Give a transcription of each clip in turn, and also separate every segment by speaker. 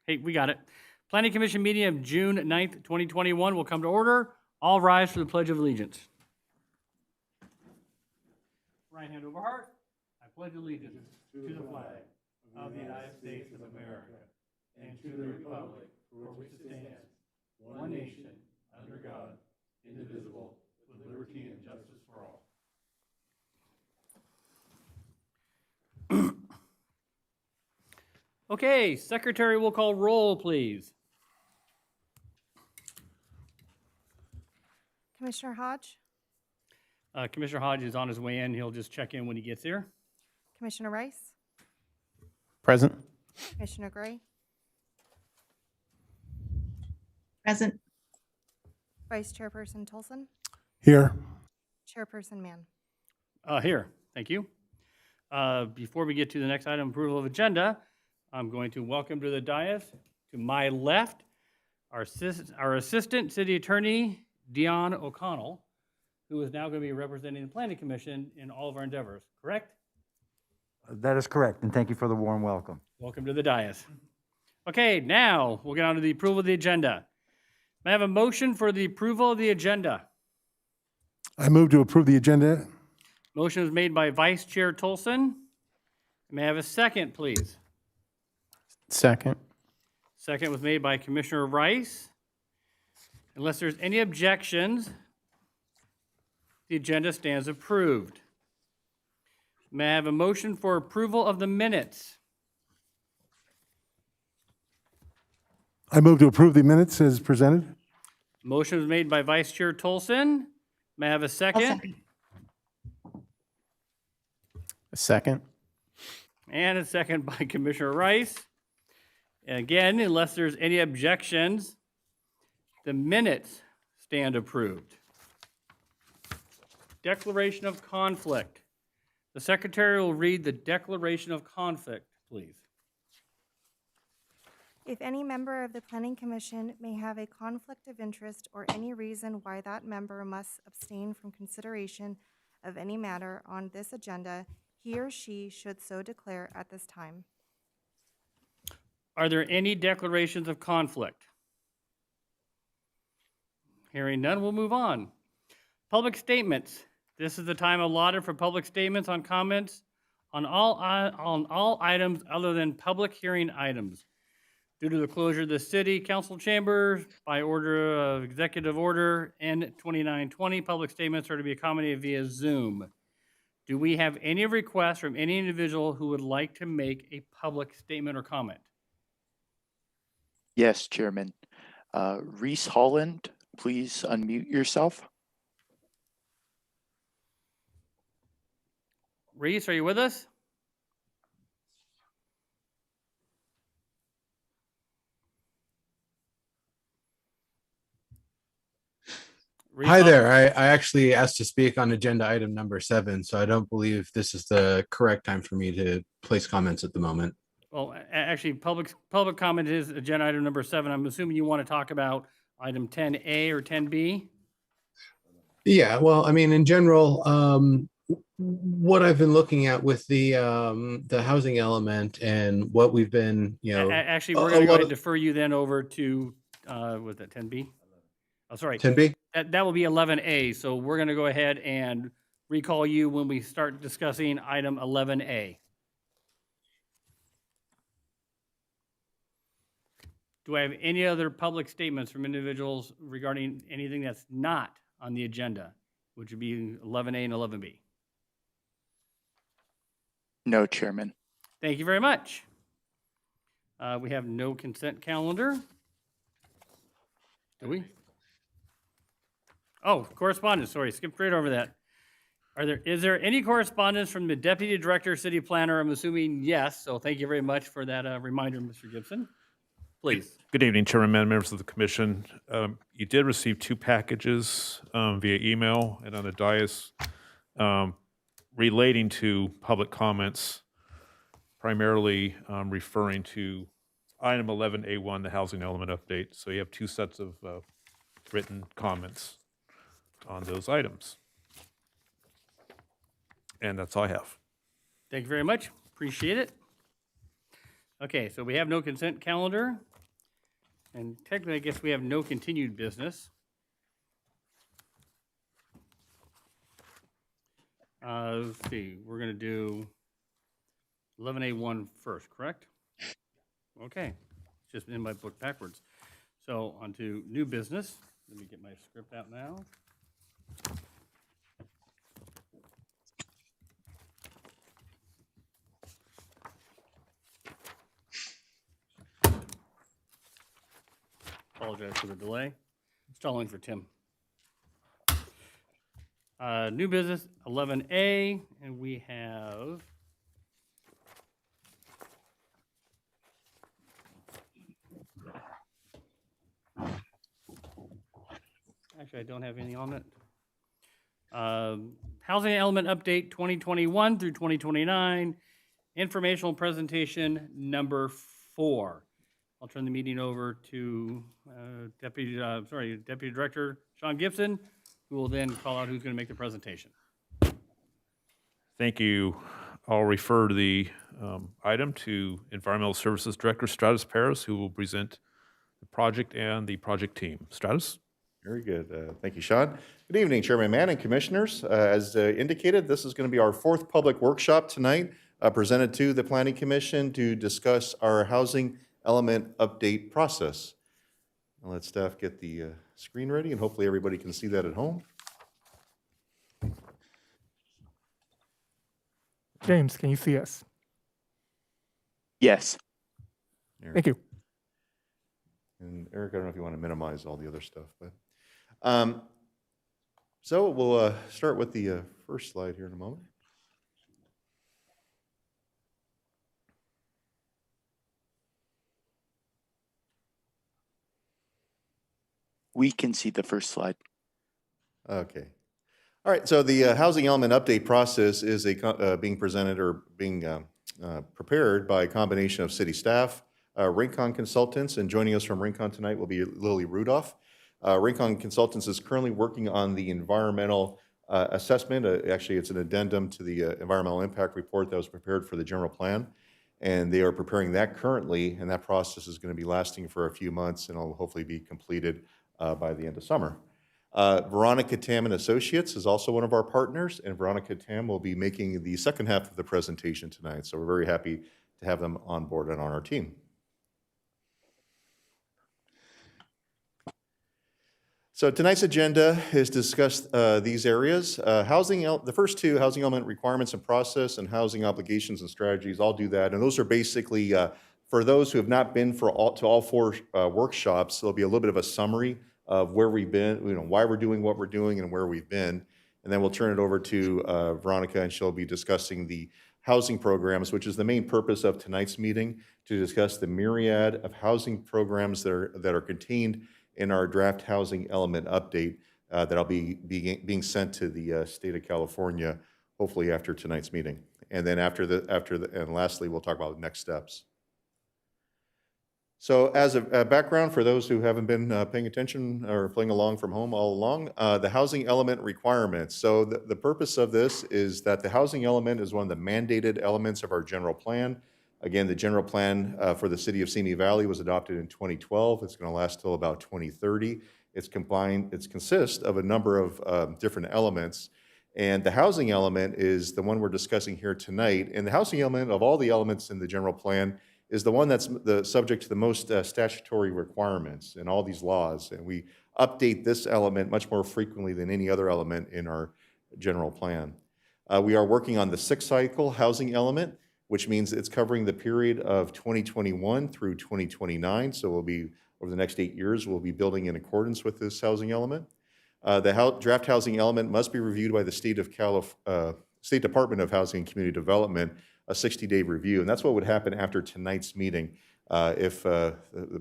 Speaker 1: Hey, we got it. Planning Commission meeting of June 9th, 2021 will come to order. All rise for the Pledge of Allegiance. Right hand over heart. I pledge allegiance to the flag of the United States of America and to the republic for which it stands, one nation, under God, indivisible, with liberty and justice for all. Okay, Secretary will call roll, please.
Speaker 2: Commissioner Hodge,
Speaker 1: Commissioner Hodge is on his way in. He'll just check in when he gets here.
Speaker 2: Commissioner Rice,
Speaker 3: Present.
Speaker 2: Commissioner Gray,
Speaker 4: Present.
Speaker 2: Vice Chairperson Tolson,
Speaker 5: Here.
Speaker 2: Chairperson Mann.
Speaker 1: Here, thank you. Before we get to the next item, approval of agenda, I'm going to welcome to the dais, to my left, our Assistant City Attorney, Dion O'Connell, who is now going to be representing the Planning Commission in all of our endeavors, correct?
Speaker 6: That is correct, and thank you for the warm welcome.
Speaker 1: Welcome to the dais. Okay, now we'll get on to the approval of the agenda. May I have a motion for the approval of the agenda?
Speaker 5: I move to approve the agenda.
Speaker 1: Motion is made by Vice Chair Tolson. May I have a second, please?
Speaker 3: Second.
Speaker 1: Second was made by Commissioner Rice. Unless there's any objections, the agenda stands approved. May I have a motion for approval of the minutes?
Speaker 5: I move to approve the minutes as presented.
Speaker 1: Motion was made by Vice Chair Tolson. May I have a
Speaker 4: I'll
Speaker 1: second?
Speaker 4: second.
Speaker 3: A second.
Speaker 1: And a second by Commissioner Rice. And again, unless there's any objections, the minutes stand approved. Declaration of conflict. The Secretary will read the declaration of conflict, please.
Speaker 2: If any member of the Planning Commission may have a conflict of interest or any reason why that member must abstain from consideration of any matter on this agenda, he or she should so declare at this time.
Speaker 1: Are there any declarations of conflict? Hearing none, we'll move on. Public statements. This is the time allotted for public statements on comments on all items other than public hearing items. Due to the closure of the city council chambers by order of executive order N2920, public statements are to be accommodated via Zoom. Do we have any requests from any individual who would like to make a public statement or comment?
Speaker 7: Yes, Chairman. Reese Holland, please unmute yourself.
Speaker 1: Reese, are you with us? Reese,
Speaker 8: Hi there. I actually asked to speak on agenda item number 7, so I don't believe this is the correct time for me to place comments at the moment.
Speaker 1: Well, actually, public comment is agenda item number 7. I'm assuming you want to talk about item 10A or 10B?
Speaker 8: Yeah, well, I mean, in general, what I've been looking at with the housing element and what we've been,
Speaker 1: Actually, we're going to go ahead and defer you then over to, was that 10B? Oh, sorry.
Speaker 8: 10B?
Speaker 1: That will be 11A, so we're going to go ahead and recall you when we start discussing item 11A. Do I have any other public statements from individuals regarding anything that's not on the agenda, which would be 11A and 11B?
Speaker 7: No, Chairman.
Speaker 1: Thank you very much. We have no consent calendar. Do we? Oh, correspondence, sorry, skipped right over that. Is there any correspondence from the Deputy Director, City Planner? I'm assuming yes, so thank you very much for that reminder, Mr. Gibson. Please.
Speaker 9: Good evening, Chairman, members of the Commission. You did receive 2 packages via email and on the dais relating to public comments, primarily referring to item 11A1, the housing element update. So you have 2 sets of written comments on those items. And that's all I have.
Speaker 1: Thank you very much. Appreciate it. Okay, so we have no consent calendar. And technically, I guess we have no continued business. Let's see, we're going to do 11A1 first, correct? Okay, just in my book backwards. So on to new business. Let me get my script out now. Apologize for the delay. Stalling for Tim. New business 11A, and we have actually, I don't have anything on it. Housing element update 2021 through 2029, informational presentation number 4. I'll turn the meeting over to Deputy Director Sean Gibson, who will then call out who's going to make the presentation.
Speaker 9: Thank you. I'll refer the item to Environmental Services Director Stratus Paris, who will present the project and the project team. Stratus?
Speaker 10: Very good. Thank you, Sean. Good evening, Chairman Mann and Commissioners. As indicated, this is going to be our 4th public workshop tonight, presented to the Planning Commission to discuss our housing element update process. I'll let staff get the screen ready, and hopefully everybody can see that at home.
Speaker 11: James, can you see us?
Speaker 7: Yes.
Speaker 11: Thank you.
Speaker 10: And Eric, I don't know if you want to minimize all the other stuff, but so we'll start with the first slide here in a moment.
Speaker 7: We can see the first slide.
Speaker 10: Okay. All right, so the housing element update process is being presented or being prepared by a combination of city staff, Rincon Consultants, and joining us from Rincon tonight will be Lily Rudolph. Rincon Consultants is currently working on the environmental assessment. Actually, it's an addendum to the environmental impact report that was prepared for the general plan, and they are preparing that currently, and that process is going to be lasting for a few months, and it'll hopefully be completed by the end of summer. Veronica Tam and Associates is also one of our partners, and Veronica Tam will be making the second half of the presentation tonight, so we're very happy to have them on board and on our team. So tonight's agenda is to discuss these areas. The first two, housing element requirements and process, and housing obligations and strategies, I'll do that, and those are basically, for those who have not been to all 4 workshops, there'll be a little bit of a summary of where we've been, why we're doing what we're doing and where we've been. And then we'll turn it over to Veronica, and she'll be discussing the housing programs, which is the main purpose of tonight's meeting, to discuss the myriad of housing programs that are contained in our draft housing element update that'll be being sent to the state of California, hopefully after tonight's meeting. And then and lastly, we'll talk about next steps. So as a background for those who haven't been paying attention or playing along from home all along, the housing element requirements. So the purpose of this is that the housing element is one of the mandated elements of our general plan. Again, the general plan for the city of Simi Valley was adopted in 2012. It's going to last till about 2030. It consists of a number of different elements. And the housing element is the one we're discussing here tonight. And the housing element of all the elements in the general plan is the one that's subject to the most statutory requirements in all these laws. And we update this element much more frequently than any other element in our general plan. We are working on the 6th cycle housing element, which means it's covering the period of 2021 through 2029. So we'll be, over the next 8 years, we'll be building in accordance with this housing element. The draft housing element must be reviewed by the State Department of Housing and Community Development, a 60-day review, and that's what would happen after tonight's meeting. If the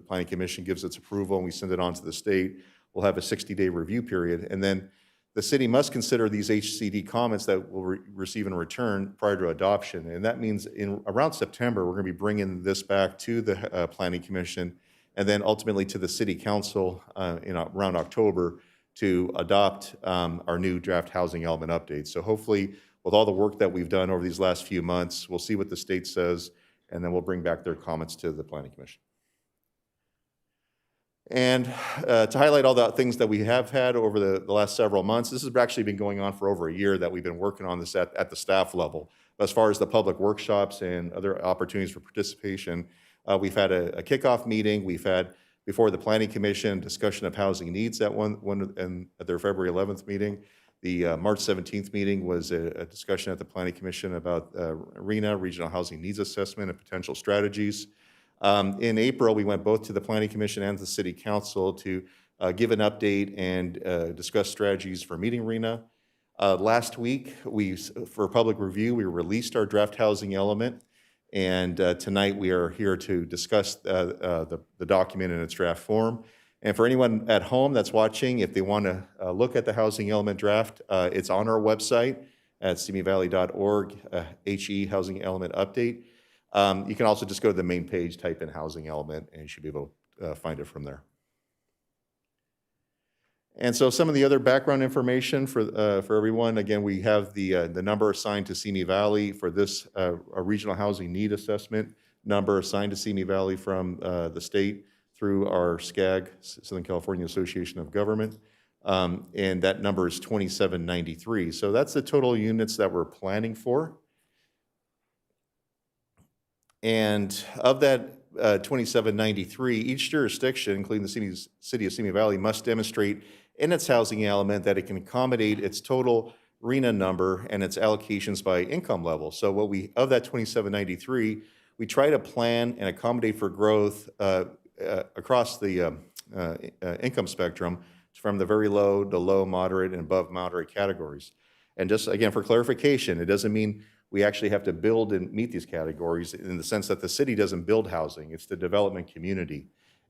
Speaker 10: Planning Commission gives its approval and we send it on to the state, we'll have a 60-day review period, and then the city must consider these HCD comments that we'll receive in return prior to adoption, and that means around September, we're going to be bringing this back to the Planning Commission, and then ultimately to the City Council around October to adopt our new draft housing element update. So hopefully, with all the work that we've done over these last few months, we'll see what the state says, and then we'll bring back their comments to the Planning Commission. And to highlight all the things that we have had over the last several months, this has actually been going on for over a year that we've been working on this at the staff level. As far as the public workshops and other opportunities for participation, we've had a kickoff meeting. We've had, before the Planning Commission, discussion of housing needs at at their February 11th meeting. The March 17th meeting was a discussion at the Planning Commission about RHNA, Regional Housing Needs Assessment, and potential strategies. In April, we went both to the Planning Commission and the City Council to give an update and discuss strategies for meeting RHNA. Last week, for public review, we released our draft housing element, and tonight we are here to discuss the document in its draft form. And for anyone at home that's watching, if they want to look at the housing element draft, it's on our website at simivalley.org, HE Housing Element Update. You can also just go to the main page, type in housing element, and you should be able to find it from there. And so some of the other background information for everyone, again, we have the number assigned to Simi Valley for this a regional housing need assessment number assigned to Simi Valley from the state through our SCAG, Southern California Association of Government, and that number is 2793. So that's the total units that we're planning for. And of that 2793, each jurisdiction, including the city of Simi Valley, must demonstrate in its housing element that it can accommodate its total RHNA number and its allocations by income level. So of that 2793, we try to plan and accommodate for growth across the income spectrum from the very low to low, moderate, and above moderate categories. And just again, for clarification, it doesn't mean we actually have to build and meet these categories in the sense that the city doesn't build housing, it's the development community.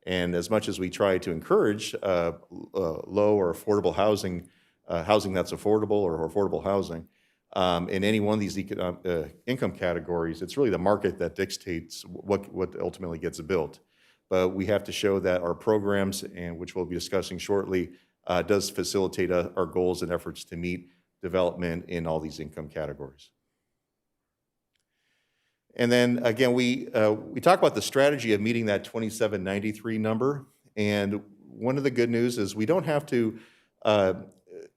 Speaker 10: And as much as we try to encourage low or affordable housing, housing that's affordable or affordable housing, in any one of these income categories, it's really the market that dictates what ultimately gets built. But we have to show that our programs, and which we'll be discussing shortly, does facilitate our goals and efforts to meet development in all these income categories. And then again, we talk about the strategy of meeting that 2793 number. And one of the good news is we don't have to,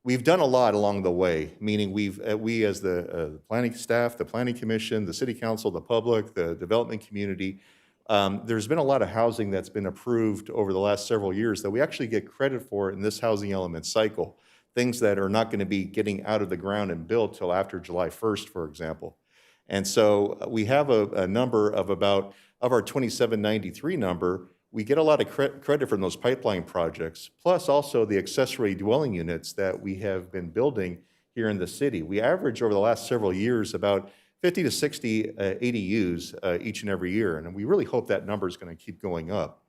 Speaker 10: we've done a lot along the way, meaning we as the planning staff, the planning commission, the city council, the public, the development community, there's been a lot of housing that's been approved over the last several years that we actually get credit for in this housing element cycle. Things that are not going to be getting out of the ground and built till after July 1st, for example. And so we have a number of our 2793 number, we get a lot of credit from those pipeline projects, plus also the accessory dwelling units that we have been building here in the city. We average over the last several years about 50 to 60 ADUs each and every year, and we really hope that number is going to keep going up.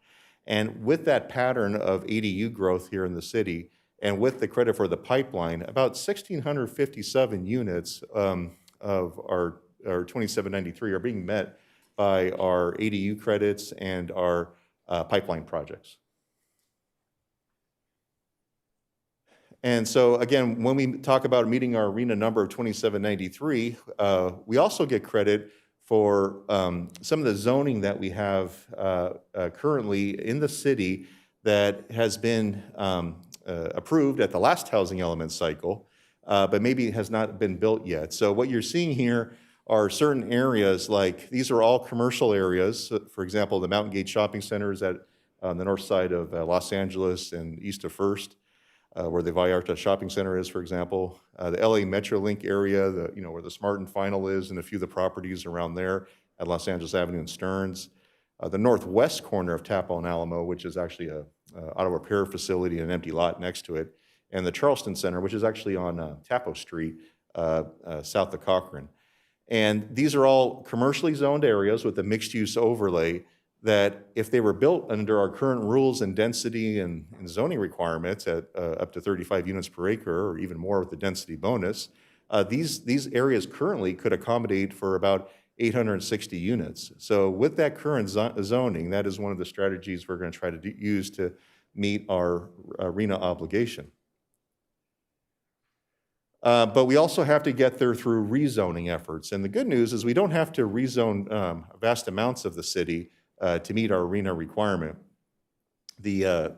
Speaker 10: And with that pattern of ADU growth here in the city, and with the credit for the pipeline, about 1,657 units of our 2793 are being met by our ADU credits and our pipeline projects. And so again, when we talk about meeting our RHNA number of 2793, we also get credit for some of the zoning that we have currently in the city that has been approved at the last housing element cycle, but maybe has not been built yet. So what you're seeing here are certain areas, like these are all commercial areas. For example, the Mountain Gate Shopping Center is at the north side of Los Angeles and east of First, where the Vallarta Shopping Center is, for example. The LA Metrolink area, where the Smart and Final is, and a few of the properties around there at Los Angeles Avenue and Stearns. The northwest corner of Tapal and Alamo, which is actually a auto repair facility and an empty lot next to it. And the Charleston Center, which is actually on Tapo Street, south of Cochrane. And these are all commercially zoned areas with a mixed-use overlay that if they were built under our current rules and density and zoning requirements at up to 35 units per acre or even more with the density bonus, these areas currently could accommodate for about 860 units. So with that current zoning, that is one of the strategies we're going to try to use to meet our RHNA obligation. But we also have to get there through rezoning efforts. And the good news is we don't have to rezone vast amounts of the city to meet our RHNA requirement. the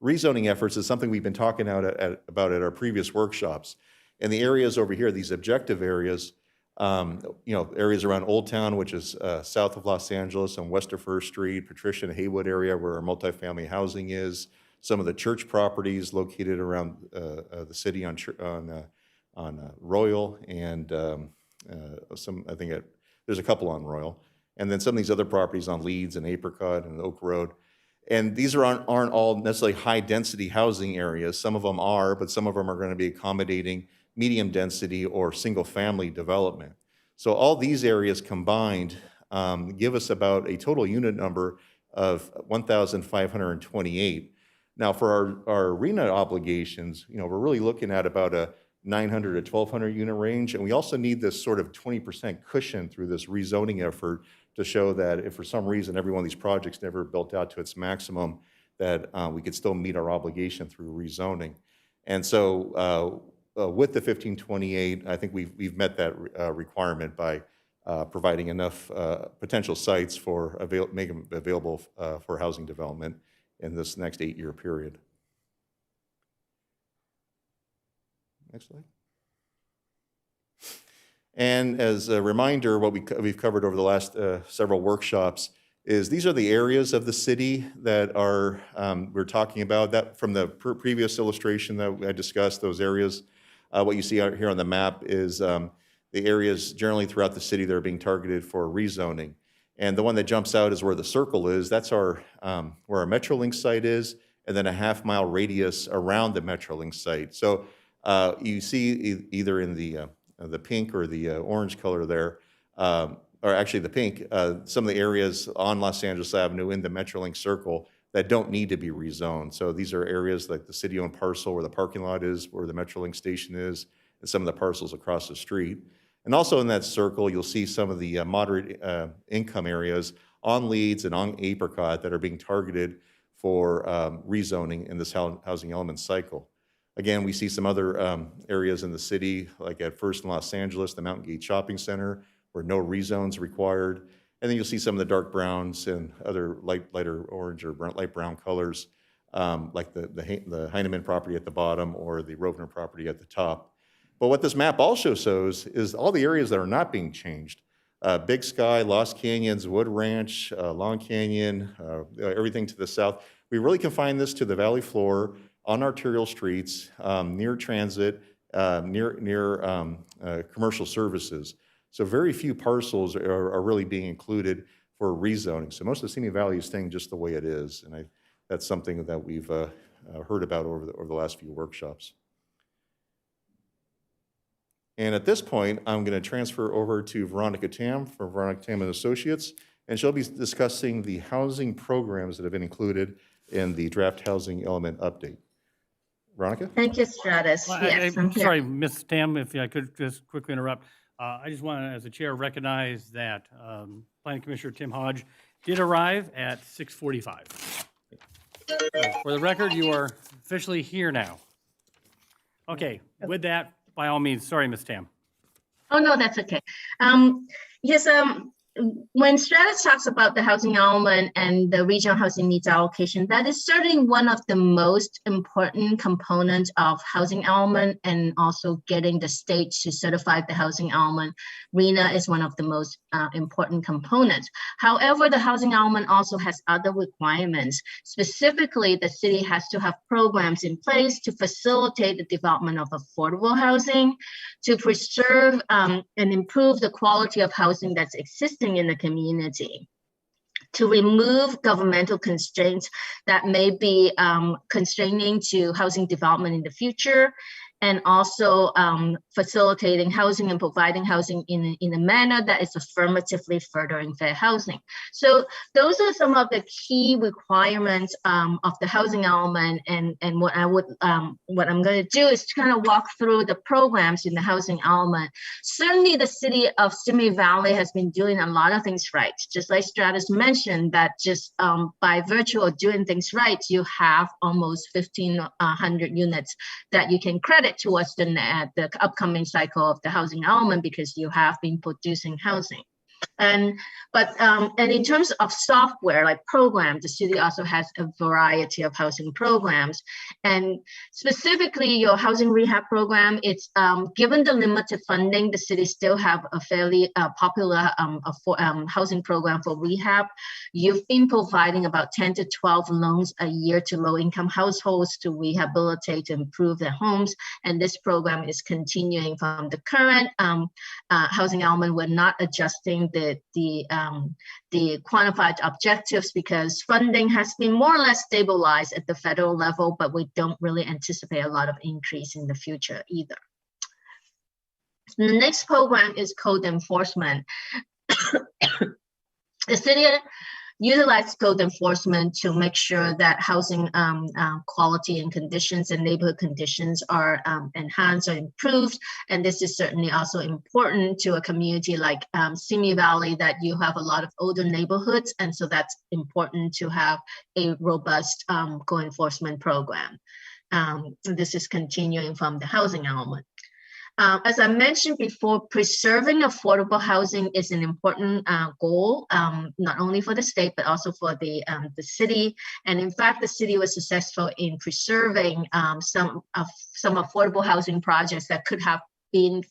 Speaker 10: rezoning efforts is something we've been talking about at our previous workshops. And the areas over here, these objective areas, areas around Old Town, which is south of Los Angeles, and West of First Street, Patricia and Haywood area where our multifamily housing is, some of the church properties located around the city on Royal, and there's a couple on Royal, and then some of these other properties on Leeds and Apricot and Oak Road. And these aren't all necessarily high-density housing areas. Some of them are, but some of them are going to be accommodating medium-density or single-family development. So all these areas combined give us about a total unit number of 1,528. Now, for our arena obligations, we're really looking at about a 900 to 1,200 unit range, and we also need this sort of 20% cushion through this rezoning effort to show that if for some reason every one of these projects never built out to its maximum, that we could still meet our obligation through rezoning. And so with the 1528, I think we've met that requirement by providing enough potential sites for make them available for housing development in this next 8-year period. Next slide. And as a reminder, what we've covered over the last several workshops is these are the areas of the city that are we're talking about. That from the previous illustration that I discussed, those areas. What you see out here on the map is the areas generally throughout the city that are being targeted for rezoning. And the one that jumps out is where the circle is. That's our where our Metrolink site is, and then a half-mile radius around the Metrolink site. So you see either in the pink or the orange color there, or actually the pink, some of the areas on Los Angeles Avenue in the Metrolink circle that don't need to be rezoned. So these are areas like the city-owned parcel where the parking lot is, where the Metrolink station is, and some of the parcels across the street. And also in that circle, you'll see some of the moderate income areas on Leeds and on Apricot that are being targeted for rezoning in this housing element cycle. Again, we see some other areas in the city, like at First in Los Angeles, the Mountain Gate Shopping Center, where no rezones required. And then you'll see some of the dark browns and other lighter orange or light brown colors, like the Heinemann property at the bottom or the Rovner property at the top. But what this map also shows is all the areas that are not being changed. Big Sky, Lost Canyons, Wood Ranch, Long Canyon, everything to the south. We really confine this to the valley floor, on arterial streets, near transit, near commercial services. So very few parcels are really being included for rezoning. So most of the Simi Valley is staying just the way it is. And that's something that we've heard about over the last few workshops. And at this point, I'm going to transfer over to Veronica Tam from Veronica Tam and Associates, and she'll be discussing the housing programs that have been included in the draft housing element update. Veronica?
Speaker 12: Thank you, Stratus. Yes, I'm here.
Speaker 1: Sorry, Ms. Tam, if I could just quickly interrupt. I just want to, as a chair, recognize that Planning Commissioner Tim Hodge did arrive at 6:45. So for the record, you are officially here now. Okay, with that, by all means, sorry, Ms. Tam.
Speaker 12: Oh, no, that's okay. Yes, when Stratus talks about the housing element and the regional housing needs allocation, that is certainly one of the most important components of housing element, and also getting the state to certify the housing element. RHNA is one of the most important components. However, the housing element also has other requirements. Specifically, the city has to have programs in place to facilitate the development of affordable housing, to preserve and improve the quality of housing that's existing in the community, to remove governmental constraints that may be constraining to housing development in the future, and also facilitating housing and providing housing in a manner that is affirmatively furthering fair housing. So those are some of the key requirements of the housing element, and what I'm going to do is to kind of walk through the programs in the housing element. Certainly the city of Simi Valley has been doing a lot of things right. Just like Stratus mentioned, that just by virtue of doing things right, you have almost 1,500 units that you can credit towards the upcoming cycle of the housing element, because you have been producing housing. And in terms of software, like programs, the city also has a variety of housing programs. And specifically your housing rehab program, it's given the limited funding, the city still have a fairly popular housing program for rehab. You've been providing about 10 to 12 loans a year to low-income households to rehabilitate, to improve their homes. And this program is continuing from the current housing element. We're not adjusting the quantified objectives because funding has been more or less stabilized at the federal level, but we don't really anticipate a lot of increase in the future either. The next program is code enforcement. The city utilizes code enforcement to make sure that housing quality and conditions and neighborhood conditions are enhanced or improved. And this is certainly also important to a community like Simi Valley, that you have a lot of older neighborhoods. And so that's important to have a robust code enforcement program. This is continuing from the housing element. As I mentioned before, preserving affordable housing is an important goal, not only for the state, but also for the city. And in fact, the city was successful in preserving some affordable housing projects that could have been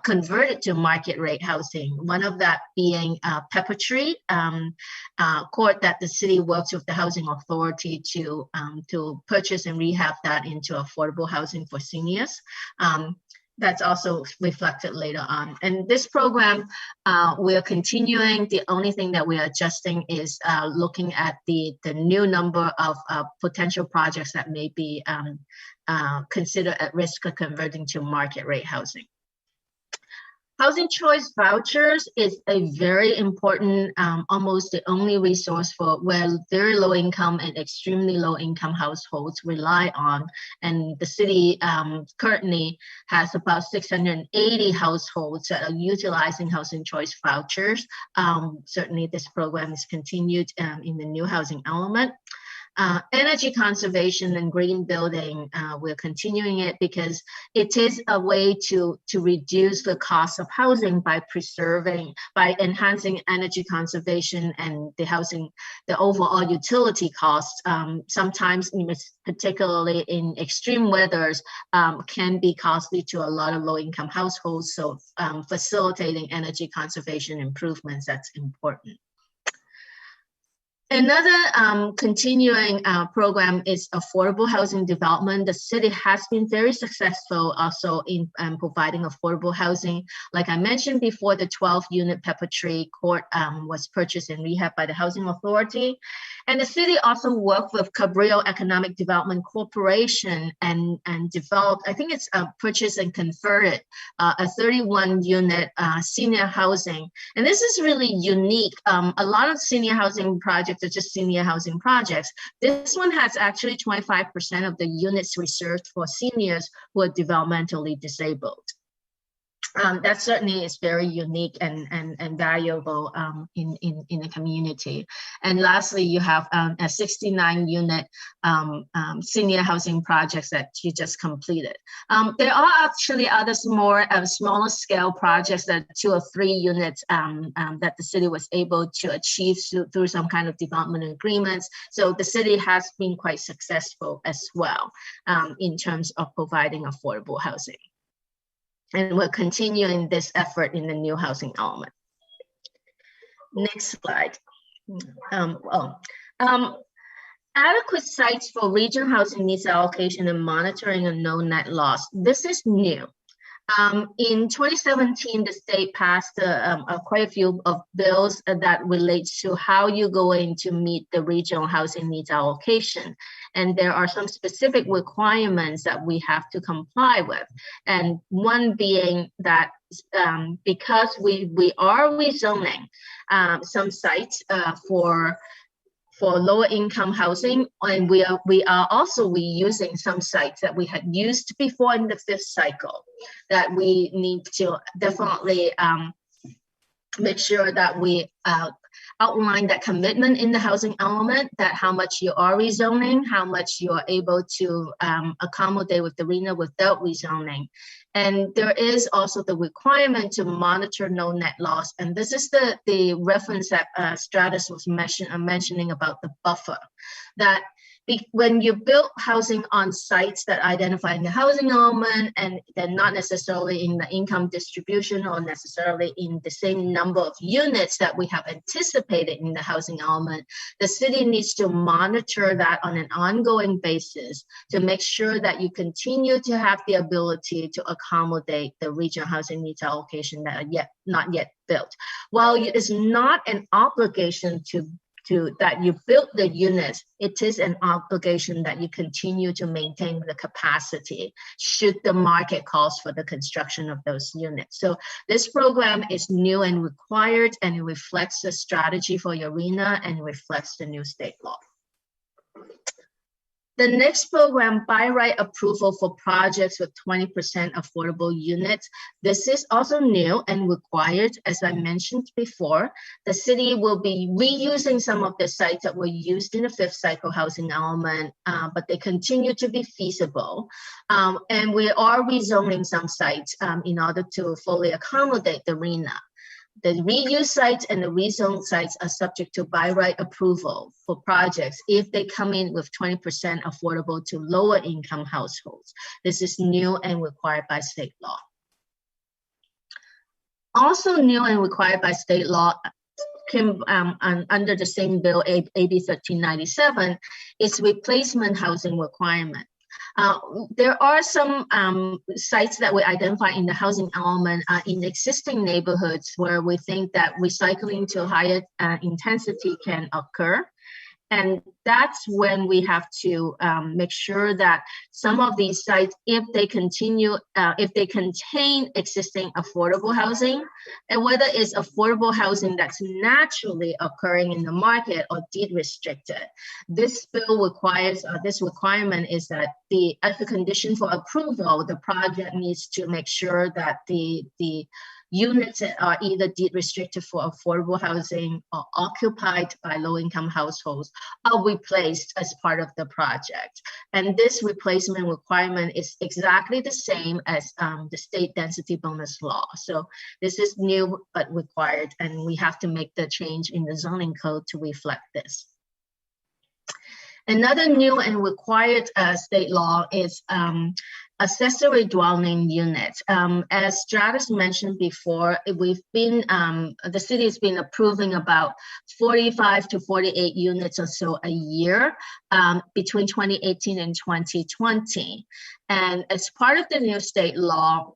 Speaker 12: converted to market rate housing. One of that being Pepper Tree Court, that the city works with the housing authority to purchase and rehab that into affordable housing for seniors. That's also reflected later on. And this program, we're continuing. The only thing that we're adjusting is looking at the new number of potential projects that may be considered at risk of converting to market rate housing. Housing choice vouchers is a very important, almost the only resource for where very low income and extremely low income households rely on. And the city currently has about 680 households that are utilizing housing choice vouchers. Certainly this program is continued in the new housing element. Energy conservation and green building, we're continuing it because it is a way to reduce the cost of housing by enhancing energy conservation and the overall utility costs. Sometimes, particularly in extreme weathers, can be costly to a lot of low-income households. So facilitating energy conservation improvements, that's important. Another continuing program is affordable housing development. The city has been very successful also in providing affordable housing. Like I mentioned before, the 12-unit Pepper Tree Court was purchased and rehabbed by the Housing Authority. And the city also worked with Cabrillo Economic Development Corporation and developed, I think it's purchased and converted a 31-unit senior housing. And this is really unique. A lot of senior housing projects are just senior housing projects. This one has actually 25% of the units reserved for seniors who are developmentally disabled. That certainly is very unique and valuable in the community. And lastly, you have a 69-unit senior housing projects that you just completed. There are actually other smaller scale projects that 2 or 3 units that the city was able to achieve through some kind of development agreements. So the city has been quite successful as well in terms of providing affordable housing. And we're continuing this effort in the new housing element. Next slide. Adequate sites for regional housing needs allocation and monitoring of no net loss. This is new. In 2017, the state passed quite a few of bills that relates to how you're going to meet the regional housing needs allocation. And there are some specific requirements that we have to comply with. And one being that because we are rezoning some sites for lower income housing, and we are also reusing some sites that we had used before in the 5th cycle, that we need to definitely make sure that we outline that commitment in the housing element, that how much you are rezoning, how much you are able to accommodate with the RHNA without rezoning. And there is also the requirement to monitor no net loss. And this is the reference that Stratus was mentioning about the buffer, that when you build housing on sites that identify in the housing element and they're not necessarily in the income distribution or necessarily in the same number of units that we have anticipated in the housing element, the city needs to monitor that on an ongoing basis to make sure that you continue to have the ability to accommodate the regional housing needs allocation that are not yet built. While it is not an obligation to that you build the units, it is an obligation that you continue to maintain the capacity should the market calls for the construction of those units. So this program is new and required, and it reflects the strategy for URENA and reflects the new state law. The next program, by right approval for projects with 20% affordable units. This is also new and required. As I mentioned before, the city will be reusing some of the sites that were used in the fifth cycle housing element, but they continue to be feasible. And we are rezoning some sites in order to fully accommodate the RENA. The reuse sites and the rezone sites are subject to by right approval for projects if they come in with 20% affordable to lower income households. This is new and required by state law. Also new and required by state law came under the same bill, AB 1397, is replacement housing requirement. There are some sites that we identify in the housing element in existing neighborhoods where we think that recycling to higher intensity can occur. And that's when we have to make sure that some of these sites, if they contain existing affordable housing, and whether it's affordable housing that's naturally occurring in the market or deed restricted, this bill requires, this requirement is that as a condition for approval, the project needs to make sure that the units that are either deed restricted for affordable housing or occupied by low-income households are replaced as part of the project. And this replacement requirement is exactly the same as the state density bonus law. So this is new but required, and we have to make the change in the zoning code to reflect this. Another new and required state law is accessory dwelling units. As Stratus mentioned before, we've been, the city has been approving about 45 to 48 units or so a year between 2018 and 2020. And as part of the new state law,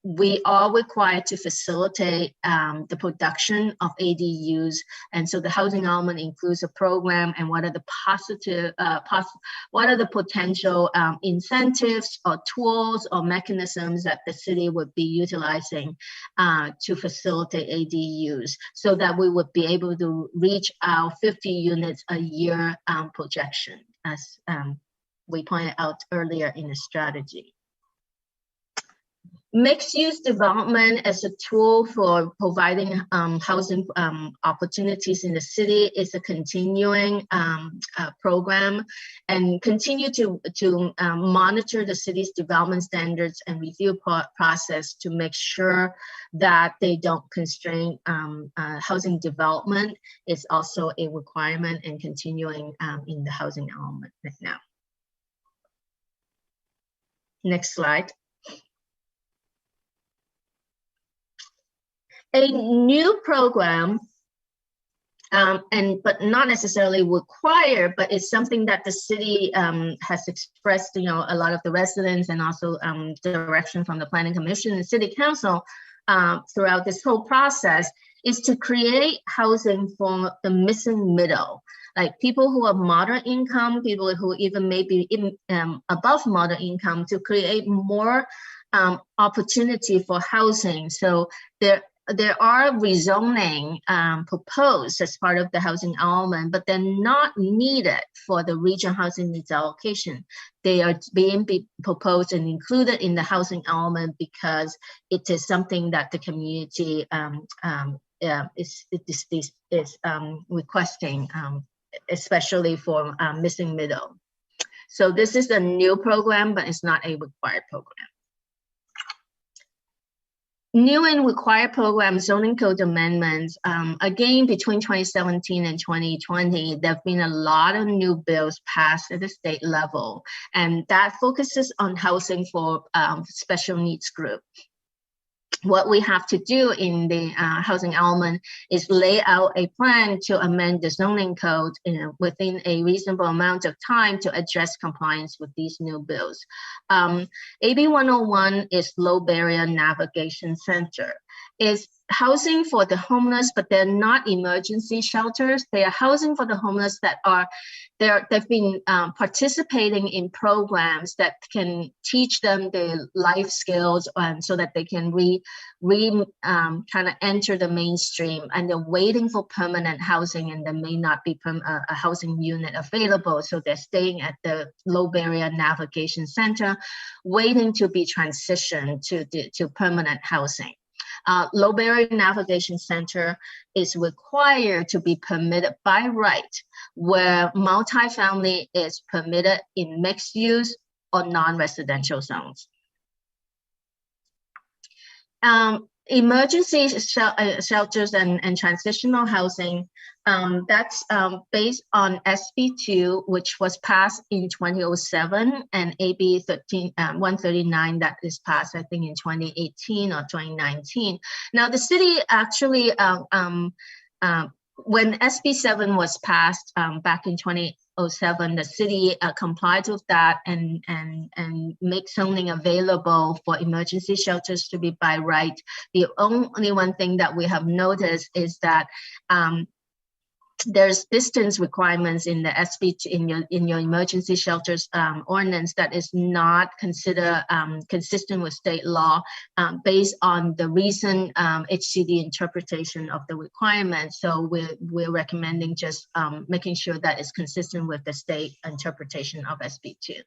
Speaker 12: we are required to facilitate the production of ADUs. And so the housing element includes a program and what are the what are the potential incentives or tools or mechanisms that the city would be utilizing to facilitate ADUs so that we would be able to reach our 50 units a year projection, as we pointed out earlier in the strategy. Mixed-use development as a tool for providing housing opportunities in the city is a continuing program, and continue to monitor the city's development standards and review process to make sure that they don't constrain housing development is also a requirement and continuing in the housing element right now. Next slide. A new program, but not necessarily required, but it's something that the city has expressed, a lot of the residents and also direction from the Planning Commission and City Council throughout this whole process, is to create housing for the missing middle, like people who are moderate income, people who even maybe above moderate income, to create more opportunity for housing. So there are rezoning proposed as part of the housing element, but they're not needed for the regional housing needs allocation. They are being proposed and included in the housing element because it is something that the community is requesting, especially for missing middle. So this is a new program, but it's not a required program. New and required program zoning code amendments. Again, between 2017 and 2020, there have been a lot of new bills passed at the state level, and that focuses on housing for special needs group. What we have to do in the housing element is lay out a plan to amend the zoning code within a reasonable amount of time to address compliance with these new bills. AB 101 is low barrier navigation center. Is housing for the homeless, but they're not emergency shelters. They are housing for the homeless that are they've been participating in programs that can teach them the life skills, so that they can kind of enter the mainstream, and they're waiting for permanent housing, and there may not be a housing unit available, so they're staying at the low barrier navigation center, waiting to be transitioned to permanent housing. Low barrier navigation center is required to be permitted by right, where multifamily is permitted in mixed use or non-residential zones. Emergency shelters and transitional housing, that's based on SB2, which was passed in 2007, and AB 139 that is passed, I think, in 2018 or 2019. Now, the city actually, when SB7 was passed back in 2007, the city complied with that and make zoning available for emergency shelters to be by right. The only one thing that we have noticed is that there's distance requirements in the SB in your emergency shelters ordinance that is not considered consistent with state law based on the recent HCD interpretation of the requirements. So we're recommending just making sure that it's consistent with the state interpretation of SB2.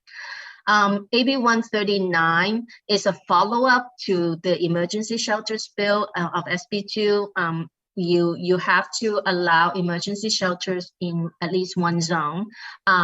Speaker 12: AB 139 is a follow-up to the emergency shelters bill of SB2. You have to allow emergency shelters in at least one zone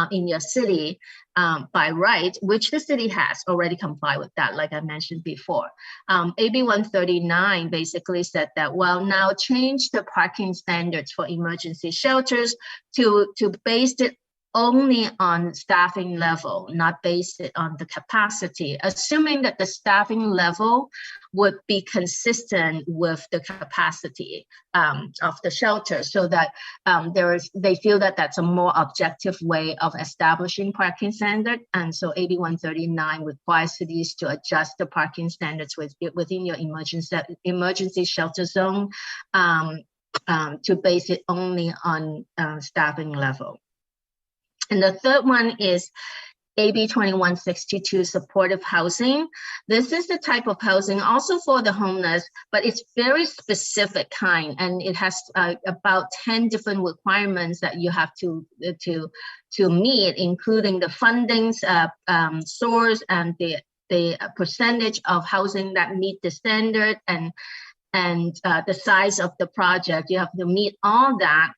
Speaker 12: in your city by right, which the city has already complied with that, like I mentioned before. AB 139 basically said that, well, now change the parking standards for emergency shelters to base it only on staffing level, not based it on the capacity, assuming that the staffing level would be consistent with the capacity of the shelter, so that they feel that that's a more objective way of establishing parking standard. And so AB 139 requires cities to adjust the parking standards within your emergency shelter zone to base it only on staffing level. And the third one is AB 2162, supportive housing. This is the type of housing also for the homeless, but it's very specific kind, and it has about 10 different requirements that you have to meet, including the funding's source and the percentage of housing that meet the standard, and the size of the project. You have to meet all that.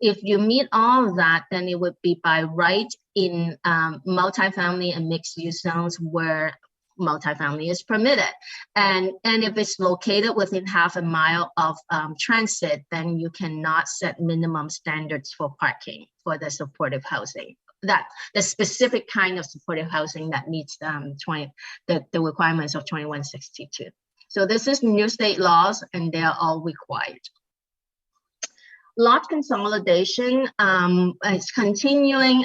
Speaker 12: If you meet all of that, then it would be by right in multifamily and mixed use zones where multifamily is permitted. And if it's located within half a mile of transit, then you cannot set minimum standards for parking for the supportive housing. That the specific kind of supportive housing that meets the requirements of 2162. So this is new state laws, and they are all required. Lot consolidation is continuing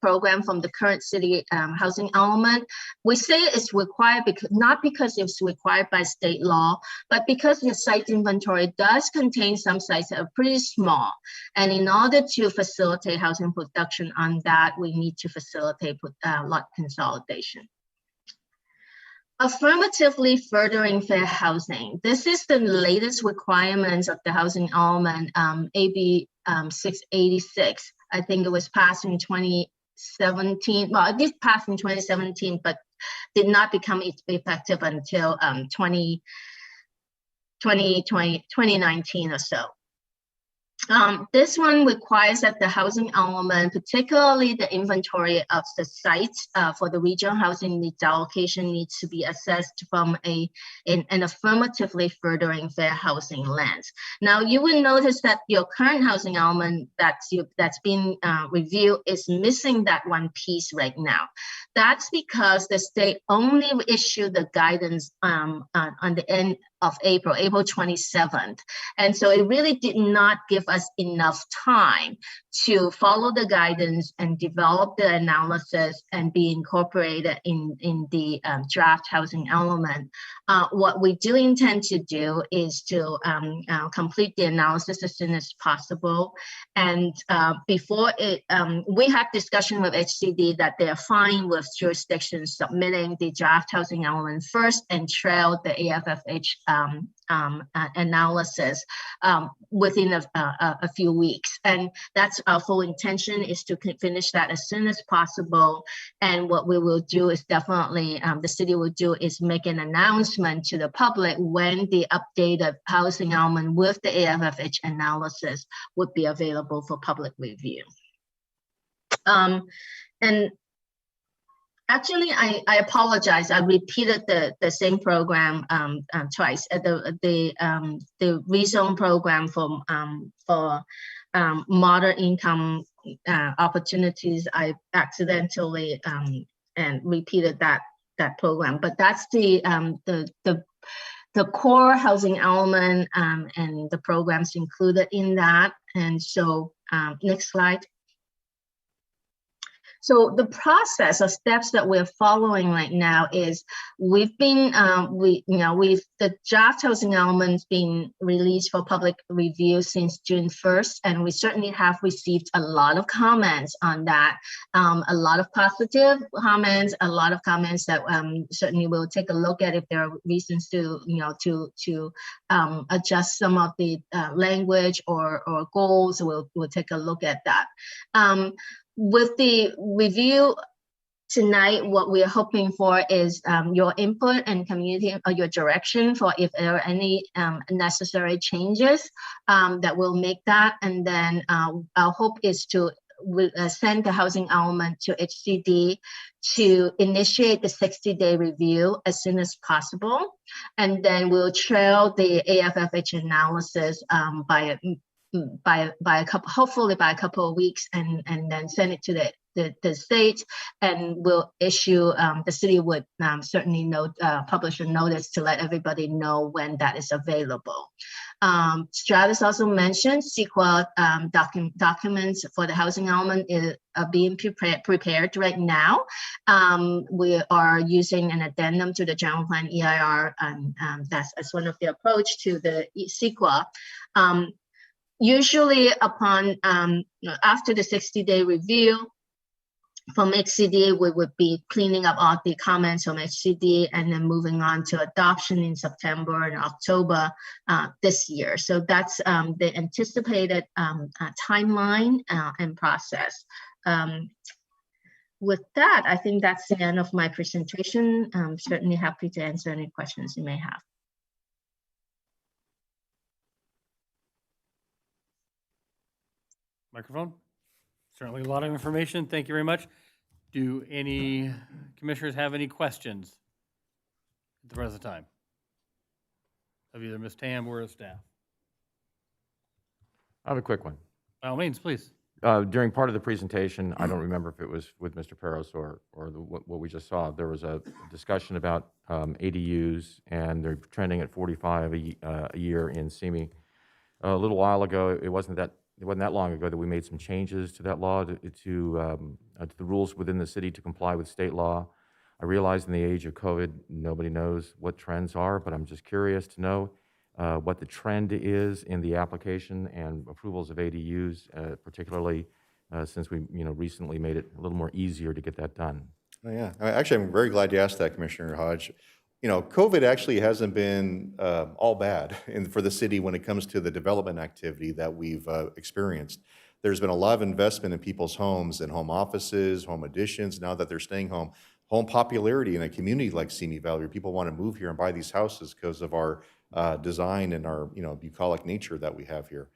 Speaker 12: program from the current city housing element. We say it's required not because it's required by state law, but because the site inventory does contain some sites that are pretty small. And in order to facilitate housing production on that, we need to facilitate lot consolidation. Affirmatively furthering fair housing. This is the latest requirements of the housing element, AB 686. I think it was passed in 2017. Well, it did pass in 2017, but did not become effective until 2019 or so. This one requires that the housing element, particularly the inventory of the sites for the regional housing needs allocation, needs to be assessed from an affirmatively furthering fair housing lens. Now, you will notice that your current housing element that's been reviewed is missing that one piece right now. That's because the state only issued the guidance on the end of April 27th. And so it really did not give us enough time to follow the guidance and develop the analysis and be incorporated in the draft housing element. What we do intend to do is to complete the analysis as soon as possible. And before it, we had discussion with HCD that they're fine with jurisdictions submitting the draft housing element first and trail the AFFH analysis within a few weeks. And that's our full intention, is to finish that as soon as possible. And what we will do is definitely, the city will do is make an announcement to the public when the updated housing element with the AFFH analysis would be available for public review. And actually, I apologize. I repeated the same program twice. The rezone program for moderate income opportunities. I accidentally and repeated that program. But that's the core housing element and the programs included in that. And so next slide. So the process of steps that we're following right now is we've been, the draft housing elements been released for public review since June 1st, and we certainly have received a lot of comments on that, a lot of positive comments, a lot of comments that certainly we'll take a look at if there are reasons to, to adjust some of the language or goals. We'll take a look at that. With the review tonight, what we're hoping for is your input and community, or your direction for if there are any necessary changes that will make that. And then our hope is to send the housing element to HCD to initiate the 60-day review as soon as possible. And then we'll trail the AFFH analysis by a couple, hopefully by a couple of weeks, and then send it to the state, and we'll issue, the city would certainly publish a notice to let everybody know when that is available. Stratus also mentioned CEQA documents for the housing element are being prepared right now. We are using an addendum to the general plan EIR, and that's as one of the approach to the CEQA. Usually upon, after the 60-day review from HCD, we would be cleaning up all the comments from HCD and then moving on to adoption in September and October this year. So that's the anticipated timeline and process. With that, I think that's the end of my presentation. I'm certainly happy to answer any questions you may have.
Speaker 1: Microphone. Certainly a lot of information. Thank you very much. Do any commissioners have any questions at the present time of either Ms. Tam or the staff?
Speaker 13: I have a quick one.
Speaker 1: By all means, please.
Speaker 13: During part of the presentation, I don't remember if it was with Mr. Peros or what we just saw, there was a discussion about ADUs, and they're trending at 45 a year in Simi. A little while ago, it wasn't that long ago that we made some changes to that law to the rules within the city to comply with state law. I realize in the age of COVID, nobody knows what trends are, but I'm just curious to know what the trend is in the application and approvals of ADUs, particularly since we recently made it a little more easier to get that done.
Speaker 10: Oh, yeah. Actually, I'm very glad you asked that, Commissioner Hodge. COVID actually hasn't been all bad for the city when it comes to the development activity that we've experienced. There's been a lot of investment in people's homes and home offices, home additions, now that they're staying home. Home popularity in a community like Simi Valley, where people want to move here and buy these houses because of our design and our bucolic nature that we have here.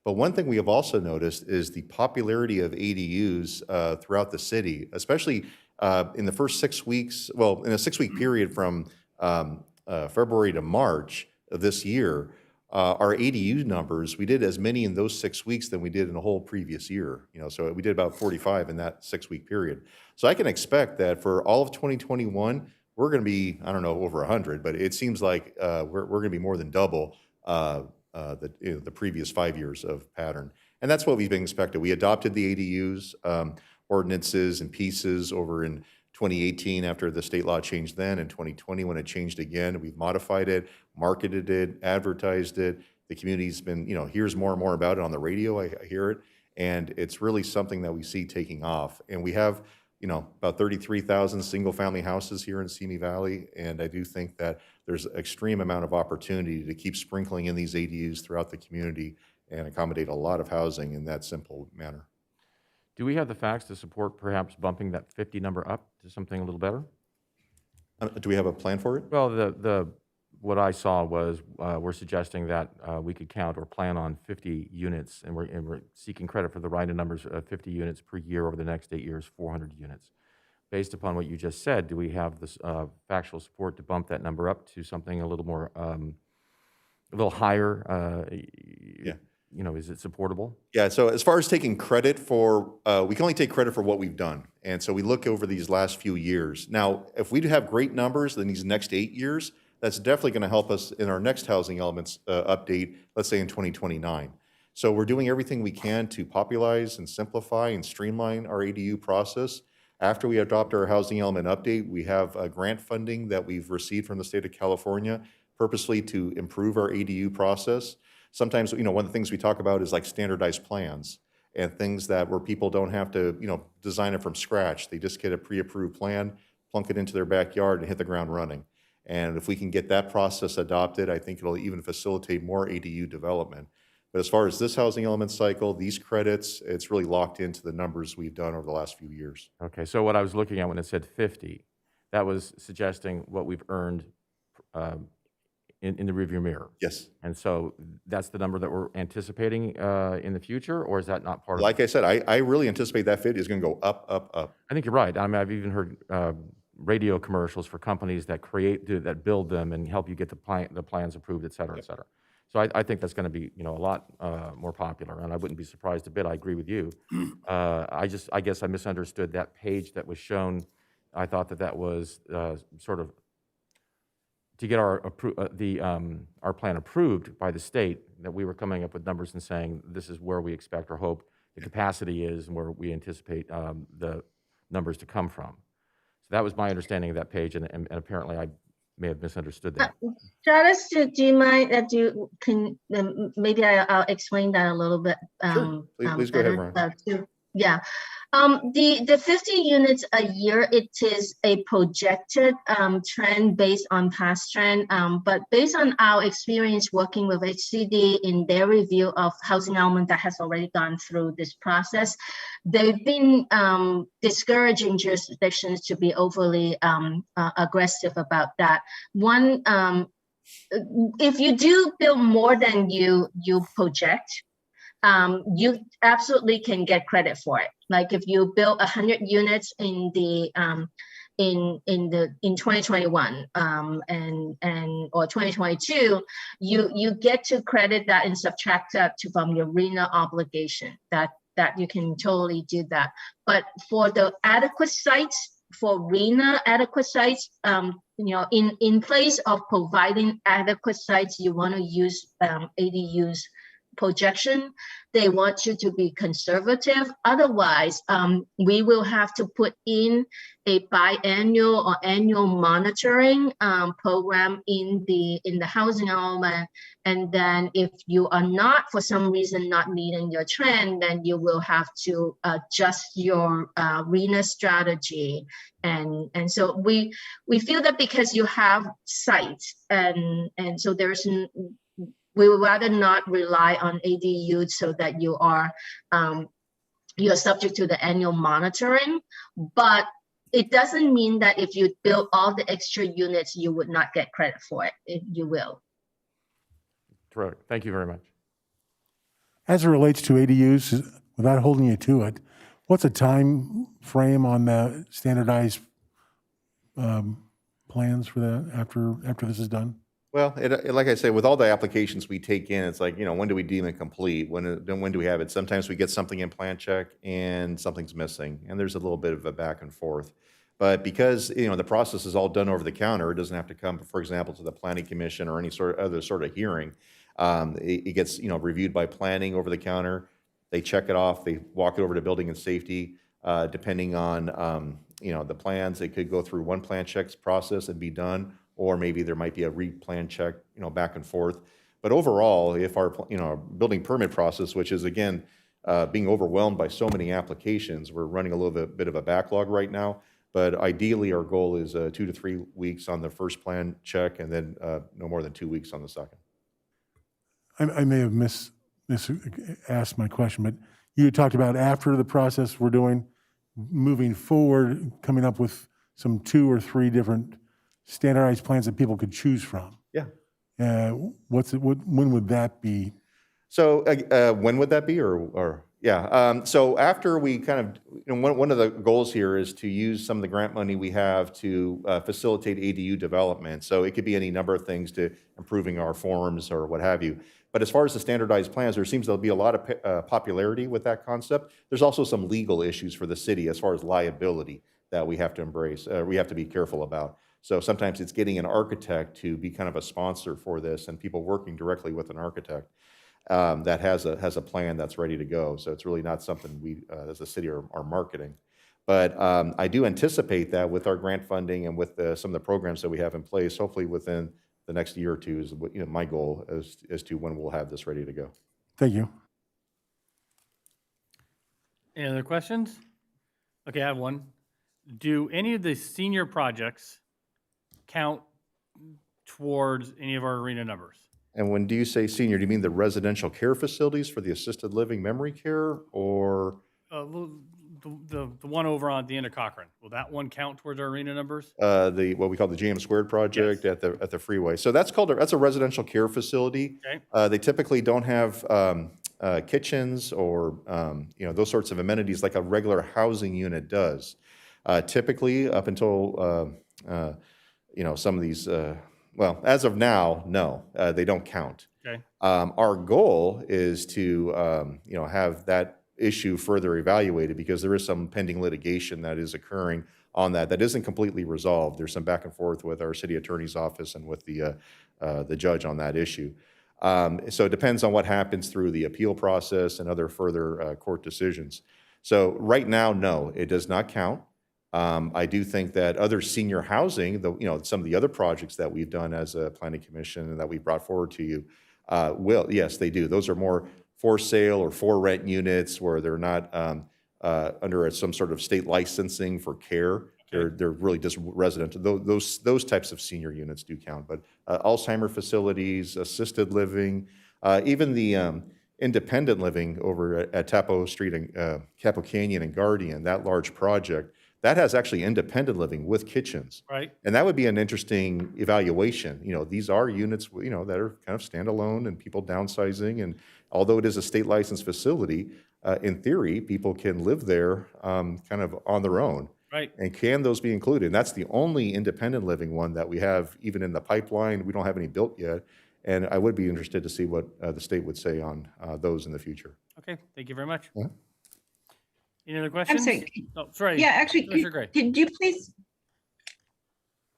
Speaker 10: But one thing we have also noticed is the popularity of ADUs throughout the city, especially in the first 6 weeks, well, in a 6-week period from February to March of this year, our ADU numbers, we did as many in those 6 weeks than we did in the whole previous year. So we did about 45 in that 6-week period. So I can expect that for all of 2021, we're going to be, I don't know, over 100, but it seems like we're going to be more than double the previous 5 years of pattern. And that's what we've been expected. We adopted the ADUs ordinances and pieces over in 2018 after the state law changed then, and 2020 when it changed again. We've modified it, marketed it, advertised it. The community's been, hears more and more about it on the radio. I hear it. And it's really something that we see taking off. And we have, about 33,000 single-family houses here in Simi Valley. And I do think that there's an extreme amount of opportunity to keep sprinkling in these ADUs throughout the community and accommodate a lot of housing in that simple manner.
Speaker 13: Do we have the facts to support perhaps bumping that 50 number up to something a little better?
Speaker 10: Do we have a plan for it?
Speaker 13: Well, what I saw was we're suggesting that we could count or plan on 50 units, and we're seeking credit for the right numbers of 50 units per year over the next 8 years, 400 units. Based upon what you just said, do we have this factual support to bump that number up to something a little more, a little higher?
Speaker 10: Yeah.
Speaker 13: Is it supportable?
Speaker 10: Yeah, so as far as taking credit for, we can only take credit for what we've done. And so we look over these last few years. Now, if we have great numbers in these next 8 years, that's definitely going to help us in our next housing elements update, let's say in 2029. So we're doing everything we can to popularize and simplify and streamline our ADU process. After we adopt our housing element update, we have grant funding that we've received from the state of California purposely to improve our ADU process. Sometimes, one of the things we talk about is like standardized plans and things where people don't have to, design it from scratch. They just get a pre-approved plan, plunk it into their backyard and hit the ground running. And if we can get that process adopted, I think it'll even facilitate more ADU development. But as far as this housing element cycle, these credits, it's really locked into the numbers we've done over the last few years.
Speaker 13: Okay, so what I was looking at when it said 50, that was suggesting what we've earned in the rearview mirror.
Speaker 10: Yes.
Speaker 13: And so that's the number that we're anticipating in the future, or is that not part of it?
Speaker 10: Like I said, I really anticipate that 50 is going to go up, up, up.
Speaker 13: I think you're right. I mean, I've even heard radio commercials for companies that that build them and help you get the plans approved, et cetera, et cetera. So I think that's going to be, a lot more popular, and I wouldn't be surprised a bit. I agree with you. I guess I misunderstood that page that was shown. I thought that was sort of to get our plan approved by the state, that we were coming up with numbers and saying this is where we expect or hope the capacity is and where we anticipate the numbers to come from. So that was my understanding of that page, and apparently I may have misunderstood that.
Speaker 12: Travis, do you mind that you can, maybe I'll explain that a little bit.
Speaker 10: Sure. Please go ahead, Ryan.
Speaker 12: Yeah. The 50 units a year, it is a projected trend based on past trend, but based on our experience working with HCD in their review of housing element that has already gone through this process, they've been discouraging jurisdictions to be overly aggressive about that. One, if you do build more than you project, you absolutely can get credit for it. Like if you build 100 units in 2021 or 2022, you get to credit that and subtract that from your RENA obligation. That you can totally do that. But for the adequate sites, for RENA adequate sites, in place of providing adequate sites, you want to use ADUs projection. They want you to be conservative. Otherwise, we will have to put in a biannual or annual monitoring program in the housing element. And then if you are not, for some reason, not meeting your trend, then you will have to adjust your RENA strategy. And so we feel that because you have sites and so we would rather not rely on ADU so that you're subject to the annual monitoring, but it doesn't mean that if you build all the extra units, you would not get credit for it. You will.
Speaker 13: Terrific. Thank you very much.
Speaker 5: As it relates to ADUs, without holding you to it, what's a time frame on the standardized plans for that after this is done?
Speaker 10: Well, like I say, with all the applications we take in, it's like, when do we deem it complete? When do we have it? Sometimes we get something in plan check and something's missing, and there's a little bit of a back and forth. But because, the process is all done over the counter, it doesn't have to come, for example, to the planning commission or any other sort of hearing. It gets, reviewed by planning over the counter. They check it off. They walk it over to building and safety. Depending on, the plans, it could go through one plan checks process and be done, or maybe there might be a re-plan check, back and forth. But overall, if our, building permit process, which is again, being overwhelmed by so many applications, we're running a little bit of a backlog right now. But ideally, our goal is 2 to 3 weeks on the first plan check, and then no more than 2 weeks on the second.
Speaker 5: I may have asked my question, but you talked about after the process we're doing, moving forward, coming up with some 2 or 3 different standardized plans that people could choose from.
Speaker 10: Yeah.
Speaker 5: When would that be?
Speaker 10: So when would that be, yeah. So after we kind of, one of the goals here is to use some of the grant money we have to facilitate ADU development. So it could be any number of things to improving our forms or what have you. But as far as the standardized plans, there seems to be a lot of popularity with that concept. There's also some legal issues for the city as far as liability that we have to embrace, we have to be careful about. So sometimes it's getting an architect to be kind of a sponsor for this, and people working directly with an architect that has a plan that's ready to go. So it's really not something we as a city are marketing. But I do anticipate that with our grant funding and with some of the programs that we have in place, hopefully within the next year or two is my goal as to when we'll have this ready to go.
Speaker 5: Thank you.
Speaker 1: Any other questions? Okay, I have one. Do any of the senior projects count towards any of our arena numbers?
Speaker 10: And when do you say senior, do you mean the residential care facilities for the assisted living memory care, or?
Speaker 1: The one over on the end of Cochrane, will that one count towards our arena numbers?
Speaker 10: What we call the GM Squared project at the freeway. So that's a residential care facility.
Speaker 1: Okay.
Speaker 10: They typically don't have kitchens or those sorts of amenities like a regular housing unit does. Typically, up until some of these, as of now, no, they don't count.
Speaker 1: Okay.
Speaker 10: Our goal is to have that issue further evaluated, because there is some pending litigation that is occurring on that isn't completely resolved. There's some back and forth with our city attorney's office and with the judge on that issue. So it depends on what happens through the appeal process and other further court decisions. So right now, no, it does not count. I do think that other senior housing, some of the other projects that we've done as a planning commission and that we brought forward to you, yes, they do. Those are more for sale or for rent units where they're not under some sort of state licensing for care.
Speaker 1: Okay.
Speaker 10: They're really just resident. Those types of senior units do count. But Alzheimer facilities, assisted living, even the independent living over at Tapo Street and Capo Canyon and Guardian, that large project, that has actually independent living with kitchens.
Speaker 1: Right.
Speaker 10: And that would be an interesting evaluation. These are units, that are kind of standalone and people downsizing. And although it is a state licensed facility, in theory, people can live there kind of on their own.
Speaker 1: Right.
Speaker 10: And can those be included? And that's the only independent living one that we have even in the pipeline. We don't have any built yet. And I would be interested to see what the state would say on those in the future.
Speaker 1: Okay, thank you very much.
Speaker 10: Yeah.
Speaker 1: Any other questions?
Speaker 4: sorry.
Speaker 1: Oh, sorry.
Speaker 4: Yeah, actually,
Speaker 1: Commissioner Gray.
Speaker 4: could you please?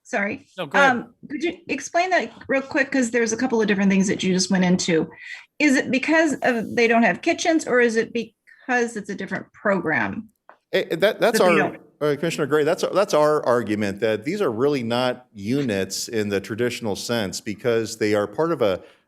Speaker 4: Sorry.
Speaker 1: No, go ahead.
Speaker 4: Could you explain that real quick? Because there's a couple of different things that you just went into. Is it because they don't have kitchens, or is it because it's a different program?
Speaker 10: That's our Commissioner Gray. That's our argument, that these are really not units in the traditional sense because they are part of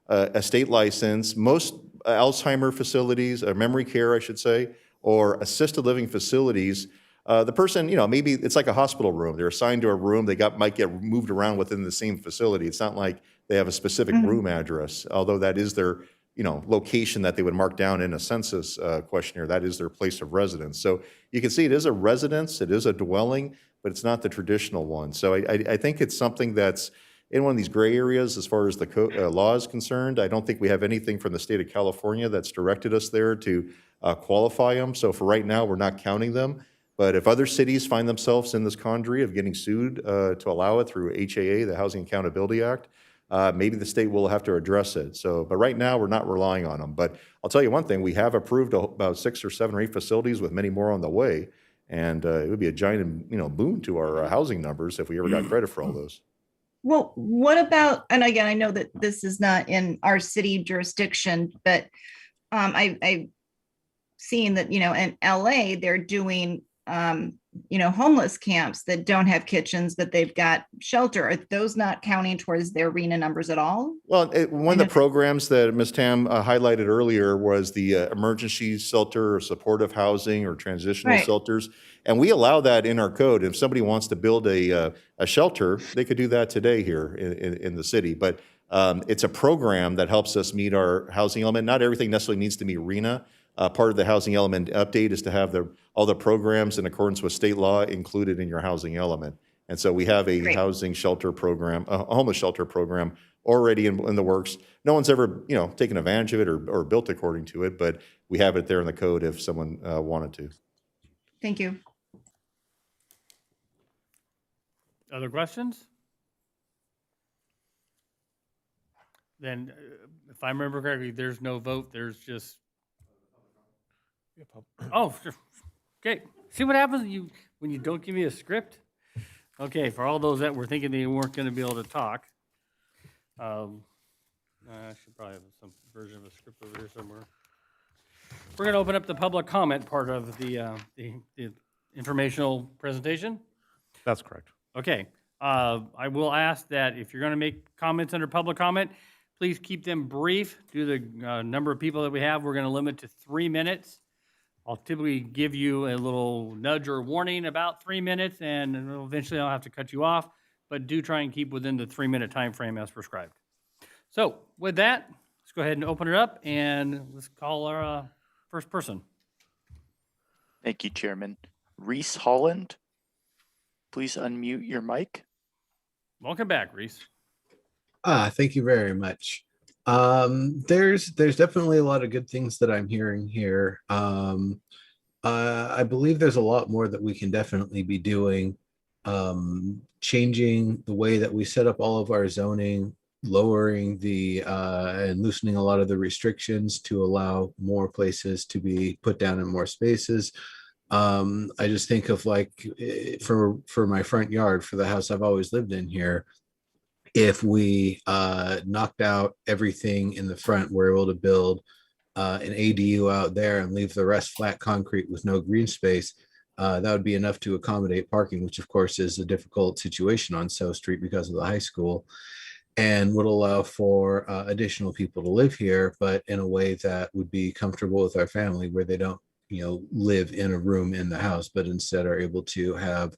Speaker 10: a state license. Most Alzheimer facilities, or memory care, I should say, or assisted living facilities, the person, maybe it's like a hospital room. They're assigned to a room. They might get moved around within the same facility. It's not like they have a specific room address, although that is their, location that they would mark down in a census questionnaire. That is their place of residence. So you can see it is a residence, it is a dwelling, but it's not the traditional one. So I think it's something that's in one of these gray areas as far as the law is concerned. I don't think we have anything from the state of California that's directed us there to qualify them. So for right now, we're not counting them. But if other cities find themselves in this quandary of getting sued to allow it through HAA, the Housing Accountability Act, maybe the state will have to address it. So, but right now, we're not relying on them. But I'll tell you one thing, we have approved about 6 or 7 or 8 facilities with many more on the way. And it would be a giant, boon to our housing numbers if we ever got credit for all those.
Speaker 4: Well, what about, and again, I know that this is not in our city jurisdiction, but I've seen that, in LA, they're doing, homeless camps that don't have kitchens, but they've got shelter. Are those not counting towards their RENA numbers at all?
Speaker 10: Well, one of the programs that Ms. Tam highlighted earlier was the emergency shelter or supportive housing or transitional shelters. And we allow that in our code. If somebody wants to build a shelter, they could do that today here in the city. But it's a program that helps us meet our housing element. Not everything necessarily needs to be RENA. Part of the housing element update is to have all the programs in accordance with state law included in your housing element. And so we have a housing shelter program, a homeless shelter program already in the works. No one's ever, taken advantage of it or built according to it, but we have it there in the code if someone wanted to.
Speaker 4: Thank you.
Speaker 1: Other questions? Then, if I remember correctly, there's no vote, there's just... Oh, sure. Okay. See what happens when you don't give me a script? Okay, for all those that were thinking they weren't going to be able to talk, I should probably have some version of a script over here somewhere. We're going to open up the public comment part of the informational presentation.
Speaker 9: That's correct.
Speaker 1: Okay. I will ask that if you're going to make comments under public comment, please keep them brief. Due to the number of people that we have, we're going to limit to 3 minutes. I'll typically give you a little nudge or warning about 3 minutes, and eventually I'll have to cut you off, but do try and keep within the 3-minute time frame as prescribed. So with that, let's go ahead and open it up, and let's call our first person.
Speaker 7: Thank you, Chairman. Reese Holland, please unmute your mic.
Speaker 1: Welcome back, Reese.
Speaker 8: Thank you very much. There's definitely a lot of good things that I'm hearing here. I believe there's a lot more that we can definitely be doing, changing the way that we set up all of our zoning, lowering and loosening a lot of the restrictions to allow more places to be put down in more spaces. I just think of for my front yard, for the house I've always lived in here, if we knocked out everything in the front, we're able to build an ADU out there and leave the rest flat concrete with no green space, that would be enough to accommodate parking, which of course is a difficult situation on South Street because of the high school, and would allow for additional people to live here, but in a way that would be comfortable with our family, where they don't, live in a room in the house, but instead are able to have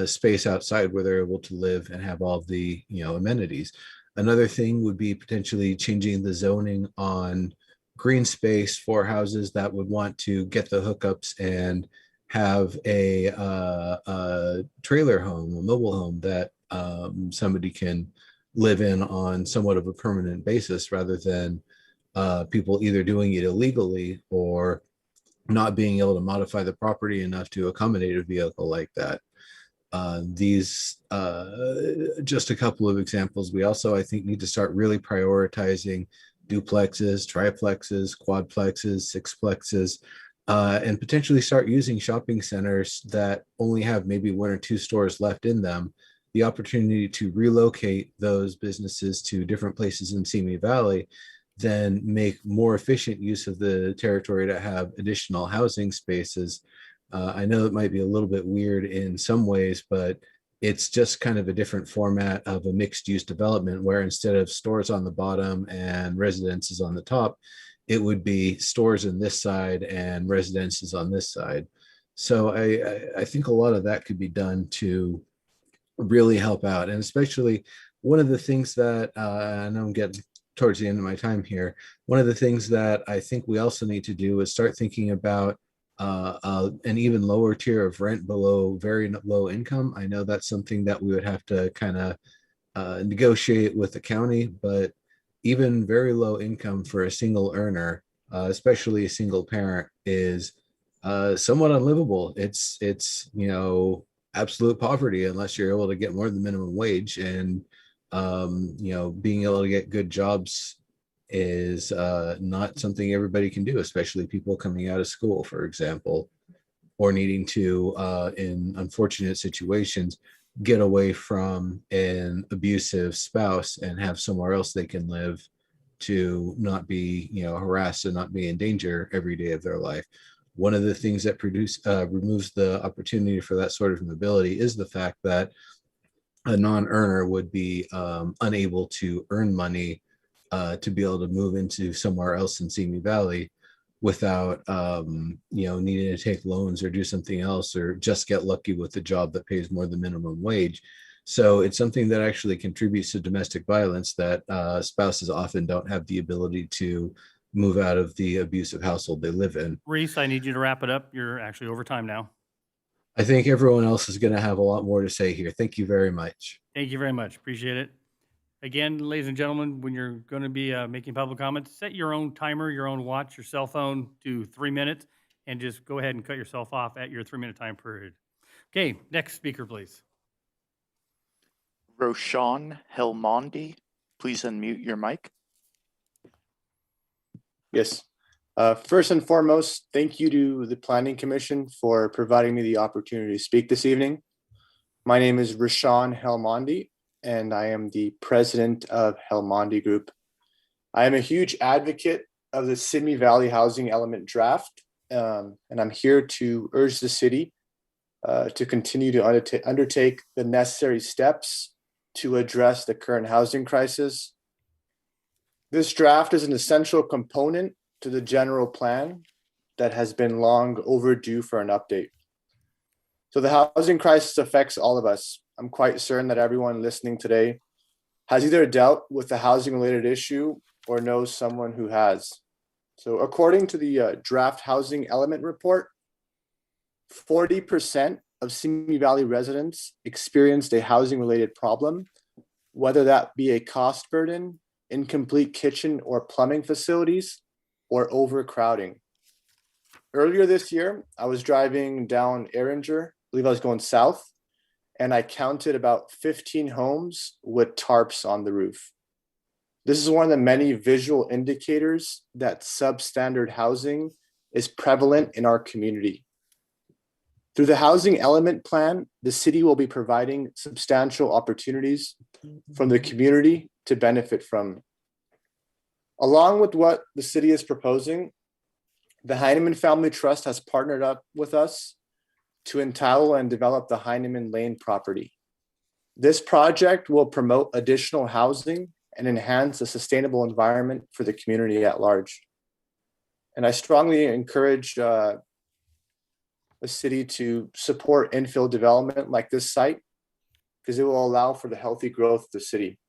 Speaker 8: space outside where they're able to live and have all the amenities. Another thing would be potentially changing the zoning on green space for houses that would want to get the hookups and have a trailer home, a mobile home that somebody can live in on somewhat of a permanent basis, rather than people either doing it illegally or not being able to modify the property enough to accommodate a vehicle like that. These just a couple of examples. We also, I think, need to start really prioritizing duplexes, triplexes, quadplexes, sixplexes, and potentially start using shopping centers that only have maybe 1 or 2 stores left in them, the opportunity to relocate those businesses to different places in Simi Valley, then make more efficient use of the territory to have additional housing spaces. I know it might be a little bit weird in some ways, but it's just kind of a different format of a mixed use development, where instead of stores on the bottom and residences on the top, it would be stores on this side and residences on this side. So I think a lot of that could be done to really help out. And especially one of the things that, I know I'm getting towards the end of my time here, one of the things that I think we also need to do is start thinking about an even lower tier of rent below very low income. I know that's something that we would have to kind of negotiate with the county, but even very low income for a single earner, especially a single parent, is somewhat unlivable. It's absolute poverty unless you're able to get more than minimum wage, and being able to get good jobs is not something everybody can do, especially people coming out of school, for example, or needing to, in unfortunate situations, get away from an abusive spouse and have somewhere else they can live to not be, harassed and not be in danger every day of their life. One of the things that removes the opportunity for that sort of mobility is the fact that a non-earner would be unable to earn money to be able to move into somewhere else in Simi Valley without needing to take loans or do something else, or just get lucky with a job that pays more than minimum wage. So it's something that actually contributes to domestic violence, that spouses often don't have the ability to move out of the abusive household they live in.
Speaker 1: Reese, I need you to wrap it up. You're actually over time now.
Speaker 8: I think everyone else is going to have a lot more to say here. Thank you very much.
Speaker 1: Thank you very much. Appreciate it. Again, ladies and gentlemen, when you're going to be making public comments, set your own timer, your own watch, your cell phone to 3 minutes, and just go ahead and cut yourself off at your 3-minute time period. Okay, next speaker, please.
Speaker 7: Roshan Helmondi, please unmute your mic.
Speaker 14: Yes. First and foremost, thank you to the Planning Commission for providing me the opportunity to speak this evening. My name is Roshan Helmondi, and I am the president of Helmondi Group. I am a huge advocate of the Simi Valley Housing Element Draft, and I'm here to urge the city to continue to undertake the necessary steps to address the current housing crisis. This draft is an essential component to the general plan that has been long overdue for an update. So the housing crisis affects all of us. I'm quite certain that everyone listening today has either dealt with a housing-related issue or knows someone who has. So according to the draft housing element report, 40% of Simi Valley residents experienced a housing-related problem, whether that be a cost burden, incomplete kitchen or plumbing facilities, or overcrowding. Earlier this year, I was driving down Erringer, I believe I was going south, and I counted about 15 homes with tarps on the roof. This is one of the many visual indicators that substandard housing is prevalent in our community. Through the housing element plan, the city will be providing substantial opportunities from the community to benefit from. Along with what the city is proposing, the Heineman Family Trust has partnered up with us to entitle and develop the Heineman Lane property. This project will promote additional housing and enhance a sustainable environment for the community at large. And I strongly encourage the city to support infill development like this site, because it will allow for the healthy growth of the city.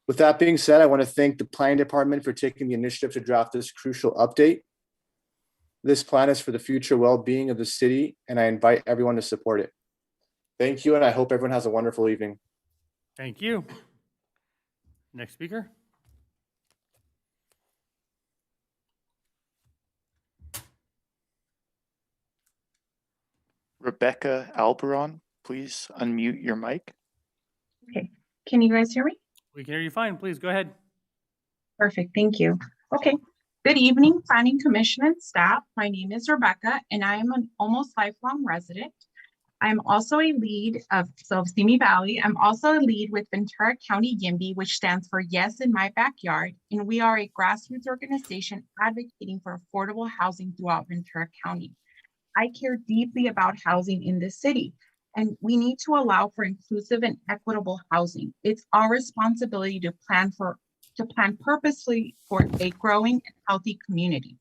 Speaker 14: With that being said, I want to thank the planning department for taking the initiative to draft this crucial update. This plan is for the future well-being of the city, and I invite everyone to support it. Thank you, and I hope everyone has a wonderful evening.
Speaker 1: Thank you. Next speaker.
Speaker 7: Rebecca Albaron, please unmute your mic.
Speaker 15: Okay, can you guys hear me?
Speaker 1: We can hear you fine. Please go ahead.
Speaker 15: Perfect, thank you. Okay, good evening, Planning Commission and staff. My name is Rebecca, and I am an almost lifelong resident. I'm also a lead of Simi Valley. I'm also a lead with Ventura County YIMBY, which stands for Yes in My Backyard. And we are a grassroots organization advocating for affordable housing throughout Ventura County. I care deeply about housing in this city, and we need to allow for inclusive and equitable housing. It's our responsibility to plan purposely for a growing and healthy community.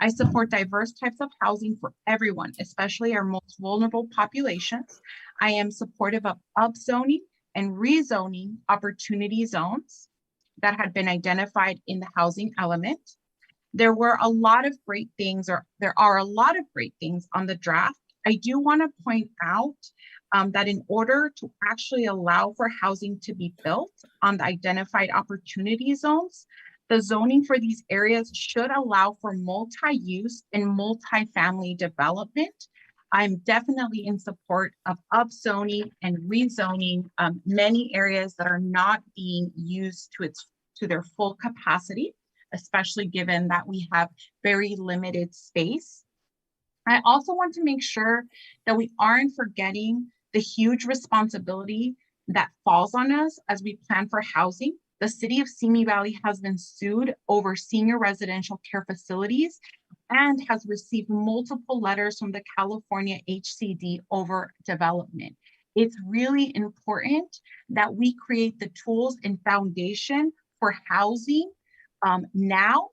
Speaker 15: I support diverse types of housing for everyone, especially our most vulnerable populations. I am supportive of upzoning and rezoning opportunity zones that had been identified in the housing element. There are a lot of great things on the draft. I do want to point out that in order to actually allow for housing to be built on the identified opportunity zones, the zoning for these areas should allow for multi-use and multi-family development. I'm definitely in support of upzoning and rezoning many areas that are not being used to their full capacity, especially given that we have very limited space. I also want to make sure that we aren't forgetting the huge responsibility that falls on us as we plan for housing. The city of Simi Valley has been sued over senior residential care facilities and has received multiple letters from the California HCD over development. It's really important that we create the tools and foundation for housing now.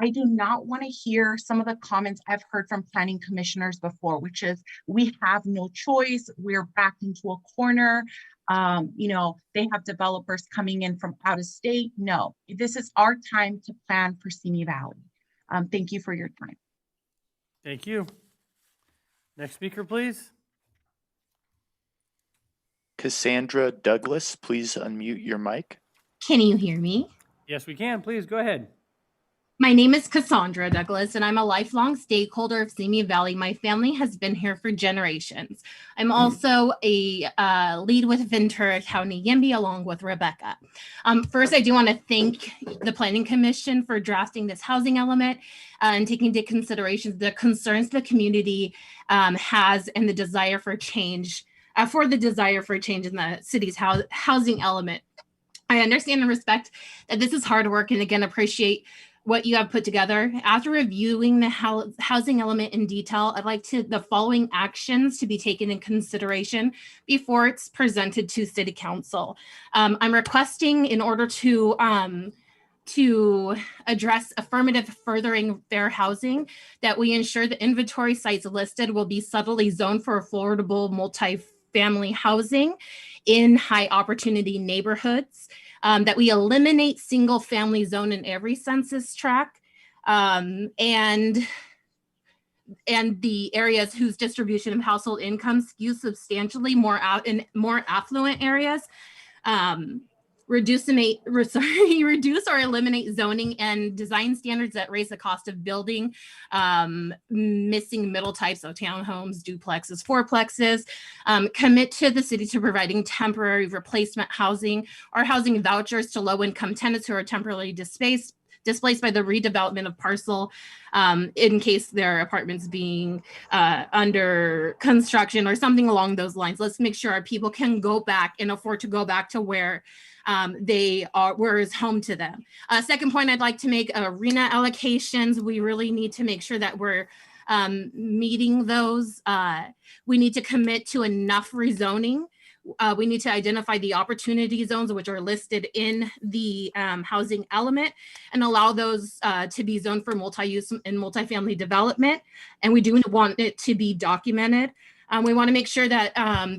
Speaker 15: I do not want to hear some of the comments I've heard from planning commissioners before, which is we have no choice, we're backed into a corner. They have developers coming in from out of state. No, this is our time to plan for Simi Valley. Thank you for your time.
Speaker 1: Thank you. Next speaker, please.
Speaker 7: Cassandra Douglas, please unmute your mic.
Speaker 16: Can you hear me?
Speaker 1: Yes, we can. Please go ahead.
Speaker 16: My name is Cassandra Douglas, and I'm a lifelong stakeholder of Simi Valley. My family has been here for generations. I'm also a lead with Ventura County YIMBY along with Rebecca. First, I do want to thank the Planning Commission for drafting this housing element and taking into consideration the concerns the community has and the desire for change, in the city's housing element. I understand and respect that this is hard work, and again, appreciate what you have put together. After reviewing the housing element in detail, I'd like the following actions to be taken in consideration before it's presented to City Council. I'm requesting, in order to address affirmative furthering fair housing, that we ensure the inventory sites listed will be subtly zoned for affordable multi-family housing in high opportunity neighborhoods. That we eliminate single family zone in every census tract, and the areas whose distribution of household income skews substantially more out in more affluent areas. Reduce or eliminate zoning and design standards that raise the cost of building, missing middle types, so townhomes, duplexes, fourplexes. Commit to the city to providing temporary replacement housing or housing vouchers to low-income tenants who are temporarily displaced by the redevelopment of parcel, in case their apartments being under construction or something along those lines. Let's make sure our people can go back and afford to go back to where where is home to them. Second point I'd like to make, arena allocations. We really need to make sure that we're meeting those. We need to commit to enough rezoning. We need to identify the opportunity zones which are listed in the housing element and allow those to be zoned for multi-use and multifamily development. And we do want it to be documented. We want to make sure that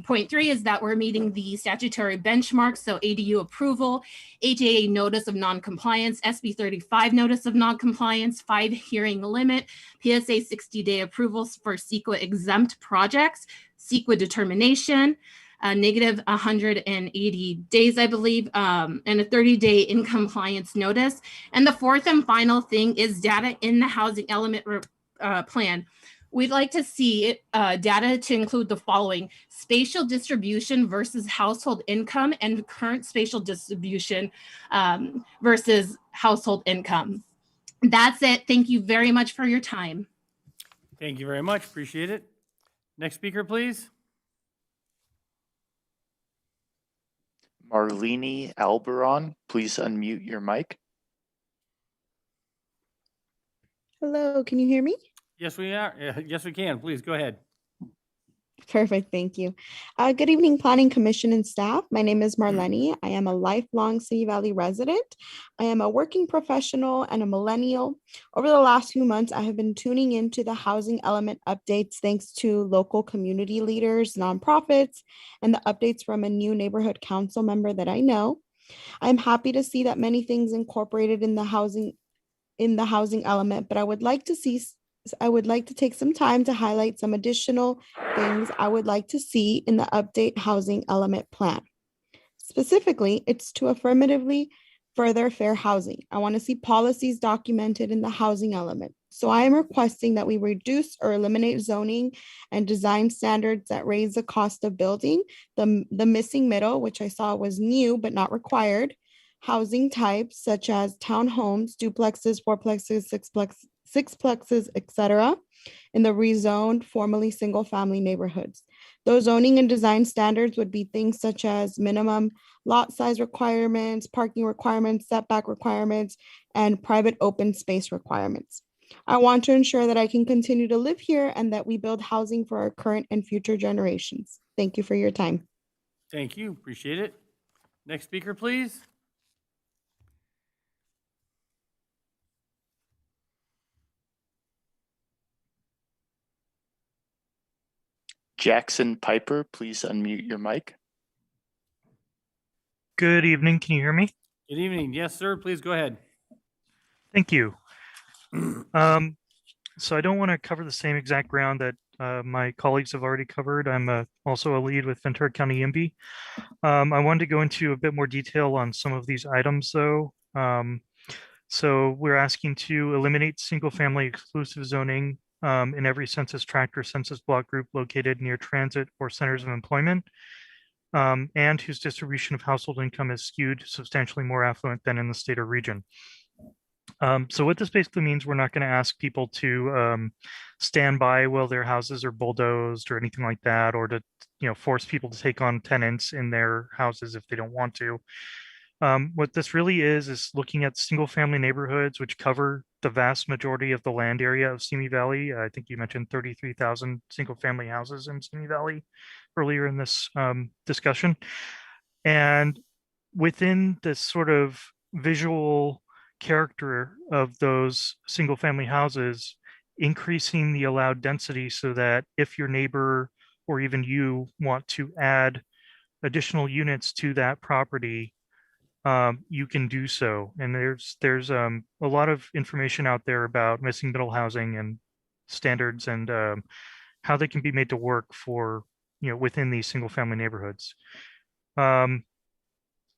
Speaker 16: point 3 is that we're meeting the statutory benchmarks. So ADU approval, HAA notice of non-compliance, SB 35 notice of non-compliance, 5 hearing limit, PSA 60-day approvals for CEQA exempt projects, CEQA determination, negative 180 days, I believe, and a 30-day in compliance notice. And the fourth and final thing is data in the housing element plan. We'd like to see data to include the following: spatial distribution versus household income and current spatial distribution versus household income. That's it. Thank you very much for your time.
Speaker 1: Thank you very much. Appreciate it. Next speaker, please.
Speaker 7: Marlene Albaron, please unmute your mic.
Speaker 17: Hello, can you hear me?
Speaker 1: Yes, we are. Yes, we can. Please go ahead.
Speaker 17: Perfect, thank you. Good evening, Planning Commission and staff. My name is Marlene. I am a lifelong Simi Valley resident. I am a working professional and a millennial. Over the last few months, I have been tuning into the housing element updates thanks to local community leaders, nonprofits, and the updates from a new neighborhood council member that I know. I'm happy to see that many things incorporated in the housing element, but I would like to see I would like to take some time to highlight some additional things I would like to see in the update housing element plan. Specifically, it's to affirmatively further fair housing. I want to see policies documented in the housing element. So I am requesting that we reduce or eliminate zoning and design standards that raise the cost of building, the missing middle, which I saw was new but not required, housing types such as townhomes, duplexes, fourplexes, sixplexes, etc., in the rezoned formerly single-family neighborhoods. Those zoning and design standards would be things such as minimum lot size requirements, parking requirements, setback requirements, and private open space requirements. I want to ensure that I can continue to live here and that we build housing for our current and future generations. Thank you for your time.
Speaker 1: Thank you. Appreciate it. Next speaker, please.
Speaker 7: Jackson Piper, please unmute your mic.
Speaker 18: Good evening. Can you hear me?
Speaker 1: Good evening. Yes, sir. Please go ahead.
Speaker 18: Thank you. So I don't want to cover the same exact ground that my colleagues have already covered. I'm also a lead with Ventura County IMB. I wanted to go into a bit more detail on some of these items, though. So we're asking to eliminate single-family exclusive zoning in every census tract or census block group located near transit or centers of employment, and whose distribution of household income is skewed substantially more affluent than in the state or region. So what this basically means, we're not going to ask people to stand by while their houses are bulldozed or anything like that, or to force people to take on tenants in their houses if they don't want to. What this really is looking at single family neighborhoods, which cover the vast majority of the land area of Simi Valley. I think you mentioned 33,000 single family houses in Simi Valley earlier in this discussion. And within this sort of visual character of those single family houses, increasing the allowed density so that if your neighbor or even you want to add additional units to that property, you can do so. And there's a lot of information out there about missing middle housing and standards and how they can be made to work for within these single family neighborhoods.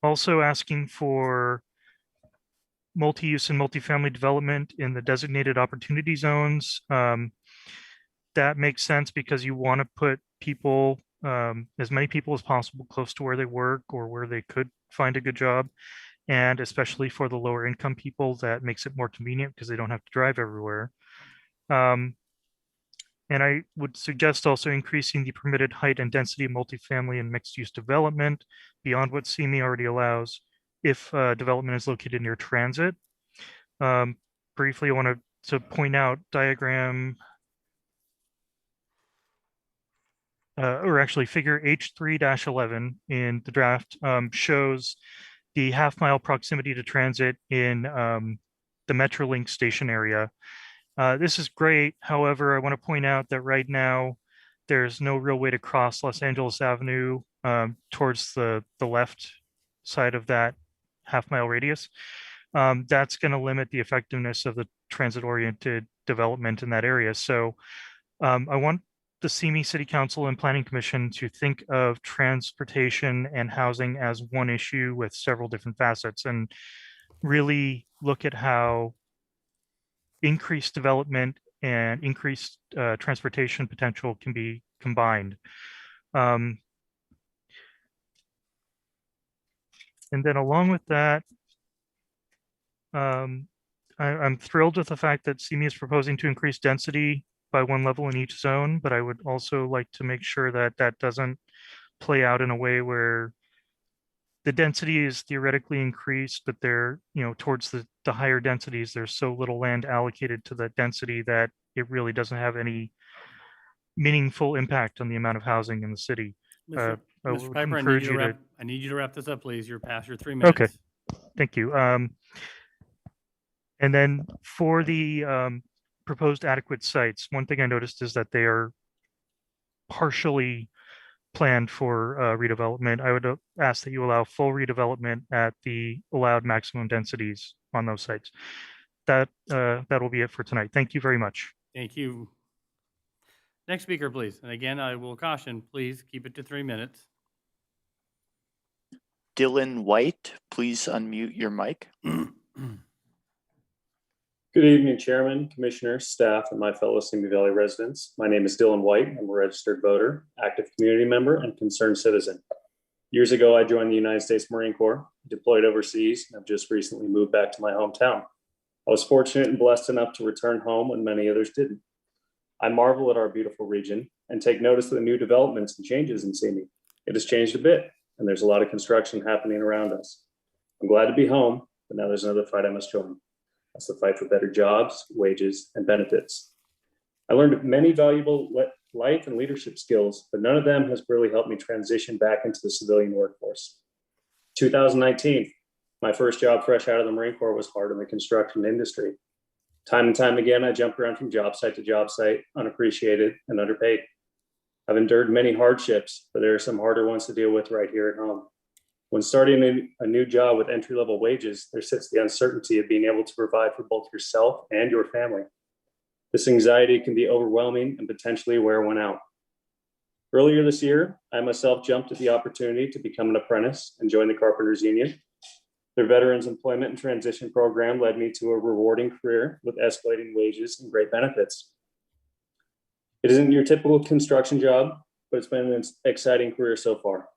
Speaker 18: Also asking for multi-use and multifamily development in the designated opportunity zones. That makes sense because you want to put people, as many people as possible, close to where they work or where they could find a good job. And especially for the lower income people, that makes it more convenient because they don't have to drive everywhere. And I would suggest also increasing the permitted height and density of multifamily and mixed use development beyond what Simi already allows if development is located near transit. Briefly, I wanted to point out diagram, or actually figure H3-11 in the draft shows the half-mile proximity to transit in the Metrolink station area. This is great. However, I want to point out that right now there's no real way to cross Los Angeles Avenue towards the left side of that half-mile radius. That's going to limit the effectiveness of the transit-oriented development in that area. So I want the Simi City Council and Planning Commission to think of transportation and housing as one issue with several different facets, and really look at how increased development and increased transportation potential can be combined. And then along with that, I'm thrilled with the fact that Simi is proposing to increase density by one level in each zone, but I would also like to make sure that that doesn't play out in a way where the density is theoretically increased, but they're, towards the higher densities, there's so little land allocated to that density that it really doesn't have any meaningful impact on the amount of housing in the city.
Speaker 1: Mr.
Speaker 18: would
Speaker 1: Piper,
Speaker 18: encourage you to.
Speaker 1: I need you to wrap this up, please. You're past your 3 minutes.
Speaker 18: Okay, thank you. And then for the proposed adequate sites, one thing I noticed is that they are partially planned for redevelopment. I would ask that you allow full redevelopment at the allowed maximum densities on those sites. That will be it for tonight. Thank you very much.
Speaker 1: Thank you. Next speaker, please. And again, I will caution, please keep it to 3 minutes.
Speaker 7: Dylan White, please unmute your mic.
Speaker 19: Good evening, Chairman, Commissioners, staff, and my fellow Simi Valley residents. My name is Dylan White. I'm a registered voter, active community member, and concerned citizen. Years ago, I joined the United States Marine Corps, deployed overseas, and have just recently moved back to my hometown. I was fortunate and blessed enough to return home when many others didn't. I marvel at our beautiful region and take notice of the new developments and changes in Simi. It has changed a bit, and there's a lot of construction happening around us. I'm glad to be home, but now there's another fight I must join. That's the fight for better jobs, wages, and benefits. I learned many valuable life and leadership skills, but none of them has really helped me transition back into the civilian workforce. 2019, my first job fresh out of the Marine Corps was hard in the construction industry. Time and time again, I jumped around from job site to job site, unappreciated and underpaid. I've endured many hardships, but there are some harder ones to deal with right here at home. When starting a new job with entry-level wages, there sits the uncertainty of being able to provide for both yourself and your family. This anxiety can be overwhelming and potentially wear one out. Earlier this year, I myself jumped at the opportunity to become an apprentice and join the Carpenters Union. Their Veterans Employment and Transition program led me to a rewarding career with escalating wages and great benefits. It isn't your typical construction job, but it's been an exciting career so far.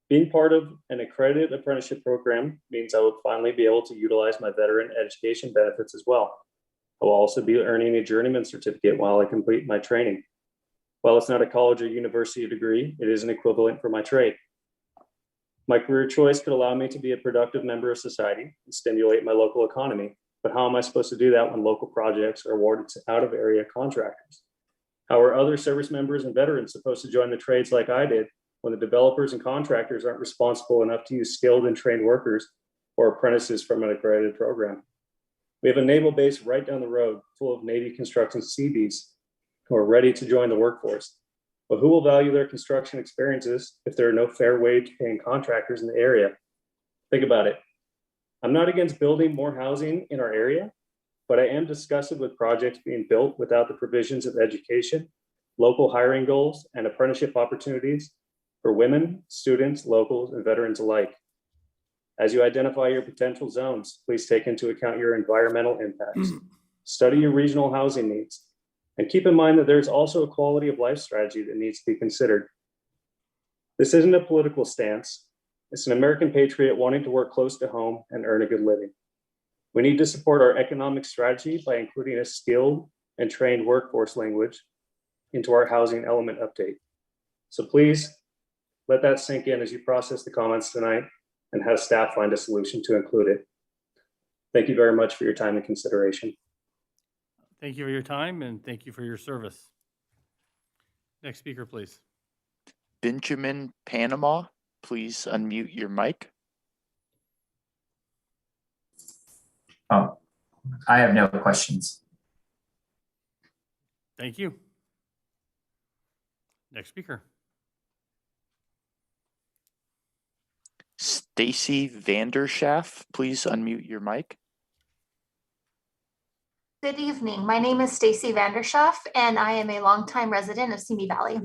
Speaker 19: Being part of an accredited apprenticeship program means I will finally be able to utilize my veteran education benefits as well. I will also be earning a journeyman certificate while I complete my training. While it's not a college or university degree, it is an equivalent for my trade. My career choice could allow me to be a productive member of society and stimulate my local economy, but how am I supposed to do that when local projects are awarded to out-of-area contractors? How are other service members and veterans supposed to join the trades like I did when the developers and contractors aren't responsible enough to use skilled and trained workers or apprentices from an accredited program? We have a naval base right down the road full of Navy construction Seabees who are ready to join the workforce. But who will value their construction experiences if there are no fair wage paying contractors in the area? Think about it. I'm not against building more housing in our area, but I am disgusted with projects being built without the provisions of education, local hiring goals, and apprenticeship opportunities for women, students, locals, and veterans alike. As you identify your potential zones, please take into account your environmental impacts. Study your regional housing needs, and keep in mind that there's also a quality of life strategy that needs to be considered. This isn't a political stance. It's an American patriot wanting to work close to home and earn a good living. We need to support our economic strategy by including a skilled and trained workforce language into our housing element update. So please let that sink in as you process the comments tonight and have staff find a solution to include it. Thank you very much for your time and consideration.
Speaker 1: Thank you for your time and thank you for your service. Next speaker, please.
Speaker 7: Benjamin Panama, please unmute your mic.
Speaker 20: Oh, I have no questions.
Speaker 1: Thank you. Next speaker.
Speaker 7: Stacy Vanderschaff, please unmute your mic.
Speaker 21: Good evening. My name is Stacy Vanderschaff, and I am a longtime resident of Simi Valley.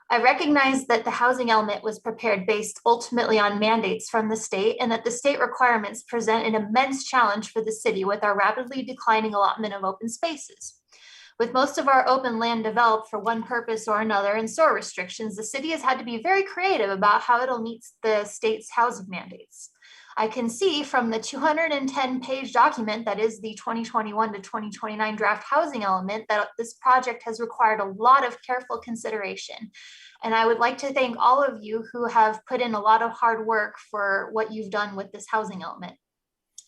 Speaker 21: I recognize that the housing element was prepared based ultimately on mandates from the state, and that the state requirements present an immense challenge for the city with our rapidly declining allotment of open spaces. With most of our open land developed for one purpose or another and SOAR restrictions, the city has had to be very creative about how it'll meet the state's housing mandates. I can see from the 210-page document that is the 2021 to 2029 draft housing element that this project has required a lot of careful consideration. And I would like to thank all of you who have put in a lot of hard work for what you've done with this housing element.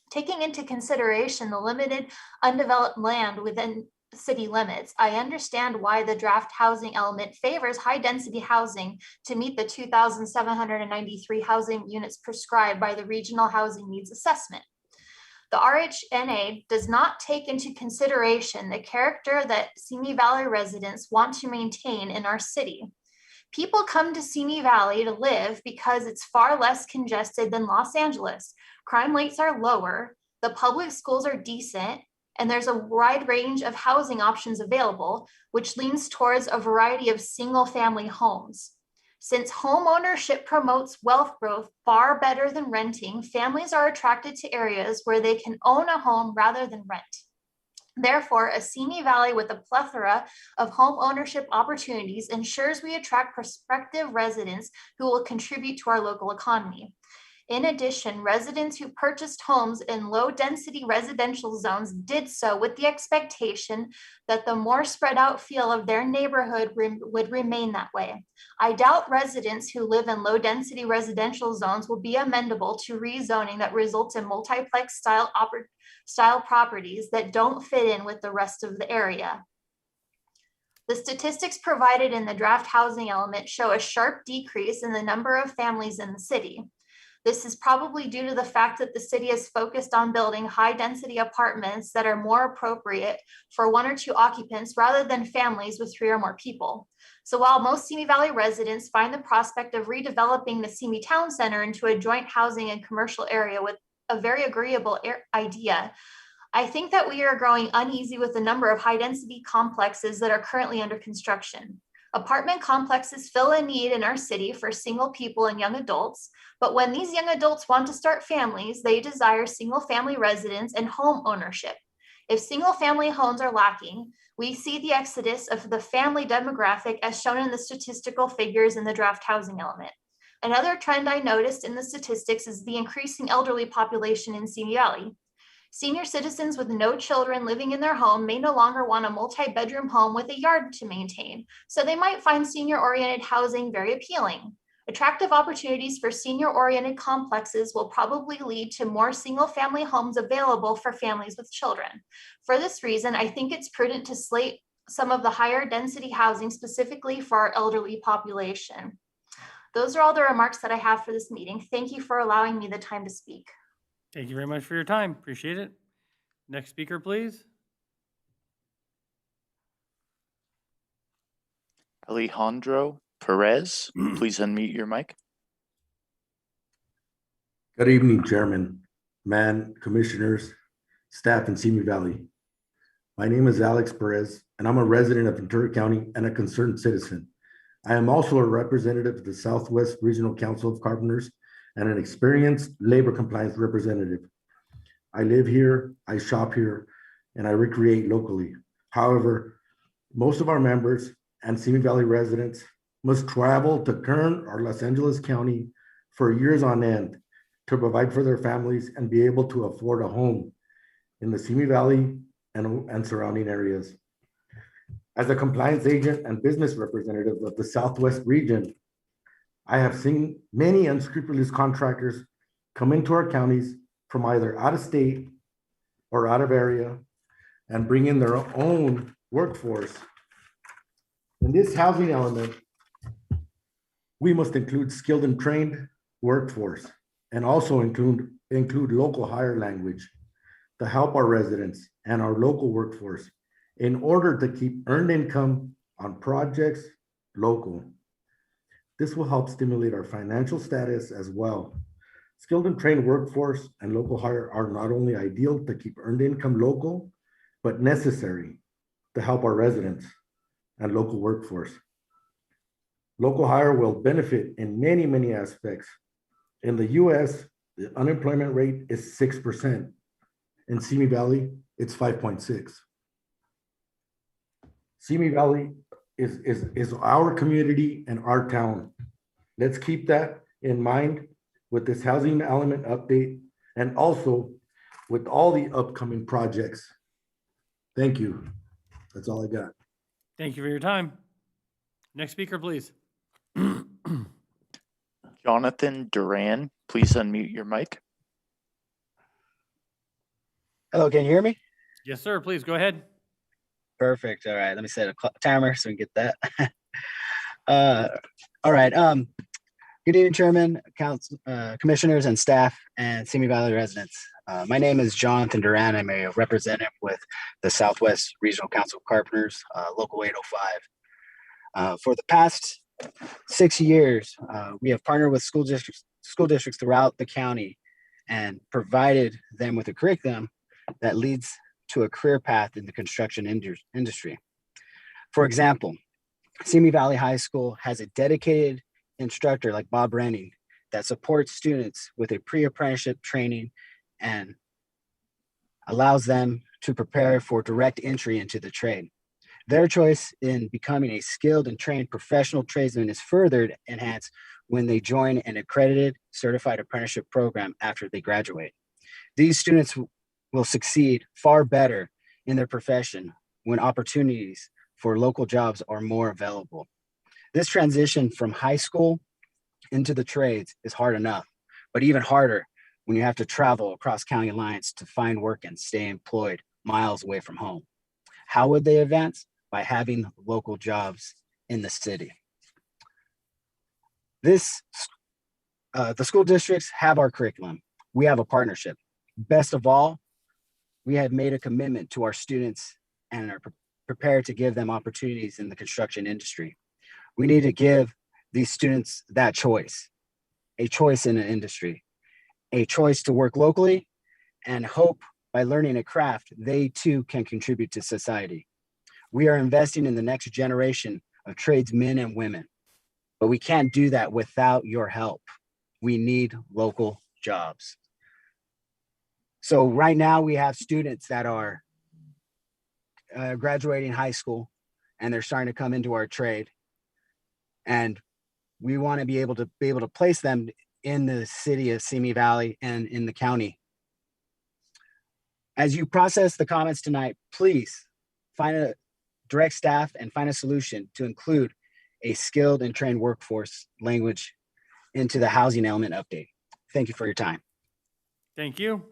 Speaker 21: Taking into consideration the limited undeveloped land within city limits, I understand why the draft housing element favors high density housing to meet the 2,793 housing units prescribed by the Regional Housing Needs Assessment. The RHNA does not take into consideration the character that Simi Valley residents want to maintain in our city. People come to Simi Valley to live because it's far less congested than Los Angeles. Crime rates are lower, the public schools are decent, and there's a wide range of housing options available, which leans towards a variety of single-family homes. Since home ownership promotes wealth growth far better than renting, families are attracted to areas where they can own a home rather than rent. Therefore, a Simi Valley with a plethora of home ownership opportunities ensures we attract prospective residents who will contribute to our local economy. In addition, residents who purchased homes in low-density residential zones did so with the expectation that the more spread out feel of their neighborhood would remain that way. I doubt residents who live in low-density residential zones will be amenable to rezoning that results in multiplex style properties that don't fit in with the rest of the area. The statistics provided in the draft housing element show a sharp decrease in the number of families in the city. This is probably due to the fact that the city is focused on building high-density apartments that are more appropriate for 1 or 2 occupants rather than families with 3 or more people. So while most Simi Valley residents find the prospect of redeveloping the Simi Town Center into a joint housing and commercial area with a very agreeable idea, I think that we are growing uneasy with the number of high-density complexes that are currently under construction. Apartment complexes fill a need in our city for single people and young adults, but when these young adults want to start families, they desire single-family residence and home ownership. If single-family homes are lacking, we see the exodus of the family demographic as shown in the statistical figures in the draft housing element. Another trend I noticed in the statistics is the increasing elderly population in Simi Valley. Senior citizens with no children living in their home may no longer want a multi-bedroom home with a yard to maintain, so they might find senior-oriented housing very appealing. Attractive opportunities for senior-oriented complexes will probably lead to more single-family homes available for families with children. For this reason, I think it's prudent to slate some of the higher density housing specifically for our elderly population. Those are all the remarks that I have for this meeting. Thank you for allowing me the time to speak.
Speaker 1: Thank you very much for your time. Appreciate it. Next speaker, please.
Speaker 7: Alejandro Perez, please unmute your mic.
Speaker 6: Good evening, Chairman, Commissioners, staff in Simi Valley. My name is Alex Perez, and I'm a resident of Ventura County and a concerned citizen. I am also a representative of the Southwest Regional Council of Carpenters and an experienced labor compliance representative. I live here, I shop here, and I recreate locally. However, most of our members and Simi Valley residents must travel to Kern or Los Angeles County for years on end to provide for their families and be able to afford a home in the Simi Valley and surrounding areas. As a compliance agent and business representative of the Southwest region, I have seen many unscrupulous contractors come into our counties from either out of state or out of area and bring in their own workforce. In this housing element, we must include skilled and trained workforce and also include local hire language to help our residents and our local workforce in order to keep earned income on projects local. This will help stimulate our financial status as well. Skilled and trained workforce and local hire are not only ideal to keep earned income local, but necessary to help our residents and local workforce. Local hire will benefit in many, many aspects. In the US, the unemployment rate is 6%. In Simi Valley, it's 5.6. Simi Valley is our community and our town. Let's keep that in mind with this housing element update and also with all the upcoming projects. Thank you. That's all I got.
Speaker 1: Thank you for your time. Next speaker, please.
Speaker 7: Jonathan Duran, please unmute your mic.
Speaker 22: Hello, can you hear me?
Speaker 1: Yes, sir. Please go ahead.
Speaker 22: Perfect. All right, let me set a timer so we can get that. All right. Good evening, Chairman, Council, Commissioners, and staff, and Simi Valley residents. My name is Jonathan Duran. I'm a representative with the Southwest Regional Council of Carpenters, Local 805. For the past 6 years, we have partnered with school districts throughout the county and provided them with a curriculum that leads to a career path in the construction industry. For example, Simi Valley High School has a dedicated instructor like Bob Renning that supports students with a pre-apprenticeship training and allows them to prepare for direct entry into the trade. Their choice in becoming a skilled and trained professional tradesman is further enhanced when they join an accredited certified apprenticeship program after they graduate. These students will succeed far better in their profession when opportunities for local jobs are more available. This transition from high school into the trades is hard enough, but even harder when you have to travel across county lines to find work and stay employed miles away from home. How would they advance? By having local jobs in the city. The school districts have our curriculum. We have a partnership. Best of all, we have made a commitment to our students and are prepared to give them opportunities in the construction industry. We need to give these students that choice, a choice in an industry, a choice to work locally, and hope by learning a craft, they too can contribute to society. We are investing in the next generation of tradesmen and women, but we can't do that without your help. We need local jobs. So right now we have students that are graduating high school and they're starting to come into our trade. And we want to be able to place them in the city of Simi Valley and in the county. As you process the comments tonight, please direct staff and find a solution to include a skilled and trained workforce language into the housing element update. Thank you for your time.
Speaker 1: Thank you.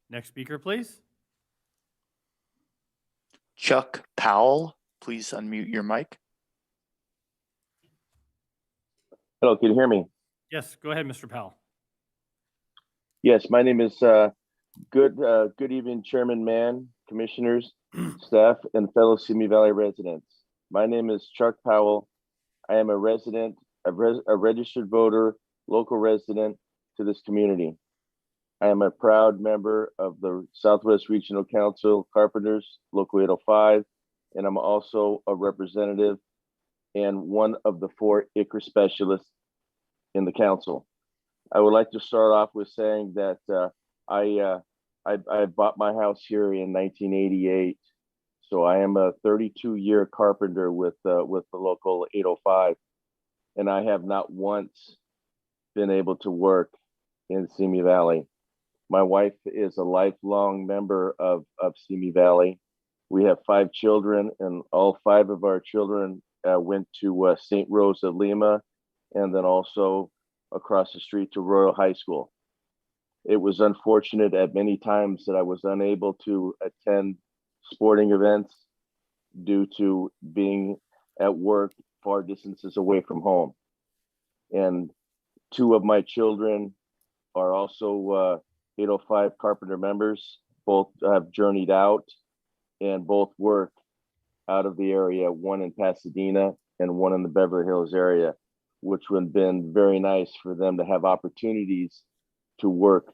Speaker 1: Next speaker, please.
Speaker 7: Chuck Powell, please unmute your mic.
Speaker 2: Hello, can you hear me?
Speaker 1: Yes, go ahead, Mr. Powell.
Speaker 2: Yes, my name is good evening, Chairman Mann, commissioners, staff, and fellow Simi Valley residents. My name is Chuck Powell. I am a resident, a registered voter, local resident to this community. I am a proud member of the Southwest Regional Council Carpenters, Local 805, and I'm also a representative and one of the 4 ICRA specialists in the council. I would like to start off with saying that I bought my house here in 1988, so I am a 32-year carpenter with the local 805, and I have not once been able to work in Simi Valley. My wife is a lifelong member of Simi Valley. We have 5 children, and all 5 of our children went to St. Rose of Lima, and then also across the street to Royal High School. It was unfortunate at many times that I was unable to attend sporting events due to being at work far distances away from home. And 2 of my children are also 805 Carpenter members. Both have journeyed out and both work out of the area, one in Pasadena and one in the Beverly Hills area, which would have been very nice for them to have opportunities to work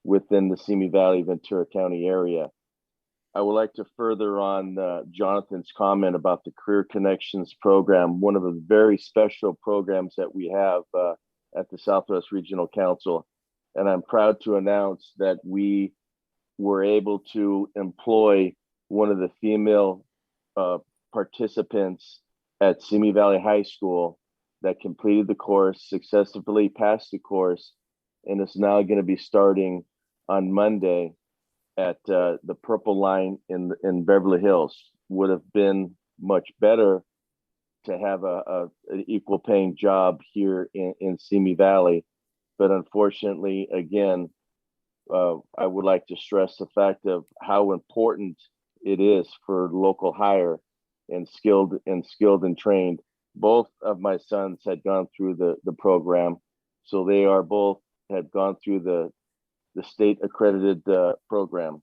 Speaker 2: within the Simi Valley, Ventura County area. I would like to further on Jonathan's comment about the Career Connections program, one of the very special programs that we have at the Southwest Regional Council. And I'm proud to announce that we were able to employ one of the female participants at Simi Valley High School that completed the course, successfully passed the course, and is now going to be starting on Monday at the Purple Line in Beverly Hills. Would have been much better to have an equal paying job here in Simi Valley. But unfortunately, again, I would like to stress the fact of how important it is for local hire and skilled and trained. Both of my sons had gone through the program, so they are both had gone through the state accredited program.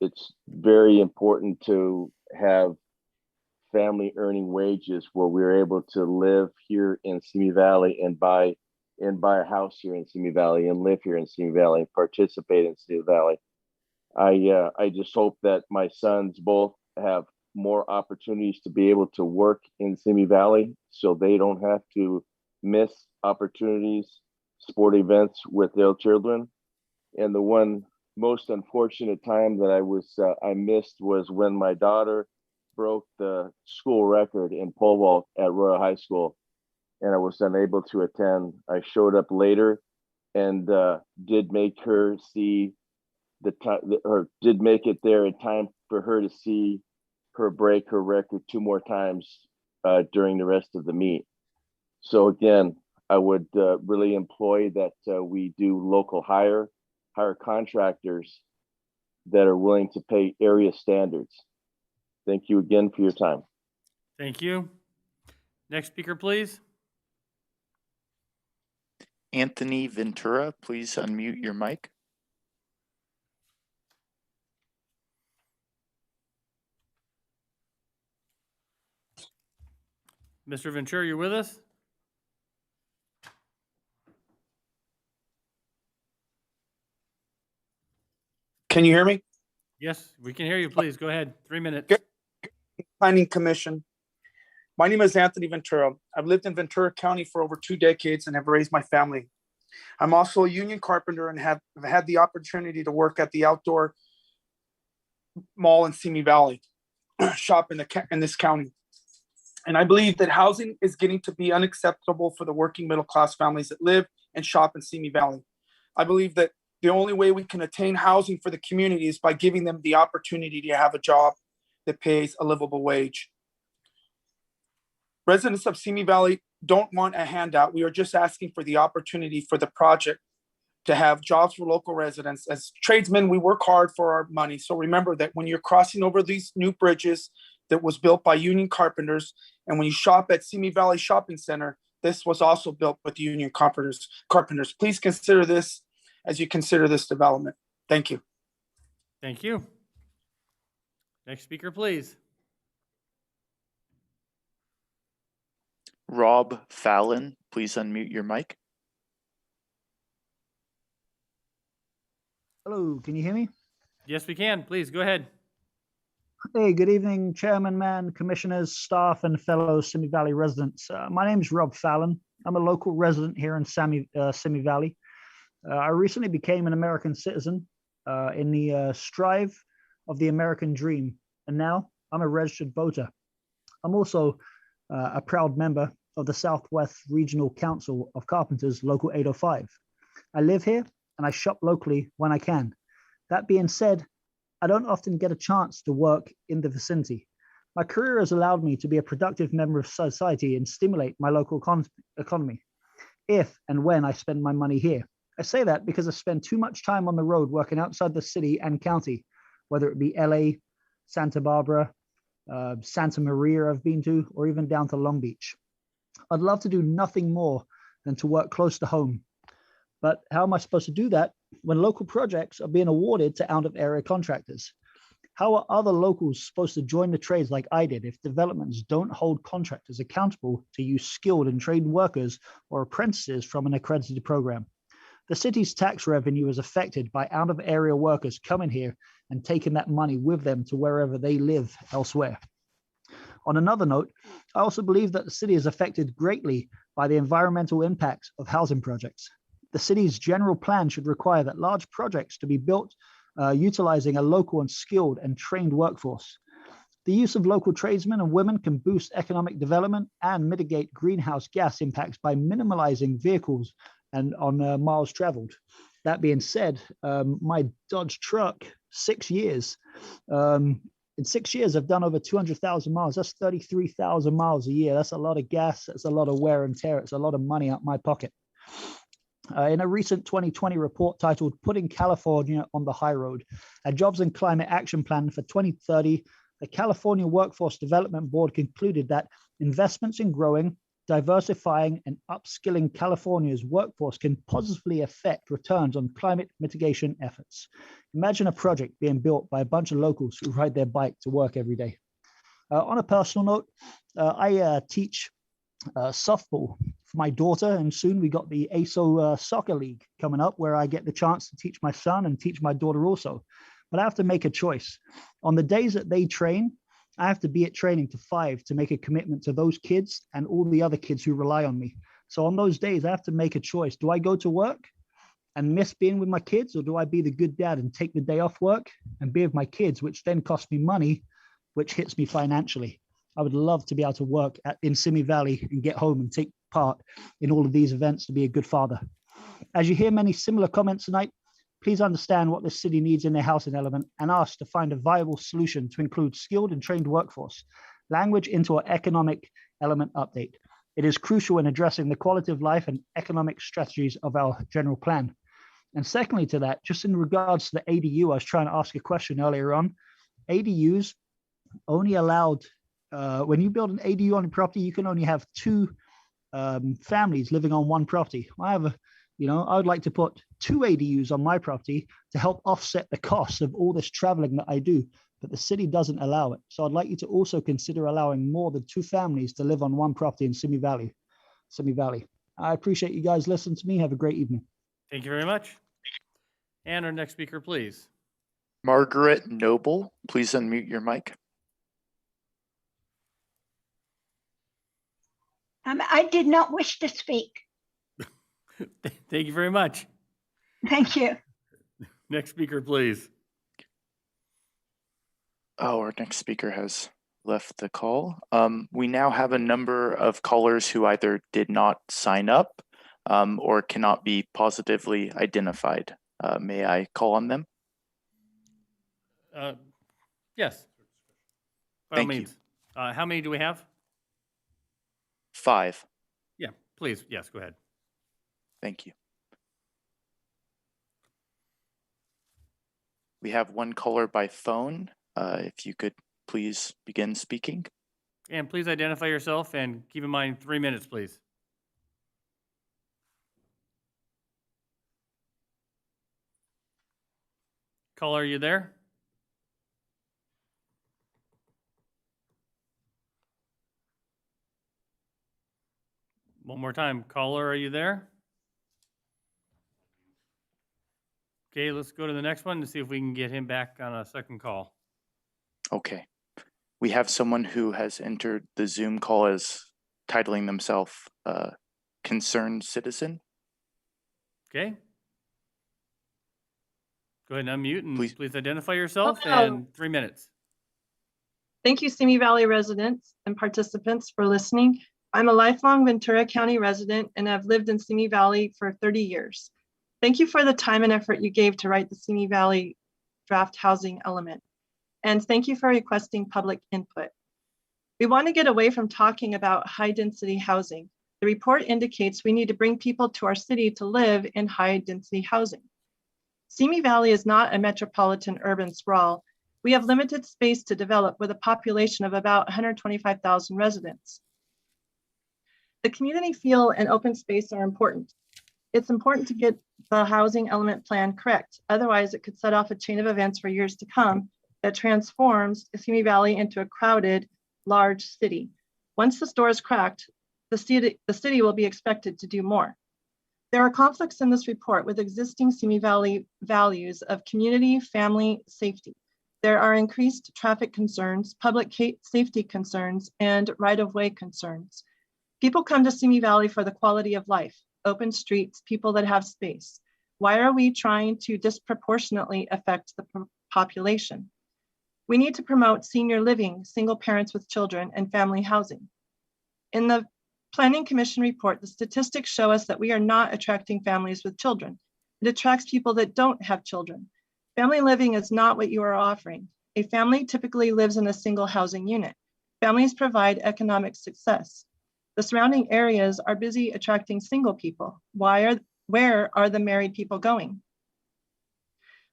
Speaker 2: It's very important to have family earning wages where we're able to live here in Simi Valley and buy a house here in Simi Valley and live here in Simi Valley and participate in Simi Valley. I just hope that my sons both have more opportunities to be able to work in Simi Valley, so they don't have to miss opportunities, sport events with their children. And the one most unfortunate time that I missed was when my daughter broke the school record in pole vault at Royal High School, and I was unable to attend. I showed up later and did make her see the time, or did make it there in time for her to see her break her record 2 more times during the rest of the meet. So again, I would really employ that we do local hire contractors that are willing to pay area standards. Thank you again for your time.
Speaker 1: Thank you. Next speaker, please.
Speaker 7: Anthony Ventura, please unmute your mic.
Speaker 1: Mr. Ventura, you with us?
Speaker 3: Can you hear me?
Speaker 1: Yes, we can hear you. Please go ahead. 3 minutes.
Speaker 3: Planning Commission. My name is Anthony Ventura. I've lived in Ventura County for over 2 decades and have raised my family. I'm also a union carpenter and have had the opportunity to work at the outdoor mall in Simi Valley, shop in this county. And I believe that housing is getting to be unacceptable for the working middle class families that live and shop in Simi Valley. I believe that the only way we can attain housing for the community is by giving them the opportunity to have a job that pays a livable wage. Residents of Simi Valley don't want a handout. We are just asking for the opportunity for the project to have jobs for local residents. As tradesmen, we work hard for our money. So remember that when you're crossing over these new bridges that was built by union carpenters, and when you shop at Simi Valley Shopping Center, this was also built with union carpenters. Please consider this as you consider this development. Thank you.
Speaker 1: Thank you. Next speaker, please.
Speaker 7: Rob Fallon, please unmute your mic.
Speaker 11: Hello, can you hear me?
Speaker 1: Yes, we can. Please go ahead.
Speaker 11: Hey, good evening, Chairman, Commissioners, staff, and fellow Simi Valley residents. My name is Rob Fallon. I'm a local resident here in Simi Valley. I recently became an American citizen in the strive of the American dream, and now I'm a registered voter. I'm also a proud member of the Southwest Regional Council of Carpenters, Local 805. I live here and I shop locally when I can. That being said, I don't often get a chance to work in the vicinity. My career has allowed me to be a productive member of society and stimulate my local economy if and when I spend my money here. I say that because I spend too much time on the road working outside the city and county, whether it be LA, Santa Barbara, Santa Maria I've been to, or even down to Long Beach. I'd love to do nothing more than to work close to home. But how am I supposed to do that when local projects are being awarded to out-of-area contractors? How are other locals supposed to join the trades like I did if developments don't hold contractors accountable to use skilled and trained workers or apprentices from an accredited program? The city's tax revenue is affected by out-of-area workers coming here and taking that money with them to wherever they live elsewhere. On another note, I also believe that the city is affected greatly by the environmental impacts of housing projects. The city's general plan should require that large projects to be built utilizing a local and skilled and trained workforce. The use of local tradesmen and women can boost economic development and mitigate greenhouse gas impacts by minimalizing vehicles and on miles traveled. That being said, my Dodge truck, 6 years, in 6 years, I've done over 200,000 miles. That's 33,000 miles a year. That's a lot of gas. That's a lot of wear and tear. It's a lot of money out my pocket. In a recent 2020 report titled Putting California on the High Road, a Jobs and Climate Action Plan for 2030, the California Workforce Development Board concluded that investments in growing, diversifying, and upskilling California's workforce can positively affect returns on climate mitigation efforts. Imagine a project being built by a bunch of locals who ride their bike to work every day. On a personal note, I teach softball for my daughter, and soon we got the ASO soccer league coming up where I get the chance to teach my son and teach my daughter also. but I have to make a choice. On the days that they train, I have to be at training to 5 to make a commitment to those kids and all the other kids who rely on me. So on those days, I have to make a choice. Do I go to work and miss being with my kids, or do I be the good dad and take the day off work and be with my kids, which then costs me money, which hits me financially? I would love to be able to work in Simi Valley and get home and take part in all of these events to be a good father. As you hear many similar comments tonight, please understand what this city needs in their housing element and ask to find a viable solution to include skilled and trained workforce, language into our economic element update. It is crucial in addressing the quality of life and economic strategies of our general plan. And secondly to that, just in regards to the ADU, I was trying to ask a question earlier on. ADUs only allowed, when you build an ADU on a property, you can only have 2 families living on one property. I would like to put 2 ADUs on my property to help offset the costs of all this traveling that I do, but the city doesn't allow it. So I'd like you to also consider allowing more than 2 families to live on one property in Simi Valley. I appreciate you guys listening to me. Have a great evening.
Speaker 1: Thank you very much. And our next speaker, please.
Speaker 7: Margaret Noble, please unmute your mic.
Speaker 12: I did not wish to speak.
Speaker 1: Thank you very much.
Speaker 12: Thank you.
Speaker 1: Next speaker, please.
Speaker 7: Oh, our next speaker has left the call. We now have a number of callers who either did not sign up or cannot be positively identified. May I call on them?
Speaker 1: Yes. By all means. How many do we have?
Speaker 7: 5.
Speaker 1: Yeah, please. Yes, go ahead.
Speaker 7: Thank you. We have one caller by phone. If you could please begin speaking.
Speaker 1: And please identify yourself and keep in mind 3 minutes, please. Caller, are you there? One more time. Caller, are you there? Okay, let's go to the next one to see if we can get him back on a second call.
Speaker 7: Okay. We have someone who has entered the Zoom call as titling themselves Concerned Citizen.
Speaker 1: Okay. Go ahead and unmute and please identify yourself
Speaker 13: Hello.
Speaker 1: and 3 minutes.
Speaker 13: Thank you, Simi Valley residents and participants, for listening. I'm a lifelong Ventura County resident and have lived in Simi Valley for 30 years. Thank you for the time and effort you gave to write the Simi Valley draft housing element. And thank you for requesting public input. We want to get away from talking about high density housing. The report indicates we need to bring people to our city to live in high density housing. Simi Valley is not a metropolitan urban sprawl. We have limited space to develop with a population of about 125,000 residents. The community feel and open space are important. It's important to get the housing element plan correct. Otherwise, it could set off a chain of events for years to come that transforms Simi Valley into a crowded, large city. Once the store is cracked, the city will be expected to do more. There are conflicts in this report with existing Simi Valley values of community, family, safety. There are increased traffic concerns, public safety concerns, and right-of-way concerns. People come to Simi Valley for the quality of life, open streets, people that have space. Why are we trying to disproportionately affect the population? We need to promote senior living, single parents with children, and family housing. In the Planning Commission report, the statistics show us that we are not attracting families with children. It attracts people that don't have children. Family living is not what you are offering. A family typically lives in a single housing unit. Families provide economic success. The surrounding areas are busy attracting single people. Where are the married people going?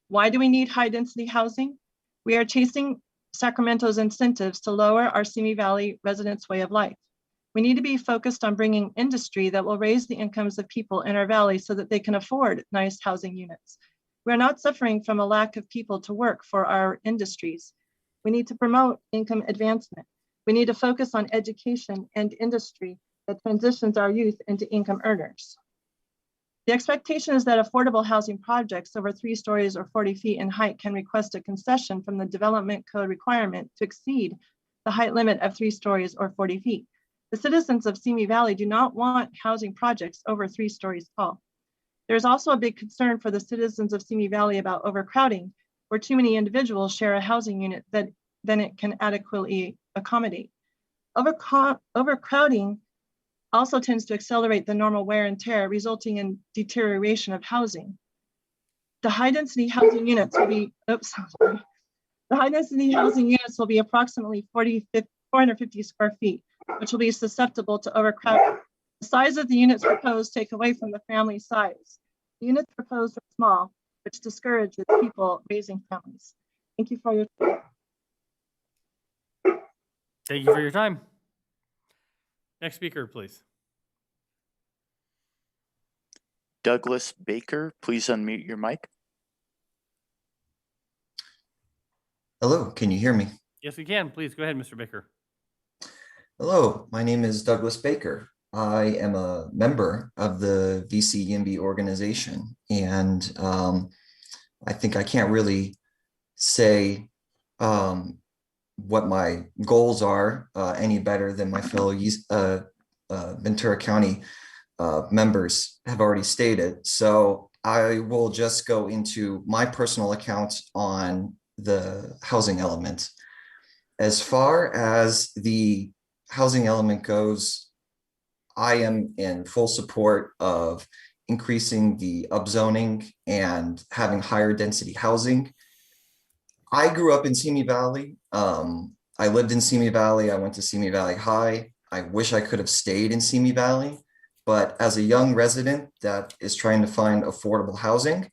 Speaker 13: Why do we need high density housing? We are chasing Sacramento's incentives to lower our Simi Valley residents' way of life. We need to be focused on bringing industry that will raise the incomes of people in our valley so that they can afford nice housing units. We are not suffering from a lack of people to work for our industries. We need to promote income advancement. We need to focus on education and industry that transitions our youth into income earners. The expectation is that affordable housing projects over 3 stories or 40 feet in height can request a concession from the development code requirement to exceed the height limit of 3 stories or 40 feet. The citizens of Simi Valley do not want housing projects over 3 stories tall. There is also a big concern for the citizens of Simi Valley about overcrowding, where too many individuals share a housing unit that then it can adequately accommodate. Overcrowding also tends to accelerate the normal wear and tear, resulting in deterioration of housing. The high density housing units will be, The high density housing units will be approximately 450 square feet, which will be susceptible to overcrowding. The size of the units proposed take away from the family size. The units proposed are small, which discourages people raising families. Thank you for your time.
Speaker 1: Thank you for your time. Next speaker, please.
Speaker 7: Douglas Baker, please unmute your mic.
Speaker 5: Hello, can you hear me?
Speaker 1: Yes, we can. Please go ahead, Mr. Baker.
Speaker 5: Hello, my name is Douglas Baker. I am a member of the VC YIMBY organization, and I think I can't really say what my goals are any better than my fellow Ventura County members have already stated. So I will just go into my personal account on the housing element. As far as the housing element goes, I am in full support of increasing the upzoning and having higher density housing. I grew up in Simi Valley. I lived in Simi Valley. I went to Simi Valley High. I wish I could have stayed in Simi Valley, but as a young resident that is trying to find affordable housing,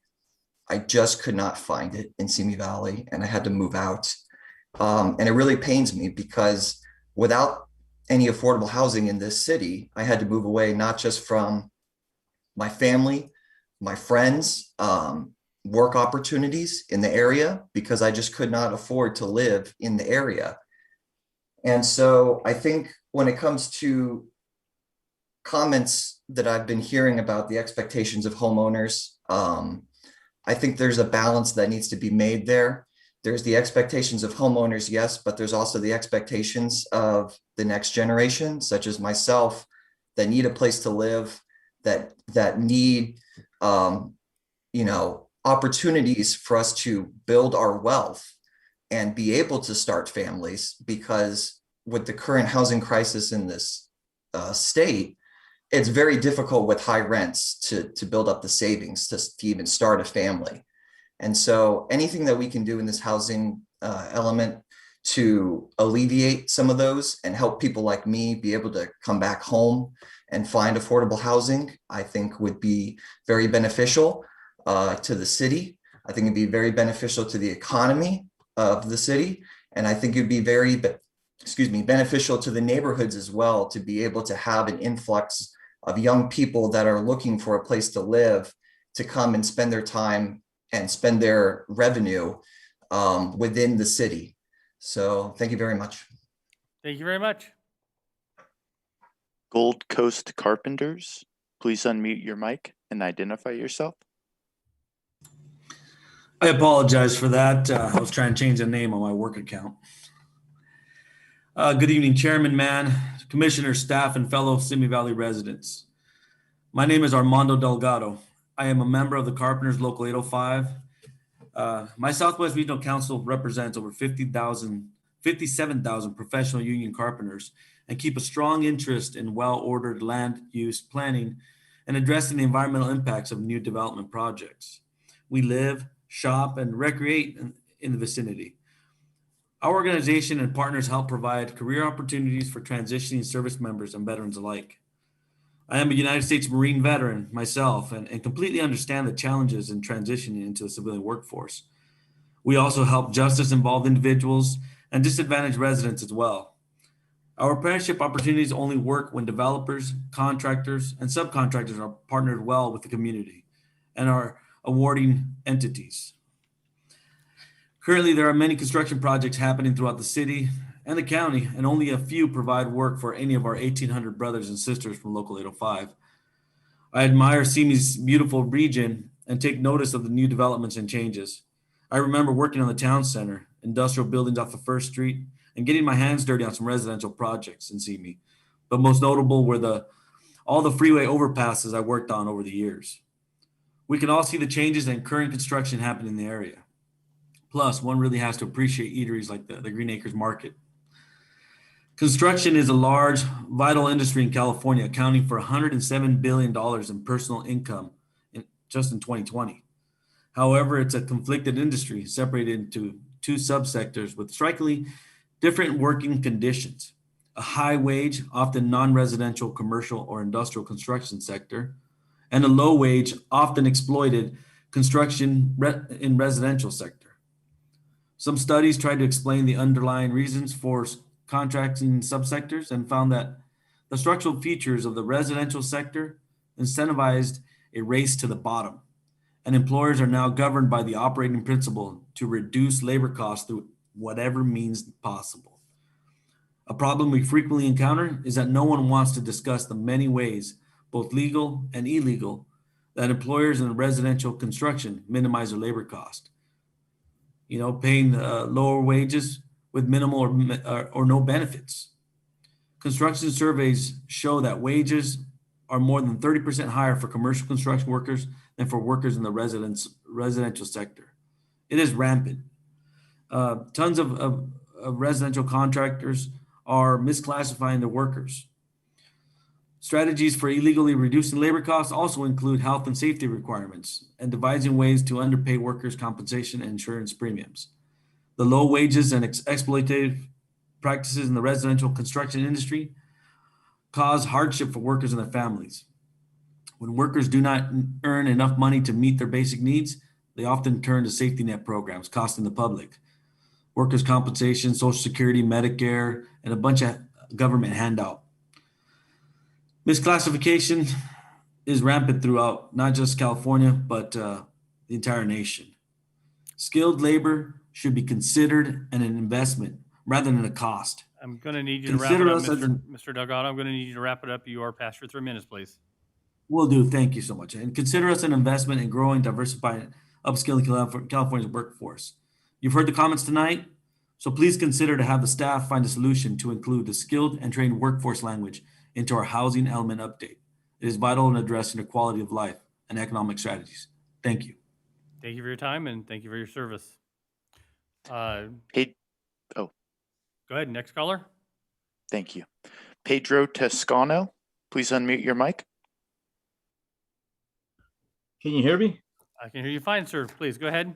Speaker 5: I just could not find it in Simi Valley, and I had to move out. And it really pains me because without any affordable housing in this city, I had to move away, not just from my family, my friends, work opportunities in the area, because I just could not afford to live in the area. And so I think when it comes to comments that I've been hearing about the expectations of homeowners, I think there's a balance that needs to be made there. There's the expectations of homeowners, yes, but there's also the expectations of the next generation, such as myself, that need a place to live, that need, opportunities for us to build our wealth and be able to start families. Because with the current housing crisis in this state, it's very difficult with high rents to build up the savings to even start a family. And so anything that we can do in this housing element to alleviate some of those and help people like me be able to come back home and find affordable housing, I think would be very beneficial to the city. I think it'd be very beneficial to the economy of the city. And I think it'd be very, beneficial to the neighborhoods as well, to be able to have an influx of young people that are looking for a place to live, to come and spend their time and spend their revenue within the city. So thank you very much.
Speaker 1: Thank you very much.
Speaker 7: Gold Coast Carpenters, please unmute your mic and identify yourself.
Speaker 10: I apologize for that. I was trying to change the name on my work account. Good evening, Chairman Mann, Commissioner, staff, and fellow Simi Valley residents. My name is Armando Delgado. I am a member of the Carpenters Local 805. My Southwest Regional Council represents over 57,000 professional union carpenters and keep a strong interest in well-ordered land use planning and addressing the environmental impacts of new development projects. We live, shop, and recreate in the vicinity. Our organization and partners help provide career opportunities for transitioning service members and veterans alike. I am a United States Marine veteran myself and completely understand the challenges in transitioning into the civilian workforce. We also help justice-involved individuals and disadvantaged residents as well. Our apprenticeship opportunities only work when developers, contractors, and subcontractors are partnered well with the community and our awarding entities. Currently, there are many construction projects happening throughout the city and the county, and only a few provide work for any of our 1,800 brothers and sisters from Local 805. I admire Simi's beautiful region and take notice of the new developments and changes. I remember working on the town center, industrial buildings off of First Street, and getting my hands dirty on some residential projects in Simi. But most notable were all the freeway overpasses I worked on over the years. We can all see the changes and current construction happening in the area. Plus, one really has to appreciate eateries like the Green Acres Market. Construction is a large, vital industry in California, accounting for $107 billion in personal income just in 2020. However, it's a conflicted industry separated into two subsectors with strikingly different working conditions. A high wage, often non-residential, commercial, or industrial construction sector, and a low wage, often exploited construction in residential sector. Some studies tried to explain the underlying reasons for contracting subsectors and found that the structural features of the residential sector incentivized a race to the bottom, and employers are now governed by the operating principle to reduce labor costs through whatever means possible. A problem we frequently encounter is that no one wants to discuss the many ways, both legal and illegal, that employers in residential construction minimize their labor cost. Paying lower wages with minimal or no benefits. Construction surveys show that wages are more than 30% higher for commercial construction workers than for workers in the residential sector. It is rampant. Tons of residential contractors are misclassifying their workers. Strategies for illegally reducing labor costs also include health and safety requirements and devising ways to underpay workers' compensation and insurance premiums. The low wages and exploitative practices in the residential construction industry cause hardship for workers and their families. When workers do not earn enough money to meet their basic needs, they often turn to safety net programs, costing the public workers' compensation, Social Security, Medicare, and a bunch of government handout. Misclassification is rampant throughout not just California, but the entire nation. Skilled labor should be considered an investment rather than a cost.
Speaker 1: I'm going to need you to wrap it up, Mr. Delgado. I'm going to need you to wrap it up. You are past your 3 minutes, please.
Speaker 10: Will do. Thank you so much. And consider us an investment in growing, diversifying, upskilling California's workforce. You've heard the comments tonight, so please consider to have the staff find a solution to include the skilled and trained workforce language into our housing element update. It is vital in addressing the quality of life and economic strategies. Thank you.
Speaker 1: Thank you for your time and thank you for your service. Go ahead, next caller.
Speaker 7: Thank you. Pedro Toscano, please unmute your mic.
Speaker 4: Can you hear me?
Speaker 1: I can hear you fine, sir. Please go ahead.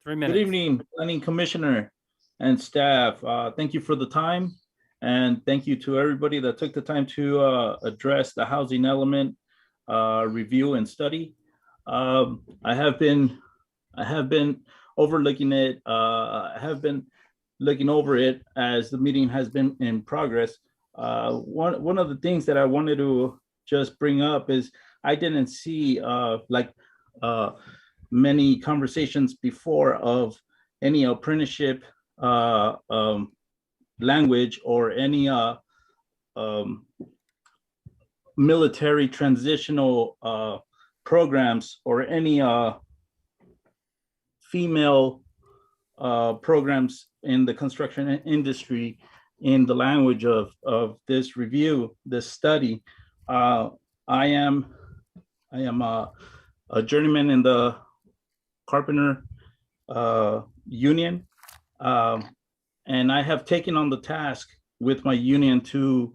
Speaker 1: 3 minutes.
Speaker 4: Good evening, Planning Commissioner and staff. Thank you for the time, and thank you to everybody that took the time to address the housing element review and study. I have been overlooking it. I have been looking over it as the meeting has been in progress. One of the things that I wanted to just bring up is I didn't see many conversations before of any apprenticeship language or any military transitional programs or any female programs in the construction industry in the language of this review, this study. I am a journeyman in the carpenter union, and I have taken on the task with my union to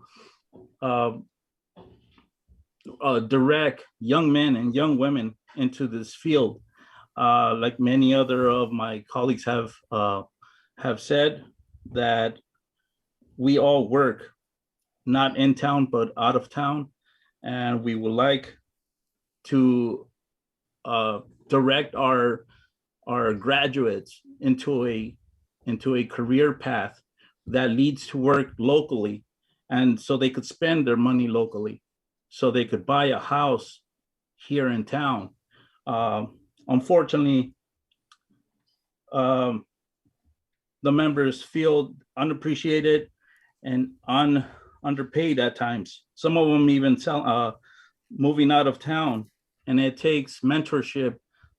Speaker 4: direct young men and young women into this field. Like many other of my colleagues have said, that we all work not in town but out of town, and we would like to direct our graduates into a career path that leads to work locally, and so they could spend their money locally, so they could buy a house here in town. Unfortunately, the members feel unappreciated and underpaid at times. Some of them even moving out of town, and it takes mentorship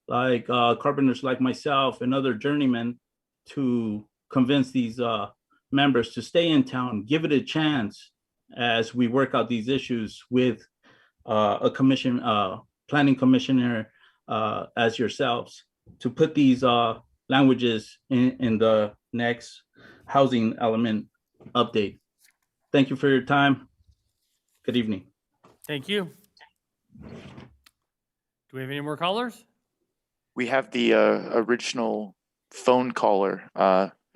Speaker 4: like carpenters like myself and other journeymen to convince these members to stay in town, give it a chance as we work out these issues with a commission, planning commissioner as yourselves, to put these languages in the next housing element update. Thank you for your time. Good evening.
Speaker 1: Thank you. Do we have any more callers?
Speaker 7: We have the original phone caller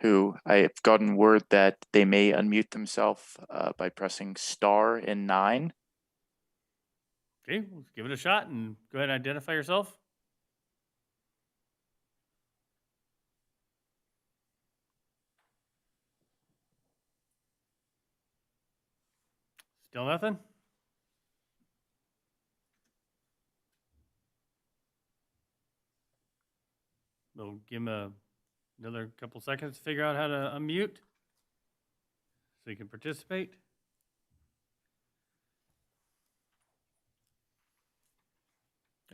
Speaker 7: who I have gotten word that they may unmute themselves by pressing star and 9.
Speaker 1: Okay, let's give it a shot and go ahead and identify yourself. Still nothing? We'll give him another couple seconds to figure out how to unmute so you can participate.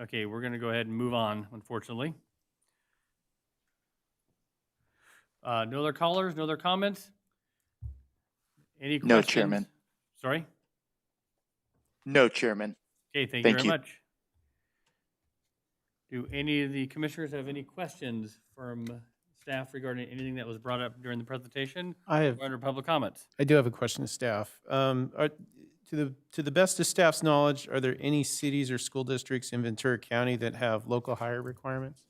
Speaker 1: Okay, we're going to go ahead and move on, unfortunately. No other callers, no other comments? Any questions?
Speaker 7: No, Chairman.
Speaker 1: Sorry?
Speaker 7: No, Chairman.
Speaker 1: Okay, thank you
Speaker 7: Thank
Speaker 1: very
Speaker 7: you.
Speaker 1: much. Do any of the commissioners have any questions from staff regarding anything that was brought up during the presentation?
Speaker 8: I have.
Speaker 1: Or under public comments?
Speaker 8: I do have a question to staff. To the best of staff's knowledge, are there any cities or school districts in Ventura County that have local hire requirements?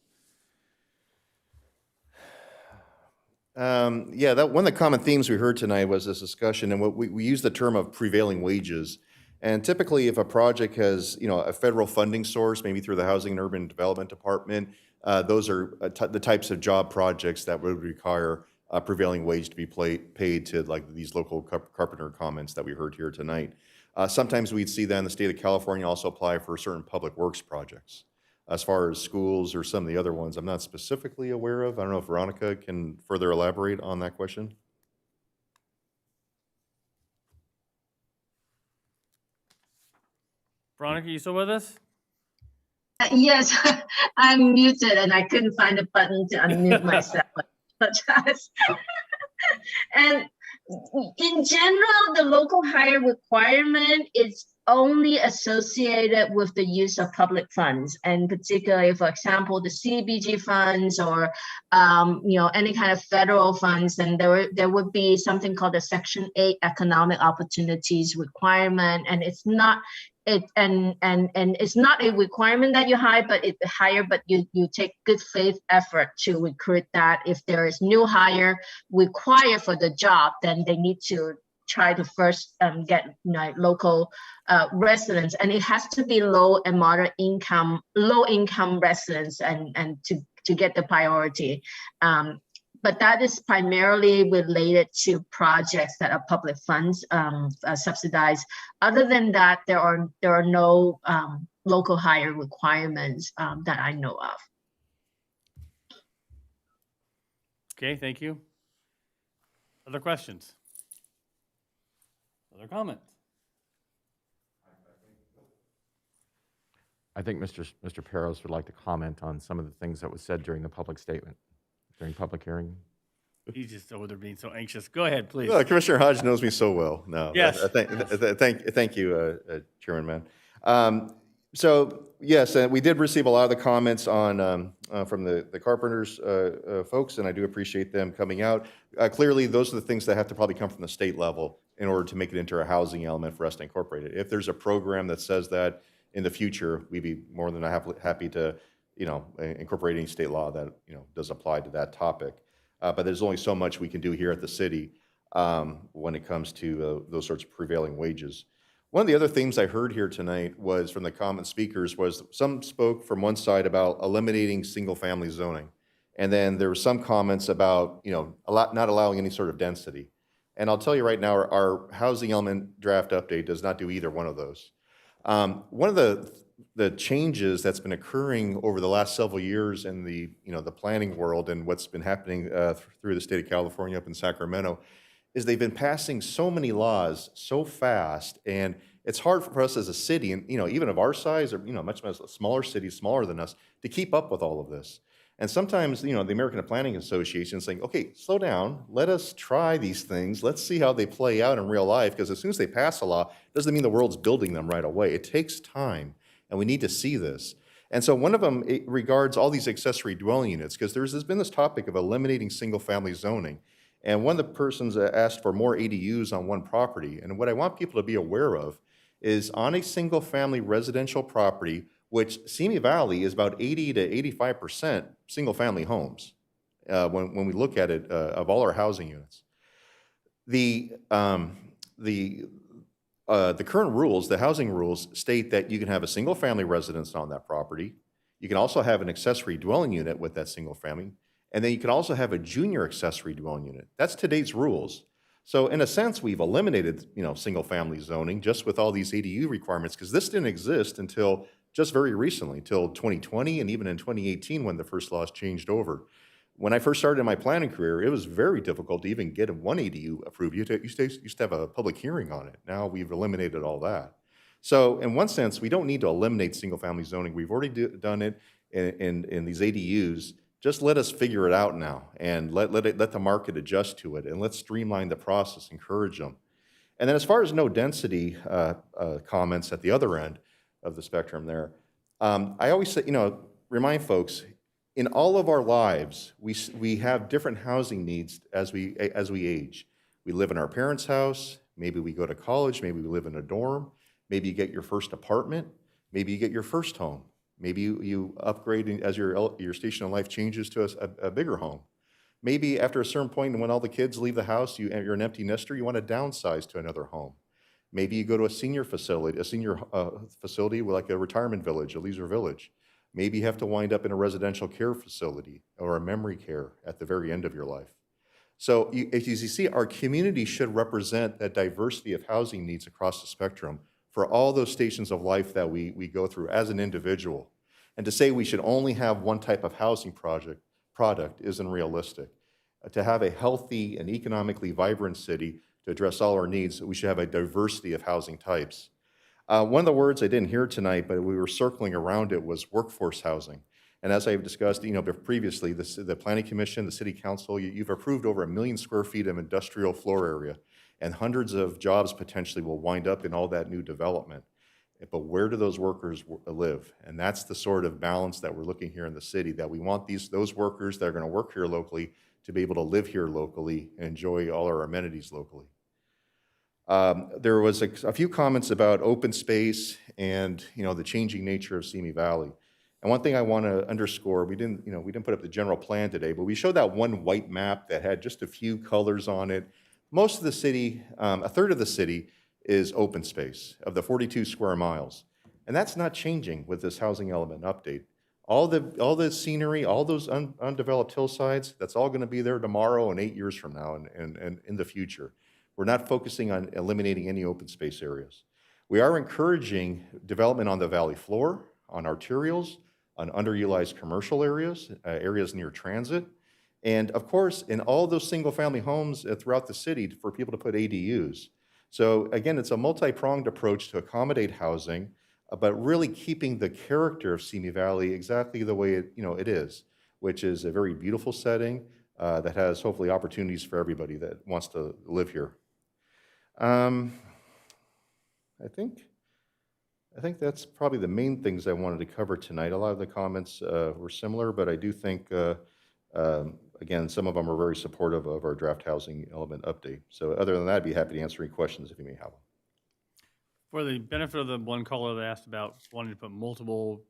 Speaker 9: Yeah, that one of the common themes we heard tonight was this discussion, and what we use the term of prevailing wages. And typically, if a project has, a federal funding source, maybe through the Housing and Urban Development Department, those are the types of job projects that would require a prevailing wage to be paid to like these local carpenter comments that we heard here tonight. Sometimes we'd see that in the state of California also apply for certain public works projects. As far as schools or some of the other ones, I'm not specifically aware of. I don't know if Veronica can further elaborate on that question.
Speaker 1: Veronica, you still with us?
Speaker 23: Yes, I'm muted and I couldn't find a button to unmute myself. And in general, the local hire requirement is only associated with the use of public funds, and particularly, for example, the CDBG funds or any kind of federal funds. And there would be something called the Section 8 Economic Opportunities requirement, and it's not. And it's not a requirement that you hire, but you take good faith effort to recruit that. If there is new hire required for the job, then they need to try to first get local residents, and it has to be low and moderate income, low income residents, and to get the priority. But that is primarily related to projects that are public funds subsidized. Other than that, there are no local hire requirements that I know of.
Speaker 1: Okay, thank you. Other questions? Other comments?
Speaker 24: I think Mr. Peros would like to comment on some of the things that was said during the public statement, during public hearing.
Speaker 1: He's just over there being so anxious. Go ahead, please.
Speaker 9: Commissioner Hodge knows me so well. No.
Speaker 1: Yes.
Speaker 9: Thank you, Chairman Mann. So yes, we did receive a lot of the comments on from the carpenters folks, and I do appreciate them coming out. Clearly, those are the things that have to probably come from the state level in order to make it into a housing element for us to incorporate it. If there's a program that says that in the future, we'd be more than happy to, incorporate any state law that does apply to that topic. But there's only so much we can do here at the city when it comes to those sorts of prevailing wages. One of the other themes I heard here tonight was from the common speakers was some spoke from one side about eliminating single-family zoning. And then there were some comments about, not allowing any sort of density. And I'll tell you right now, our housing element draft update does not do either one of those. One of the changes that's been occurring over the last several years in the planning world and what's been happening through the state of California up in Sacramento is they've been passing so many laws so fast, and it's hard for us as a city, and even of our size, or much smaller cities, smaller than us, to keep up with all of this. And sometimes, the American Planning Association is saying, okay, slow down, let us try these things, let's see how they play out in real life, because as soon as they pass a law, doesn't mean the world's building them right away. It takes time, and we need to see this. And so one of them regards all these accessory dwelling units, because there's been this topic of eliminating single-family zoning. And one of the persons asked for more ADUs on one property. And what I want people to be aware of is on a single-family residential property, which Simi Valley is about 80 to 85% single-family homes when we look at it of all our housing units. The current rules, the housing rules, state that you can have a single-family residence on that property. You can also have an accessory dwelling unit with that single family, and then you can also have a junior accessory dwelling unit. That's today's rules. So in a sense, we've eliminated, single-family zoning just with all these ADU requirements, because this didn't exist until just very recently, till 2020, and even in 2018 when the first laws changed over. When I first started my planning career, it was very difficult to even get one ADU approved. You used to have a public hearing on it. Now we've eliminated all that. So in one sense, we don't need to eliminate single-family zoning. We've already done it in these ADUs. Just let us figure it out now, and let the market adjust to it, and let's streamline the process, encourage them. And then as far as no density comments at the other end of the spectrum there, I always say, remind folks, in all of our lives, we have different housing needs as we age. We live in our parents' house, maybe we go to college, maybe we live in a dorm, maybe you get your first apartment, maybe you get your first home, maybe you upgrade as your station in life changes to a bigger home. Maybe after a certain point, when all the kids leave the house, you're an empty nester, you want to downsize to another home. Maybe you go to a senior facility like a retirement village, a leisure village. Maybe you have to wind up in a residential care facility or a memory care at the very end of your life. So as you see, our community should represent that diversity of housing needs across the spectrum for all those stations of life that we go through as an individual. And to say we should only have one type of housing product isn't realistic. To have a healthy and economically vibrant city to address all our needs, we should have a diversity of housing types. One of the words I didn't hear tonight, but we were circling around it, was workforce housing. And as I've discussed, previously, the Planning Commission, the City Council, you've approved over 1 million square feet of industrial floor area, and hundreds of jobs potentially will wind up in all that new development. But where do those workers live? And that's the sort of balance that we're looking here in the city, that we want those workers that are going to work here locally to be able to live here locally and enjoy all our amenities locally. There was a few comments about open space and the changing nature of Simi Valley. And one thing I want to underscore, we didn't put up the general plan today, but we showed that one white map that had just a few colors on it. Most of the city, a third of the city, is open space of the 42 square miles, and that's not changing with this housing element update. All the scenery, all those undeveloped hillsides, that's all going to be there tomorrow and 8 years from now and in the future. We're not focusing on eliminating any open space areas. We are encouraging development on the valley floor, on arterials, on underutilized commercial areas, areas near transit, and of course, in all those single-family homes throughout the city for people to put ADUs. So again, it's a multi-pronged approach to accommodate housing, but really keeping the character of Simi Valley exactly the way it is, which is a very beautiful setting that has hopefully opportunities for everybody that wants to live here. I think that's probably the main things I wanted to cover tonight. A lot of the comments were similar, but I do think, again, some of them are very supportive of our draft housing element update. So other than that, I'd be happy to answer any questions if you may have them.
Speaker 1: For the benefit of the one caller that asked about wanting to put multiple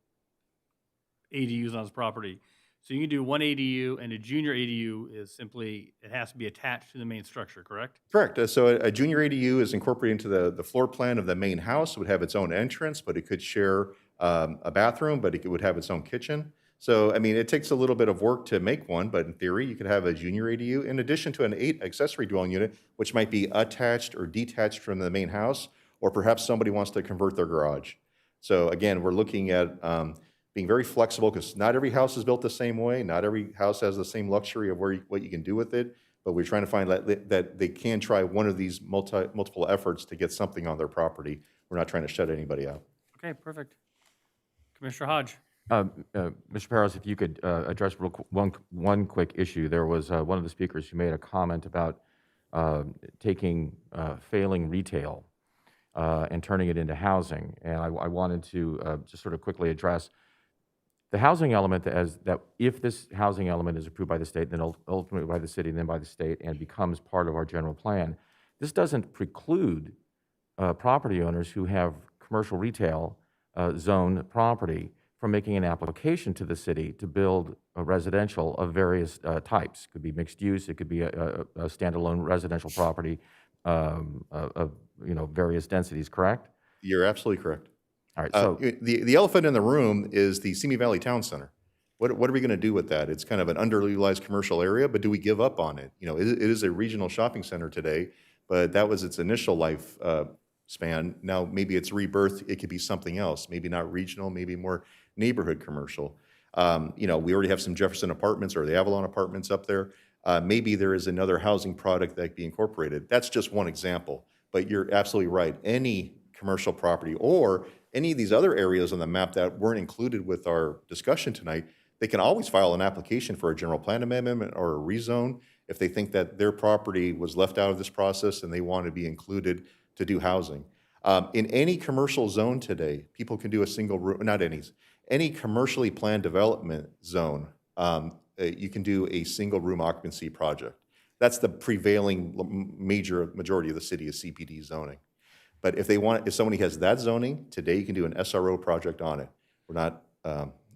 Speaker 1: ADUs on his property, so you can do one ADU, and a junior ADU is simply, it has to be attached to the main structure, correct?
Speaker 9: Correct. So a junior ADU is incorporated into the floor plan of the main house. It would have its own entrance, but it could share a bathroom, but it would have its own kitchen. So, I mean, it takes a little bit of work to make one, but in theory, you could have a junior ADU in addition to an accessory dwelling unit, which might be attached or detached from the main house, or perhaps somebody wants to convert their garage. So again, we're looking at being very flexible, because not every house is built the same way. Not every house has the same luxury of what you can do with it, but we're trying to find that they can try one of these multiple efforts to get something on their property We're not trying to shut anybody out.
Speaker 1: Okay, perfect. Commissioner Hodge.
Speaker 24: Mr. Peros, if you could address one quick issue. There was one of the speakers who made a comment about taking failing retail and turning it into housing. And I wanted to just sort of quickly address the housing element that if this housing element is approved by the state, then ultimately by the city, and then by the state, and becomes part of our general plan, this doesn't preclude property owners who have commercial retail zone property from making an application to the city to build a residential of various types. It could be mixed use, it could be a standalone residential property of various densities, correct?
Speaker 9: You're absolutely correct.
Speaker 24: All right, so
Speaker 9: the elephant in the room is the Simi Valley Town Center. What are we going to do with that? It's kind of an underutilized commercial area, but do we give up on it? It is a regional shopping center today, but that was its initial life span. Now maybe it's rebirth. It could be something else. Maybe not regional. Maybe more neighborhood commercial. We already have some Jefferson apartments or the Avalon apartments up there. Maybe there is another housing product that could be incorporated. That's just one example. But you're absolutely right. Any commercial property or any of these other areas on the map that weren't included with our discussion tonight, they can always file an application for a general plan amendment or a rezone if they think that their property was left out of this process and they want to be included to do housing. In any commercial zone today, people can do a single room, not any commercially planned development zone, you can do a single room occupancy project. That's the prevailing majority of the city is CPD zoning. But if somebody has that zoning, today you can do an SRO project on it. We're not,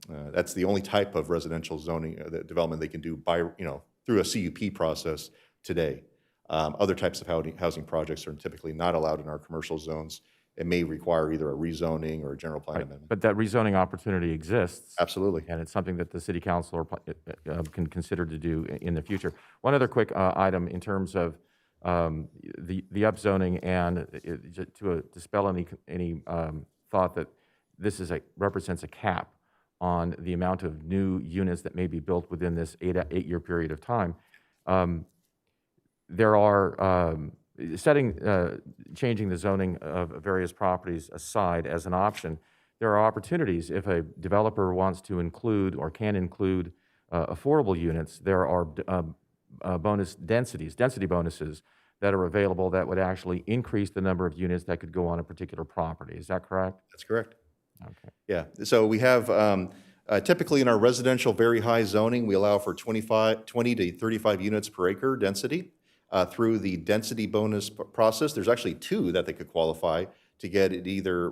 Speaker 9: that's the only type of residential zoning development they can do through a CUP process today. Other types of housing projects are typically not allowed in our commercial zones. It may require either a rezoning or a general plan amendment.
Speaker 24: but that rezoning opportunity exists.
Speaker 9: Absolutely.
Speaker 24: And it's something that the city council can consider to do in the future. One other quick item in terms of the upzoning and to dispel any thought that this represents a cap on the amount of new units that may be built within this eight-year period of time. There are changing the zoning of various properties aside as an option. There are opportunities if a developer wants to include or can include affordable units. There are density bonuses that are available that would actually increase the number of units that could go on a particular property. Is that correct?
Speaker 9: That's correct.
Speaker 24: Okay.
Speaker 9: Yeah, so we have typically in our residential very high zoning, we allow for 20 to 35 units per acre density. Through the density bonus process, there's actually two that they could qualify to get it either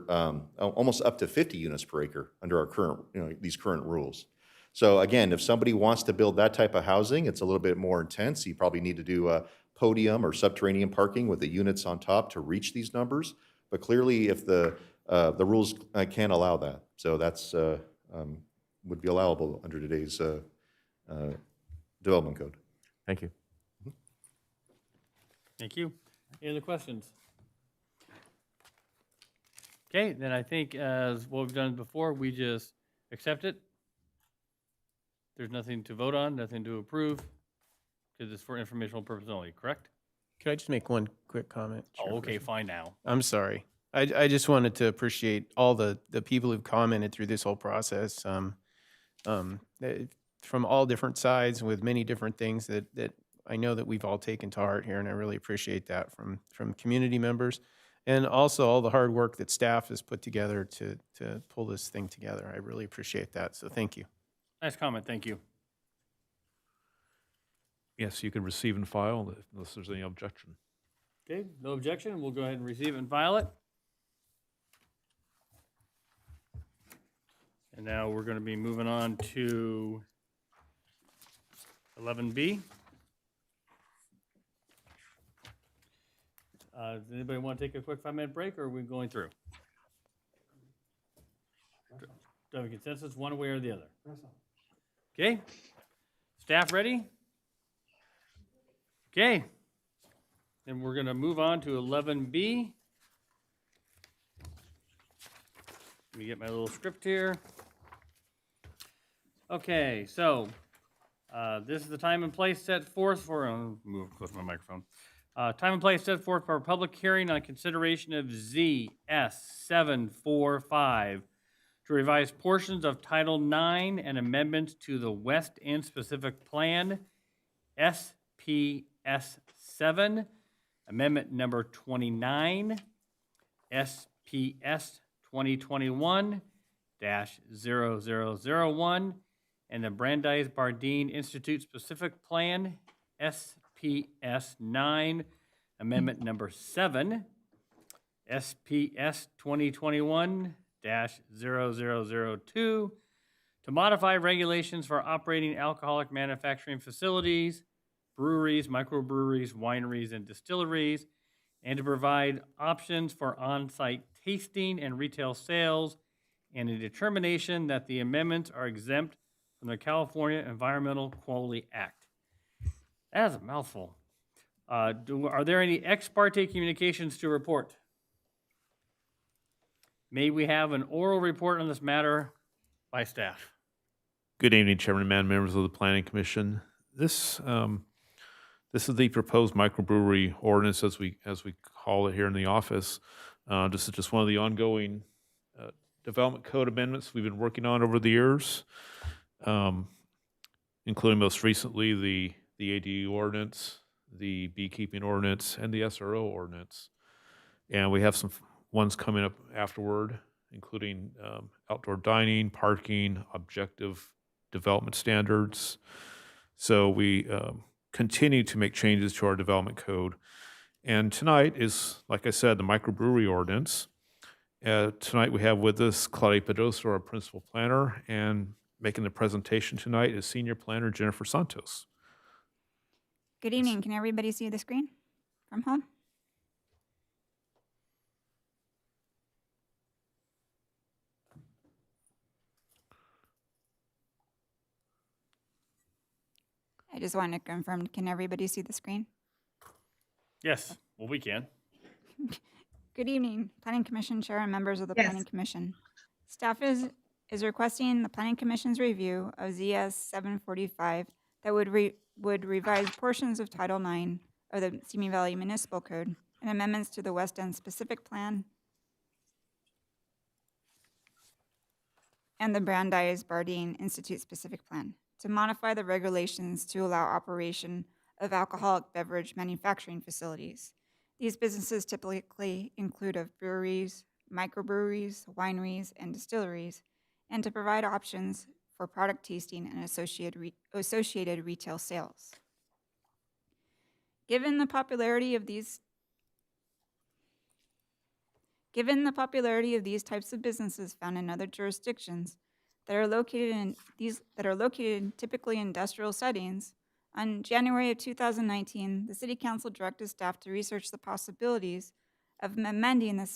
Speaker 9: almost up to 50 units per acre under our current, these current rules. So again, if somebody wants to build that type of housing, it's a little bit more intense. You probably need to do a podium or subterranean parking with the units on top to reach these numbers. But clearly, if the rules can't allow that, so that's would be allowable under today's development code.
Speaker 24: Thank you.
Speaker 1: Thank you. Any other questions? Okay, then I think as what we've done before, we just accept it. There's nothing to vote on, nothing to approve, because it's for informational purposes only, correct?
Speaker 8: Could I just make one quick comment?
Speaker 1: Oh, okay, fine now.
Speaker 8: I'm sorry. I just wanted to appreciate all the people who've commented through this whole process, from all different sides with many different things that I know that we've all taken to heart here, and I really appreciate that from community members, and also all the hard work that staff has put together to pull this thing together. I really appreciate that, so thank you.
Speaker 1: Nice comment, thank you.
Speaker 14: Yes, you can receive and file unless there's any objection.
Speaker 1: Okay, no objection. We'll go ahead and receive it and file it. And now we're going to be moving on to 11B. Does anybody want to take a quick 5-minute break, or are we going through? Do you have a consensus one way or the other? Okay. Staff ready? Okay. Then we're going to move on to 11B. Let me get my little script here. Okay, so this is the time and place set forth for, move close to my microphone, Time and place set forth for a public hearing on consideration of ZS745 to revise portions of Title IX and amendments to the West End Specific Plan, SPS 7, Amendment Number 29, SPS 2021-0001, and the Brandeis Bardeen Institute Specific Plan, SPS 9, Amendment Number 7, SPS 2021-0002, to modify regulations for operating alcoholic manufacturing facilities, breweries, microbreweries, wineries, and distilleries, and to provide options for on-site tasting and retail sales, and a determination that the amendments are exempt from the California Environmental Quality Act. That is a mouthful. Are there any ex parte communications to report? May we have an oral report on this matter by staff?
Speaker 14: Good evening, Chairman Mann, members of the Planning Commission. This is the proposed microbrewery ordinance, as we call it here in the office. This is just one of the ongoing development code amendments we've been working on over the years, including most recently the ADU ordinance, the beekeeping ordinance, and the SRO ordinance. And we have some ones coming up afterward, including outdoor dining, parking, objective development standards. So we continue to make changes to our development code. And tonight is, like I said, the microbrewery ordinance. Tonight we have with us Claudia Pedrosa, our principal planner, and making the presentation tonight is senior planner Jennifer Santos.
Speaker 15: Good evening. Can everybody see the screen from home? I just want to confirm, can everybody see the screen?
Speaker 1: Yes, well, we can.
Speaker 15: Good evening, Planning Commission Chair and members of the Planning Commission. Staff is requesting the Planning Commission's review of ZS 745 that would revise portions of Title IX of the Simi Valley Municipal Code and amendments to the West End Specific Plan and the Brandeis Bardeen Institute Specific Plan to modify the regulations to allow operation of alcoholic beverage manufacturing facilities. These businesses typically include of breweries, microbreweries, wineries, and distilleries, and to provide options for product tasting and associated retail sales. Given the popularity of these types of businesses found in other jurisdictions that are located in typically industrial settings, on January of 2019, the City Council directed staff to research the possibilities of amending the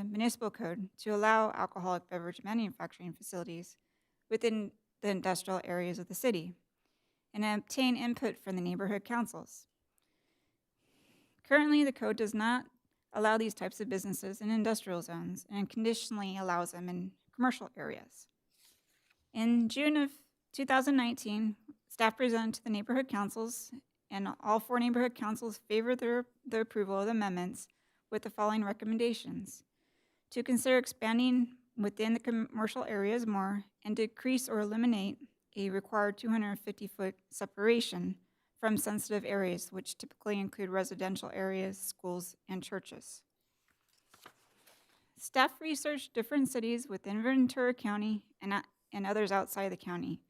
Speaker 15: municipal code to allow alcoholic beverage manufacturing facilities within the industrial areas of the city and obtain input from the neighborhood councils. Currently, the code does not allow these types of businesses in industrial zones and conditionally allows them in commercial areas. In June of 2019, staff presented to the neighborhood councils, and all 4 neighborhood councils favored the approval of the amendments with the following recommendations: to consider expanding within the commercial areas more and decrease or eliminate a required 250-foot separation from sensitive areas, which typically include residential areas, schools, and churches. Staff researched different cities within Ventura County and others outside the county,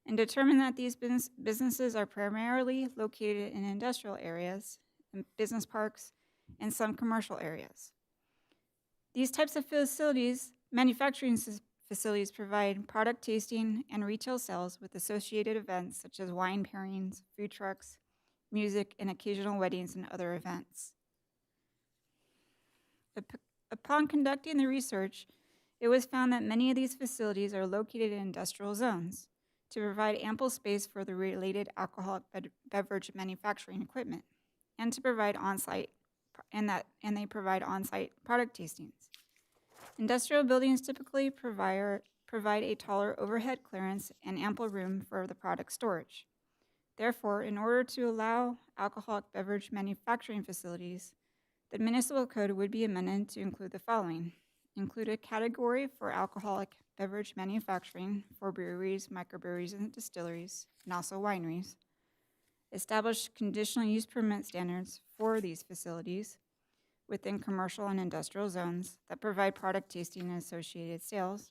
Speaker 15: and determined that these businesses are primarily located in industrial areas, in business parks, and some commercial areas. These types of facilities, manufacturing facilities, provide product tasting and retail sales with associated events such as wine pairings, food trucks, music, and occasional weddings and other events. Upon conducting the research, it was found that many of these facilities are located in industrial zones to provide ample space for the related alcoholic beverage manufacturing equipment, and to provide on-site they provide on-site product tastings. Industrial buildings typically provide a taller overhead clearance and ample room for the product storage. Therefore, in order to allow alcoholic beverage manufacturing facilities, the municipal code would be amended to include the following. Include a category for alcoholic beverage manufacturing for breweries, microbreweries, and distilleries, and also wineries. Establish conditional use permit standards for these facilities within commercial and industrial zones that provide product tasting and associated sales.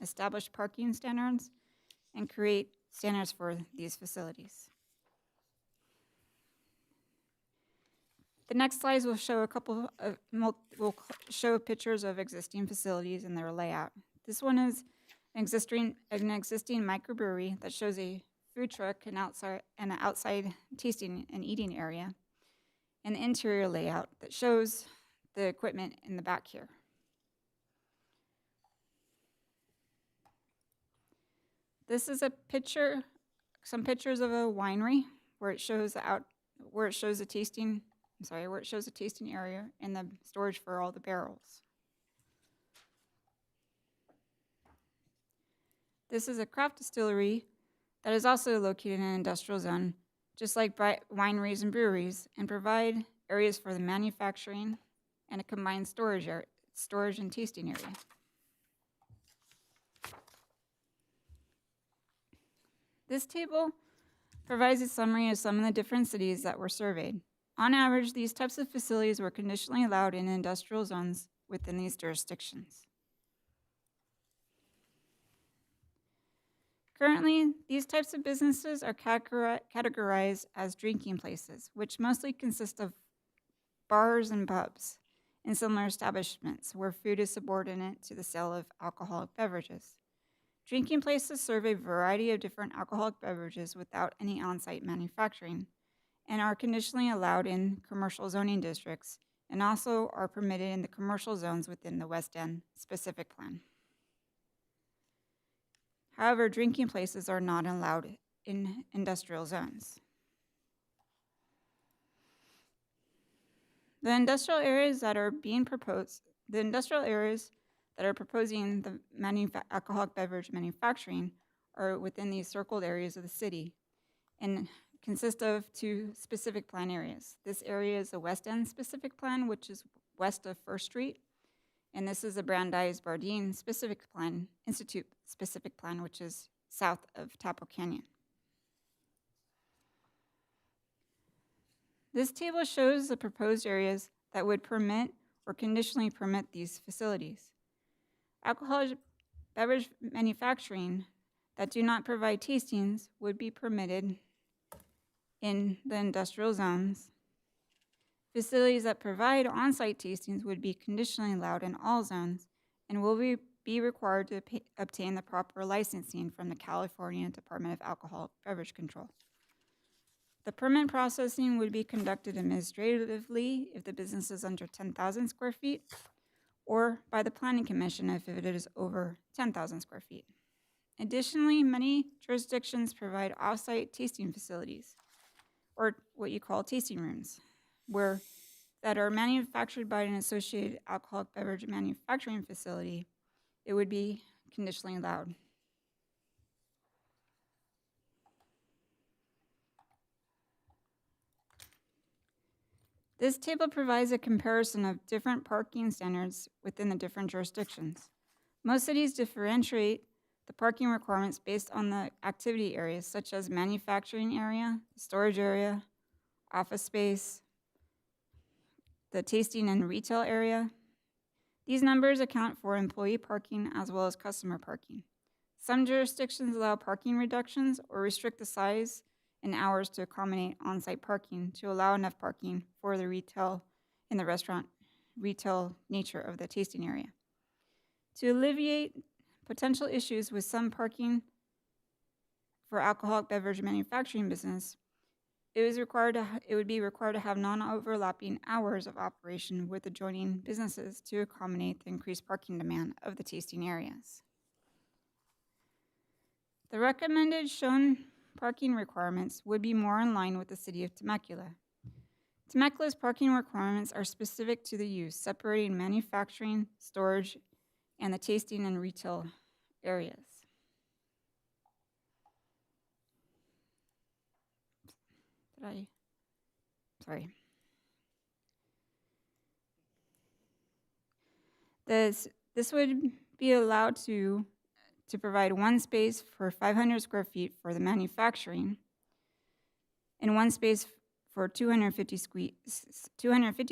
Speaker 15: Establish parking standards and create standards for these facilities. The next slides will show will show pictures of existing facilities and their layout. This one is an existing microbrewery that shows a food truck and an outside tasting and eating area, and the interior layout that shows the equipment in the back here. This is some pictures of a winery where it shows a tasting area and the storage for all the barrels. This is a craft distillery that is also located in an industrial zone, just like wineries and breweries, and provide areas for the manufacturing and a combined storage and tasting area. This table provides a summary of some of the different cities that were surveyed. On average, these types of facilities were conditionally allowed in industrial zones within these jurisdictions. Currently, these types of businesses are categorized as drinking places, which mostly consist of bars and pubs and similar establishments where food is subordinate to the sale of alcoholic beverages. Drinking places serve a variety of different alcoholic beverages without any on-site manufacturing and are conditionally allowed in commercial zoning districts and also are permitted in the commercial zones within the West End specific plan. However, drinking places are not allowed in industrial zones. The industrial areas that are proposing the alcoholic beverage manufacturing are within these circled areas of the city and consist of two specific plan areas. This area is the West End specific plan, which is west of First Street, and this is the Brandeis Bardeen specific plan, Institute specific plan, which is south of Tapo Canyon. This table shows the proposed areas that would permit or conditionally permit these facilities. Alcoholic beverage manufacturing that do not provide tastings would be permitted in the industrial zones. Facilities that provide on-site tastings would be conditionally allowed in all zones and will be required to obtain the proper licensing from the California Department of Alcoholic Beverage Control. The permit processing would be conducted administratively if the business is under 10,000 square feet or by the Planning Commission if it is over 10,000 square feet. Additionally, many jurisdictions provide off-site tasting facilities, or what you call tasting rooms, that are manufactured by an associated alcoholic beverage manufacturing facility. It would be conditionally allowed. This table provides a comparison of different parking standards within the different jurisdictions. Most cities differentiate the parking requirements based on the activity areas, such as manufacturing area, storage area, office space, the tasting and retail area. These numbers account for employee parking as well as customer parking. Some jurisdictions allow parking reductions or restrict the size and hours to accommodate on-site parking to allow enough parking for the retail in the restaurant retail nature of the tasting area. To alleviate potential issues with some parking for alcoholic beverage manufacturing business, it would be required to have non-overlapping hours of operation with adjoining businesses to accommodate the increased parking demand of the tasting areas. The recommended shown parking requirements would be more in line with the city of Temecula. Temecula's parking requirements are specific to the use, separating manufacturing, storage, and the tasting and retail areas. Sorry. This would be allowed to provide one space for 500 square feet for the manufacturing and one space for 250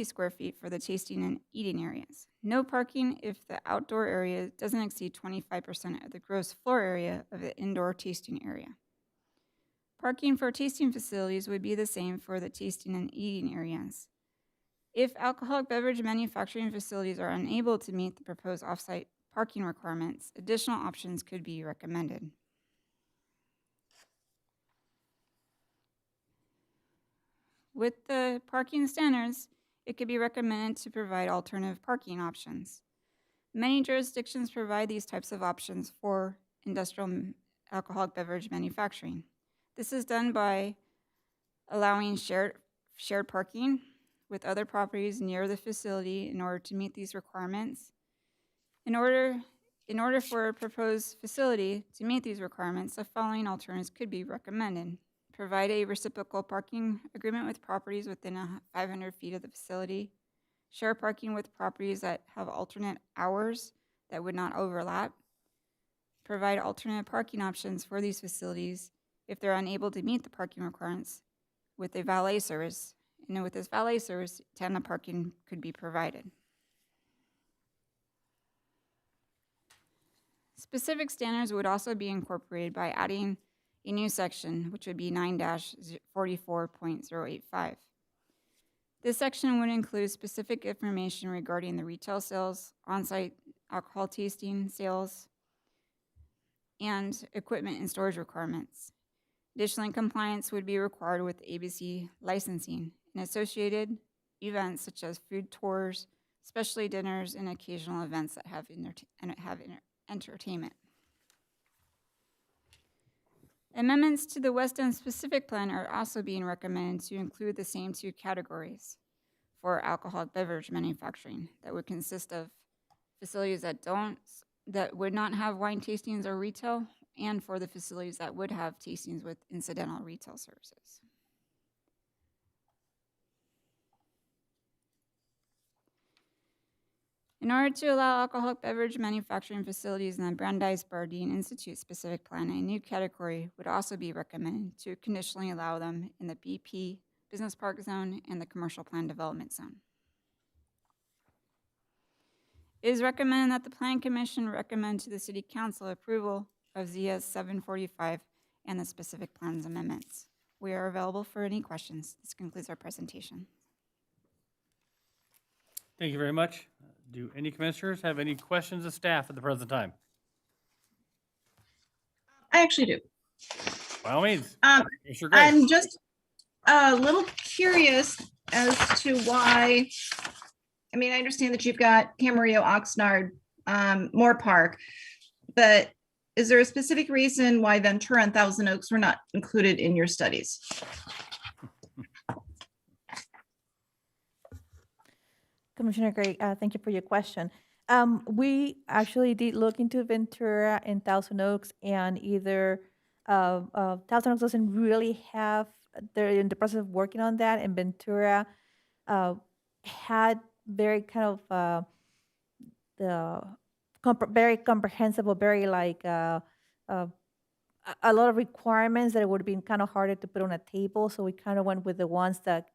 Speaker 15: square feet for the tasting and eating areas. No parking if the outdoor area doesn't exceed 25% of the gross floor area of the indoor tasting area. Parking for tasting facilities would be the same for the tasting and eating areas. If alcoholic beverage manufacturing facilities are unable to meet the proposed off-site parking requirements, additional options could be recommended. With the parking standards, it could be recommended to provide alternative parking options. Many jurisdictions provide these types of options for industrial alcoholic beverage manufacturing. This is done by allowing shared parking with other properties near the facility in order to meet these requirements. In order for a proposed facility to meet these requirements, the following alternatives could be recommended. Provide a reciprocal parking agreement with properties within 500 feet of the facility. Share parking with properties that have alternate hours that would not overlap. Provide alternate parking options for these facilities if they're unable to meet the parking requirements with a valet service. And with this valet service, tandem parking could be provided. Specific standards would also be incorporated by adding a new section, which would be 9-44.085. This section would include specific information regarding the retail sales, on-site alcohol tasting sales, and equipment and storage requirements. Additionally, compliance would be required with ABC licensing and associated events such as food tours, specialty dinners, and occasional events that have entertainment. Amendments to the West End specific plan are also being recommended to include the same two categories for alcoholic beverage manufacturing that would consist of facilities that would not have wine tastings or retail, and for the facilities that would have tastings with incidental retail services. In order to allow alcoholic beverage manufacturing facilities in the Brandeis Bardeen Institute specific plan, a new category would also be recommended to conditionally allow them in the BP Business Park Zone and the Commercial Plan Development Zone. It is recommended that the Plan Commission recommend to the City Council approval of ZS 745 and the specific plans amendments. We are available for any questions. This concludes our presentation.
Speaker 1: Thank you very much. Do any commissioners have any questions of staff at the present time?
Speaker 13: I actually do.
Speaker 1: By all means.
Speaker 13: I'm just a little curious as to why, I mean, I understand that you've got Camarillo, Oxnard, Moore Park, but is there a specific reason why Ventura and Thousand Oaks were not included in your studies?
Speaker 16: Commissioner Gray, thank you for your question. We actually did look into Ventura and Thousand Oaks, and either Thousand Oaks doesn't really have, they're in the process of working on that, and Ventura had very kind of very comprehensive, very like a lot of requirements that it would have been kind of harder to put on a table. So we kind of went with the ones that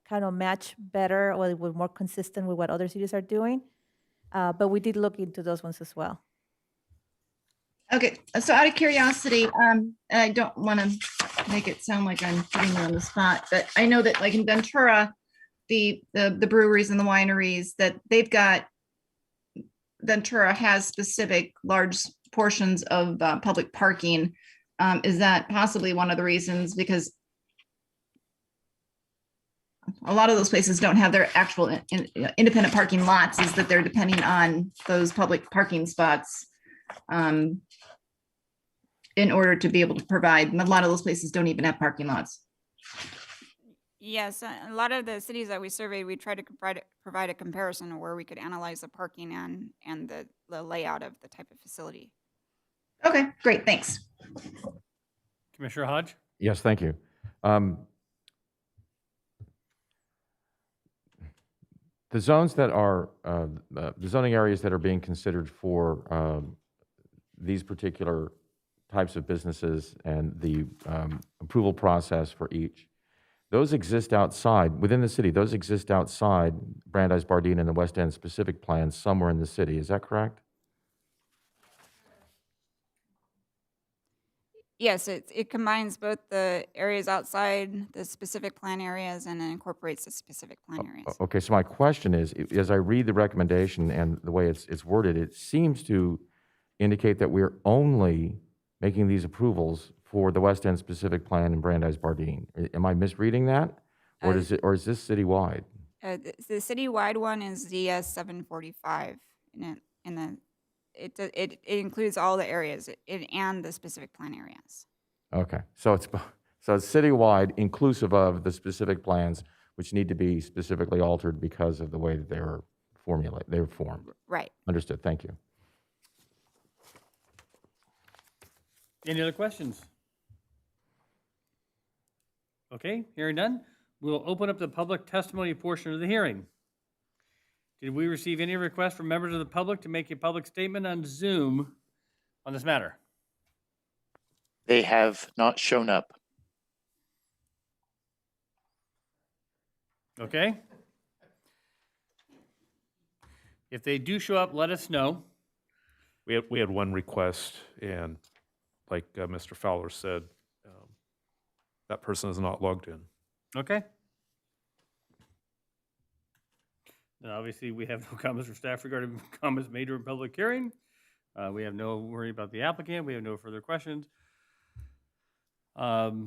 Speaker 16: kind of match better, or were more consistent with what other cities are doing. But we did look into those ones as well.
Speaker 13: Okay, so out of curiosity, and I don't want to make it sound like I'm putting you on the spot, but I know that like in Ventura, the breweries and the wineries, that they've got, Ventura has specific large portions of public parking. Is that possibly one of the reasons? Because a lot of those places don't have their actual independent parking lots, is that they're depending on those public parking spots in order to be able to provide. And a lot of those places don't even have parking lots.
Speaker 15: Yes, a lot of the cities that we surveyed, we tried to provide a comparison of where we could analyze the parking and the layout of the type of facility.
Speaker 13: Okay, great, thanks.
Speaker 1: Commissioner Hodge?
Speaker 24: Yes, thank you. The zones that are, the zoning areas that are being considered for these particular types of businesses and the approval process for each, those exist outside, within the city, those exist outside Brandeis Bardeen and the West End specific plans somewhere in the city. Is that correct?
Speaker 15: Yes, it combines both the areas outside the specific plan areas and it incorporates the specific plan areas.
Speaker 24: Okay, so my question is, as I read the recommendation and the way it's worded, it seems to indicate that we're only making these approvals for the West End specific plan in Brandeis Bardeen. Am I misreading that? Or is this citywide?
Speaker 15: The citywide one is DS 745, it includes all the areas and the specific plan areas.
Speaker 24: Okay, so it's citywide, inclusive of the specific plans, which need to be specifically altered because of the way that they're formed.
Speaker 15: Right.
Speaker 24: Understood. Thank you.
Speaker 1: Any other questions? Okay, hearing none, we'll open up the public testimony portion of the hearing. Did we receive any requests from members of the public to make a public statement on Zoom on this matter?
Speaker 7: They have not shown up.
Speaker 1: Okay. If they do show up, let us know.
Speaker 14: We had one request, and like Mr. Fowler said, that person is not logged in.
Speaker 1: Okay. And obviously, we have no comments from staff regarding comments made during public hearing. We have no worry about the applicant. We have no further questions. Okay,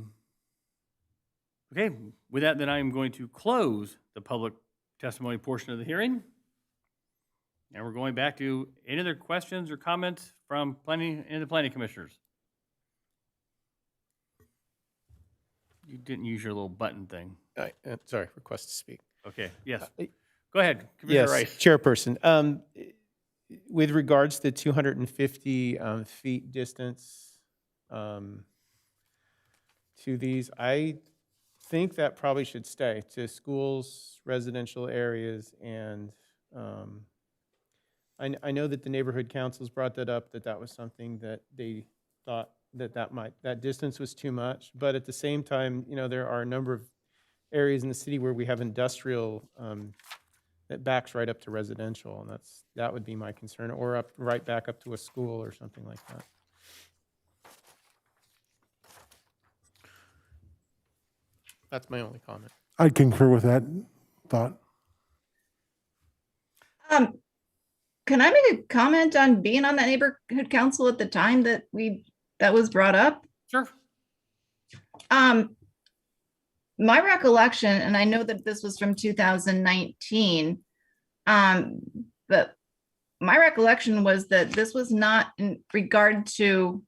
Speaker 1: with that, then I am going to close the public testimony portion of the hearing. And we're going back to any other questions or comments from the planning commissioners. You didn't use your little button thing.
Speaker 8: Sorry, request to speak.
Speaker 1: Okay, yes. Go ahead, Commissioner
Speaker 8: Yes,
Speaker 1: Rice.
Speaker 8: Chairperson. With regards to 250 feet distance to these, I think that probably should stay to schools, residential areas, and I know that the neighborhood councils brought that up, that was something that they thought that distance was too much. But at the same time, there are a number of areas in the city where we have industrial that backs right up to residential, and that would be my concern, or right back up to a school or something like that. That's my only comment.
Speaker 17: I concur with that thought.
Speaker 18: Can I make a comment on being on that neighborhood council at the time that was brought up?
Speaker 1: Sure.
Speaker 18: My recollection, and I know that this was from 2019, but my recollection was that this was not in regard to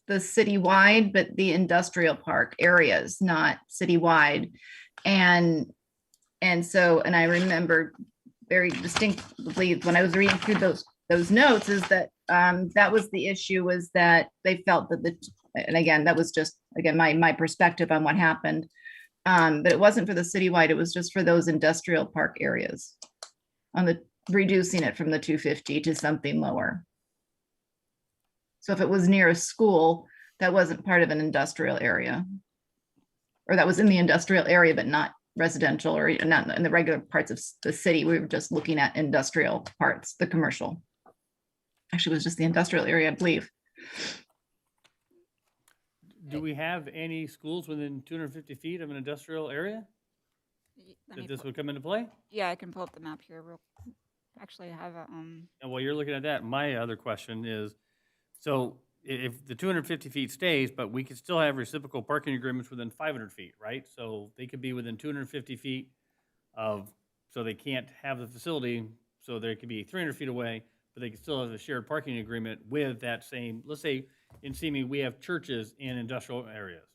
Speaker 18: the citywide, but the industrial park areas, not citywide. And I remember very distinctly when I was reading through those notes is that that was the issue, was that they felt that and again, that was just, again, my perspective on what happened. But it wasn't for the citywide, it was just for those industrial park areas on reducing it from the 250 to something lower. So if it was near a school, that wasn't part of an industrial area, or that was in the industrial area, but not residential or not in the regular parts of the city. We were just looking at industrial parts, the commercial. Actually, it was just the industrial area, I believe.
Speaker 1: Do we have any schools within 250 feet of an industrial area that this would come into play?
Speaker 15: Yeah, I can pull up the map here. Actually, I have a.
Speaker 1: And while you're looking at that, my other question is, so if the 250 feet stays, but we could still have reciprocal parking agreements within 500 feet, right? So they could be within 250 feet so they can't have the facility, so they could be 300 feet away, but they could still have a shared parking agreement with that same, let's say in Simi, we have churches in industrial areas.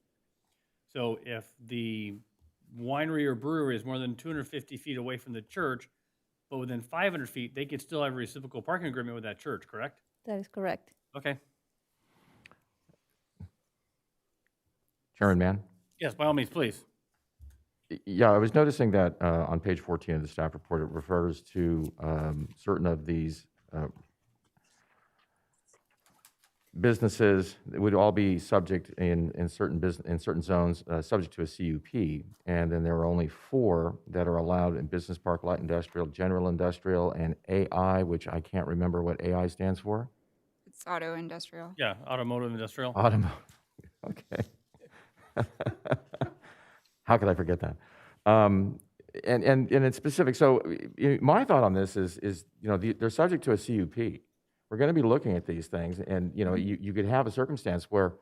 Speaker 1: So if the winery or brewery is more than 250 feet away from the church, but within 500 feet, they could still have a reciprocal parking agreement with that church, correct?
Speaker 16: That is correct.
Speaker 1: Okay.
Speaker 24: Chairman Mann?
Speaker 1: Yes, by all means, please.
Speaker 24: Yeah, I was noticing that on page 14 of the staff report, it refers to certain of these businesses that would all be subject in certain zones, subject to a CUP. And then there are only 4 that are allowed in business park, light industrial, general industrial, and AI, which I can't remember what AI stands for.
Speaker 15: It's auto industrial.
Speaker 1: Yeah, automotive industrial.
Speaker 24: Automotive. Okay. How could I forget that? And it's specific. So my thought on this is they're subject to a CUP. We're going to be looking at these things, and you could have a circumstance where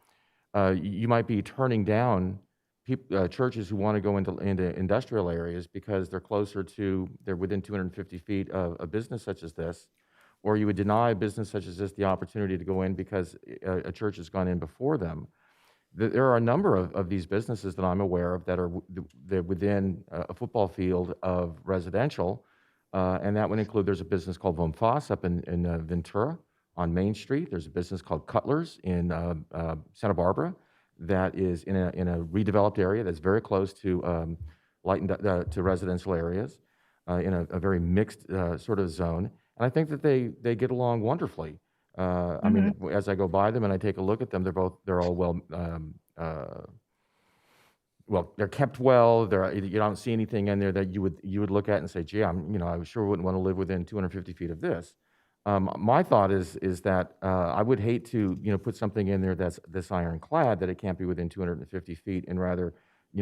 Speaker 24: you might be turning down churches who want to go into industrial areas because they're within 250 feet of a business such as this, or you would deny a business such as this the opportunity to go in because a church has gone in before them. There are a number of these businesses that I'm aware of that are they're within a football field of residential, and that would include, there's a business called Von Foss up in Ventura on Main Street. There's a business called Cutler's in Santa Barbara that is in a redeveloped area that's very close to to residential areas in a very mixed sort of zone. And I think that they get along wonderfully. I mean, as I go by them and I take a look at them, they're all they're kept well. You don't see anything in there that you would look at and say, gee, I sure wouldn't want to live within 250 feet of this. My thought is that I would hate to put something in there that's this ironclad that it can't be within 250 feet, and rather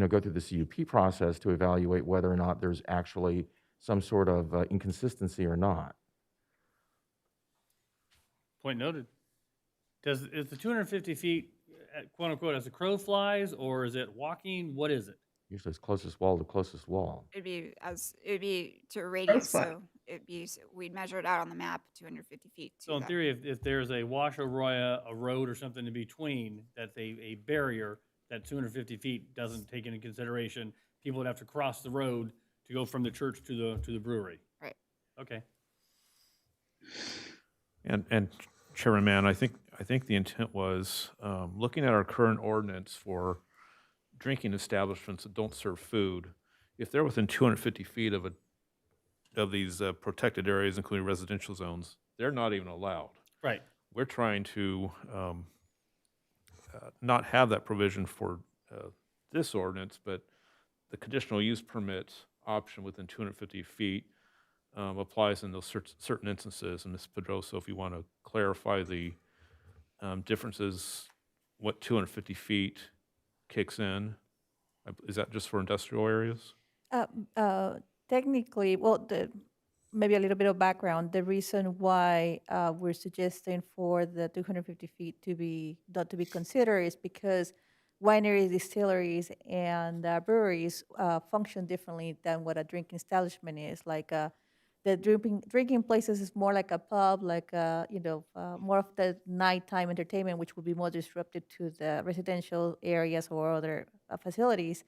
Speaker 24: go through the CUP process to evaluate whether or not there's actually some sort of inconsistency or not.
Speaker 1: Point noted. Is the 250 feet, quote unquote, as the crow flies, or is it walking? What is it?
Speaker 24: Usually it's closest wall to closest wall.
Speaker 15: It'd be to a radius,
Speaker 1: fine.
Speaker 15: so we'd measure it out on the map, 250 feet.
Speaker 1: So in theory, if there's a wash arroyo, a road or something in between, that's a barrier that 250 feet doesn't take into consideration, people would have to cross the road to go from the church to the brewery.
Speaker 15: Right.
Speaker 1: Okay.
Speaker 14: And Chairman Mann, I think the intent was looking at our current ordinance for drinking establishments that don't serve food. If they're within 250 feet of these protected areas, including residential zones, they're not even allowed.
Speaker 1: Right.
Speaker 14: We're trying to not have that provision for this ordinance, but the conditional use permit option within 250 feet applies in those certain instances. And Ms. Pedroso, if you want to clarify the differences, what 250 feet kicks in, is that just for industrial areas?
Speaker 16: Technically, well, maybe a little bit of background. The reason why we're suggesting for the 250 feet to be not to be considered is because wineries, distilleries, and breweries function differently than what a drinking establishment is. Like the drinking places is more like a pub, like more of the nighttime entertainment, which would be more disruptive to the residential areas or other facilities.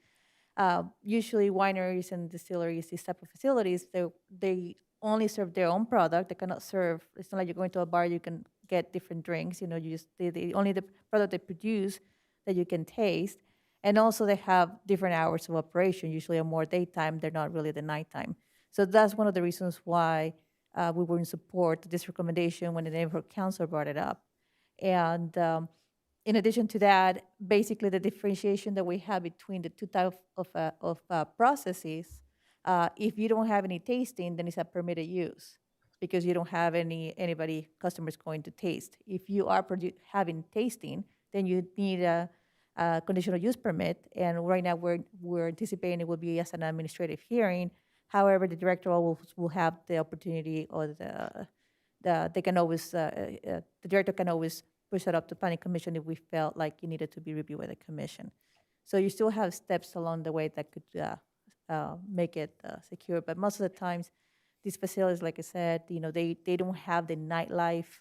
Speaker 16: Usually wineries and distilleries, these type of facilities, they only serve their own product. They cannot serve, it's not like you're going to a bar, you can get different drinks, you just, they only the product they produce that you can taste. And also they have different hours of operation, usually a more daytime, they're not really the nighttime. So that's one of the reasons why we were in support of this recommendation when the neighborhood council brought it up. And in addition to that, basically the differentiation that we have between the two types of processes, if you don't have any tasting, then it's a permitted use because you don't have anybody, customers going to taste. If you are having tasting, then you need a conditional use permit. And right now we're anticipating it will be as an administrative hearing. However, the director will have the opportunity, or the director can always push it up to planning commission if we felt like it needed to be reviewed by the commission. So you still have steps along the way that could make it secure. But most of the times, these facilities, like I said, they don't have the nightlife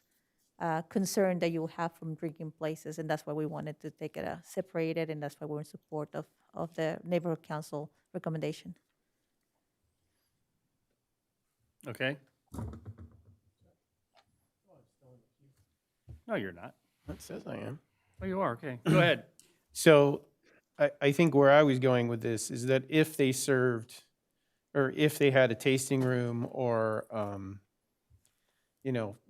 Speaker 16: concern that you have from drinking places, and that's why we wanted to take it separated, and that's why we're in support of the neighborhood council recommendation.
Speaker 1: Okay. No, you're not.
Speaker 8: That says I am.
Speaker 1: Oh, you are. Okay. Go ahead.
Speaker 8: So I think where I was going with this is that if they served, or if they had a tasting room or,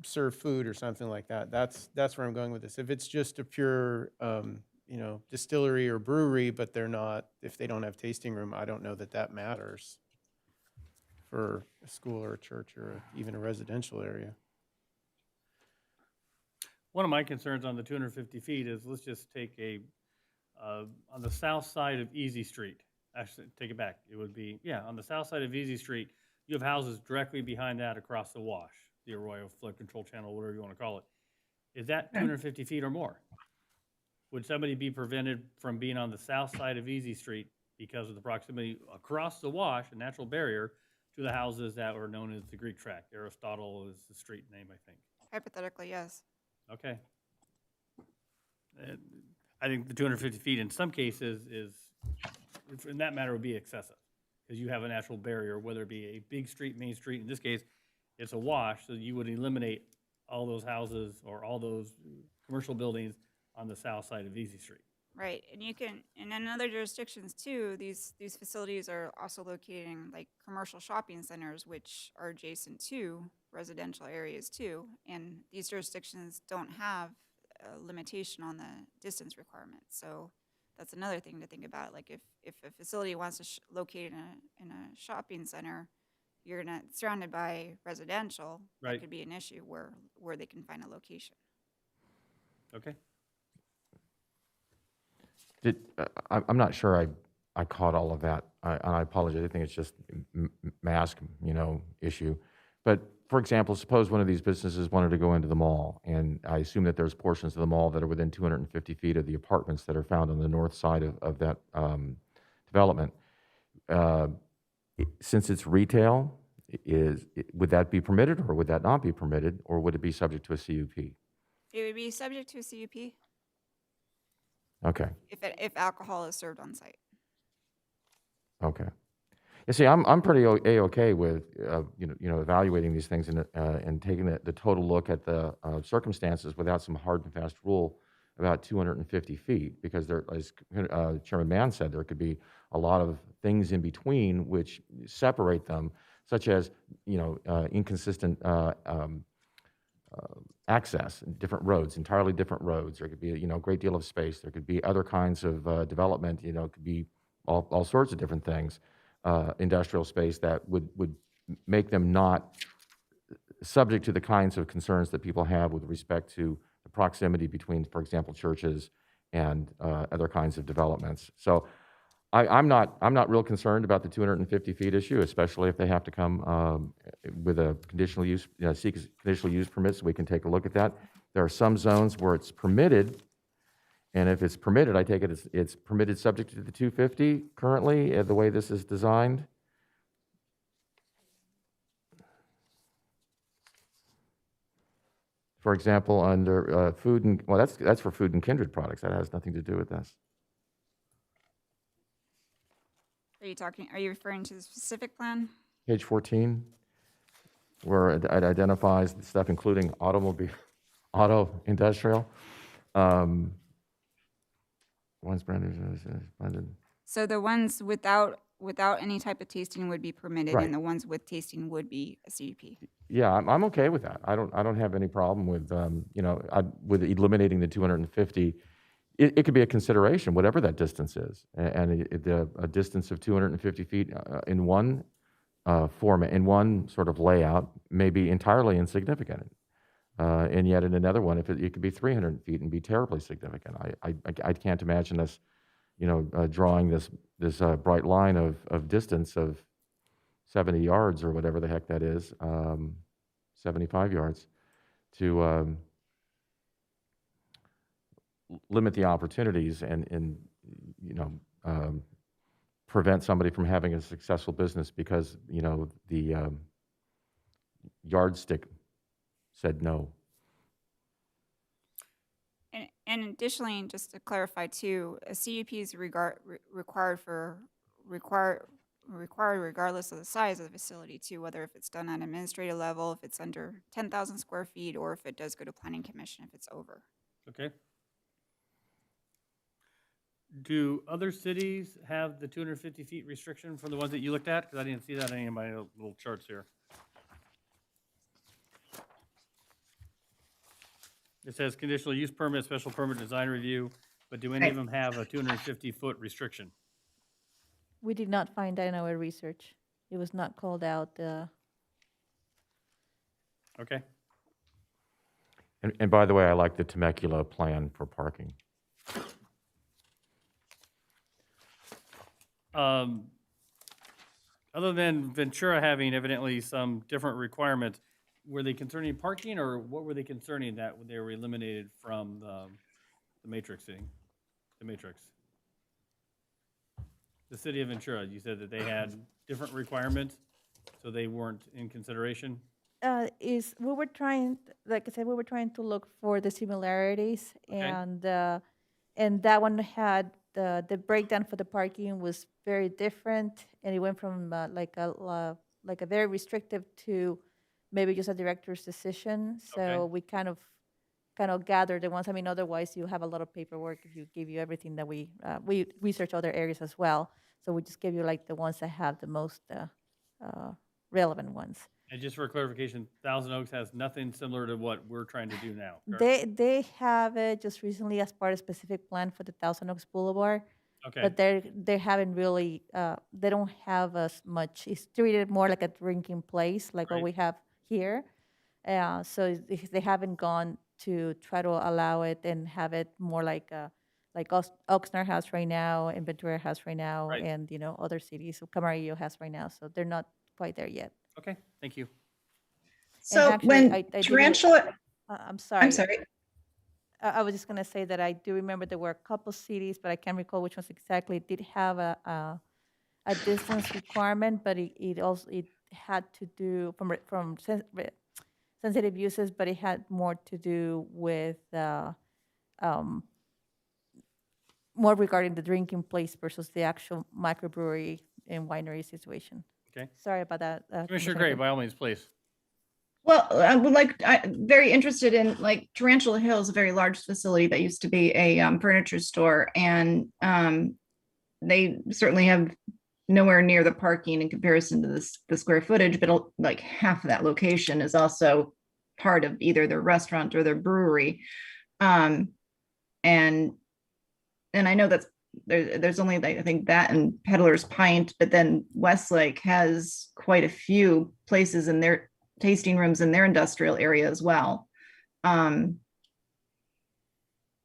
Speaker 8: serve food or something like that, that's where I'm going with this. If it's just a pure, distillery or brewery, but if they don't have tasting room, I don't know that that matters for a school or a church or even a residential area.
Speaker 1: One of my concerns on the 250 feet is, let's just take on the south side of Easy Street. Actually, take it back. It would be, on the south side of Easy Street, you have houses directly behind that across the wash, the Arroyo Flood Control Channel, whatever you want to call it. Is that 250 feet or more? Would somebody be prevented from being on the south side of Easy Street because of the proximity across the wash, a natural barrier, to the houses that were known as the Greek tract? Aristotle is the street name, I think.
Speaker 15: Hypothetically, yes.
Speaker 1: Okay. I think the 250 feet in some cases in that matter, would be excessive, because you have a natural barrier, whether it be a big street, main street. In this case, it's a wash, so you would eliminate all those houses or all those commercial buildings on the south side of Easy Street.
Speaker 15: Right, and and in other jurisdictions too, these facilities are also located in like commercial shopping centers, which are adjacent to residential areas too. And these jurisdictions don't have a limitation on the distance requirement. So that's another thing to think about. Like if a facility wants to locate in a shopping center, you're surrounded by residential.
Speaker 1: Right.
Speaker 15: That could be an issue where they can find a location.
Speaker 1: Okay.
Speaker 24: I'm not sure I caught all of that. I apologize. I think it's just mask, issue. But for example, suppose one of these businesses wanted to go into the mall, and I assume that there's portions of the mall that are within 250 feet of the apartments that are found on the north side of that development. Since it's retail, would that be permitted, or would that not be permitted, or would it be subject to a CUP?
Speaker 15: It would be subject to a CUP.
Speaker 24: Okay.
Speaker 15: If alcohol is served on site.
Speaker 24: Okay. You see, I'm pretty okay with evaluating these things and taking the total look at the circumstances without some hard and fast rule about 250 feet, because there, as Chairman Mann said, there could be a lot of things in between which separate them, such as inconsistent access, different roads, entirely different roads. There could be a great deal of space. There could be other kinds of development. It could be all sorts of different things, industrial space that would make them not subject to the kinds of concerns that people have with respect to the proximity between, for example, churches and other kinds of developments. So I'm not real concerned about the 250 feet issue, especially if they have to come with a conditional use, seek a conditional use permit, so we can take a look at that. There are some zones where it's permitted, and if it's permitted, I take it it's permitted subject to the 250 currently, the way this is designed. For example, under food and, well, that's for food and kindred products. That has nothing to do with this.
Speaker 15: Are you referring to the specific plan?
Speaker 24: Page 14, where it identifies the stuff including auto industrial. One's branded.
Speaker 15: So the ones without any type of tasting would be permitted,
Speaker 24: Right.
Speaker 15: and the ones with tasting would be a CUP.
Speaker 24: Yeah, I'm okay with that. I don't have any problem with with eliminating the 250. It could be a consideration, whatever that distance is, and a distance of 250 feet in one format, in one sort of layout, may be entirely insignificant, and yet in another one, if it could be 300 feet and be terribly significant. I can't imagine us, drawing this bright line of distance of 70 yards or whatever the heck that is, 75 yards, to limit the opportunities and prevent somebody from having a successful business because the yardstick said no.
Speaker 15: And additionally, just to clarify too, a CUP is required regardless of the size of the facility too, whether if it's done on administrative level, if it's under 10,000 square feet, or if it does go to planning commission if it's over.
Speaker 1: Okay. Do other cities have the 250 feet restriction for the ones that you looked at? Because I didn't see that in any of my little charts here. It says conditional use permit, special permit, design review, but do any of them have a 250-foot restriction?
Speaker 16: We did not find that in our research. It was not called out.
Speaker 1: Okay.
Speaker 24: And by the way, I like the Temecula plan for parking.
Speaker 1: Other than Ventura having evidently some different requirements, were they concerning parking, or what were they concerning that they were eliminated from the matrix thing? The matrix. The city of Ventura, you said that they had different requirements, so they weren't in consideration?
Speaker 16: Is we were trying, like I said, we were trying to look for the similarities, and that one had the breakdown for the parking was very different, and it went from like a very restrictive to maybe just a director's decision. So we kind of gathered the ones. I mean, otherwise you have a lot of paperwork if you give you everything that we research other areas as well. So we just give you like the ones that have the most relevant ones.
Speaker 1: And just for clarification, Thousand Oaks has nothing similar to what we're trying to do now, correct?
Speaker 16: They have it just recently as part of a specific plan for the Thousand Oaks Boulevard.
Speaker 1: Okay.
Speaker 16: But they haven't really they don't have as much. It's treated more like a drinking place, like what we have here. So they haven't gone to try to allow it and have it more like Oxnard has right now, and Ventura has right now, and other cities. So Camarillo has right now. So they're not quite there yet.
Speaker 1: Okay, thank you.
Speaker 18: So
Speaker 16: actually,
Speaker 18: when Tarantula,
Speaker 16: I'm sorry.
Speaker 18: I'm sorry.
Speaker 16: I was just gonna say that I do remember there were a couple cities, but I can't recall which ones exactly did have a distance requirement, but it had to do from sensitive uses, but it had more to do with more regarding the drinking place versus the actual microbrewery and winery situation.
Speaker 1: Okay.
Speaker 16: Sorry about that.
Speaker 1: Commissioner Gray, by all means, please.
Speaker 18: Well, I would I'm very interested in Tarantula Hill is a very large facility that used to be a furniture store, and they certainly have nowhere near the parking in comparison to the square footage, but like half of that location is also part of either their restaurant or their brewery. And I know that's there's only I think that and Peddler's Pint, but then Westlake has quite a few places in their tasting rooms in their industrial area as well. Do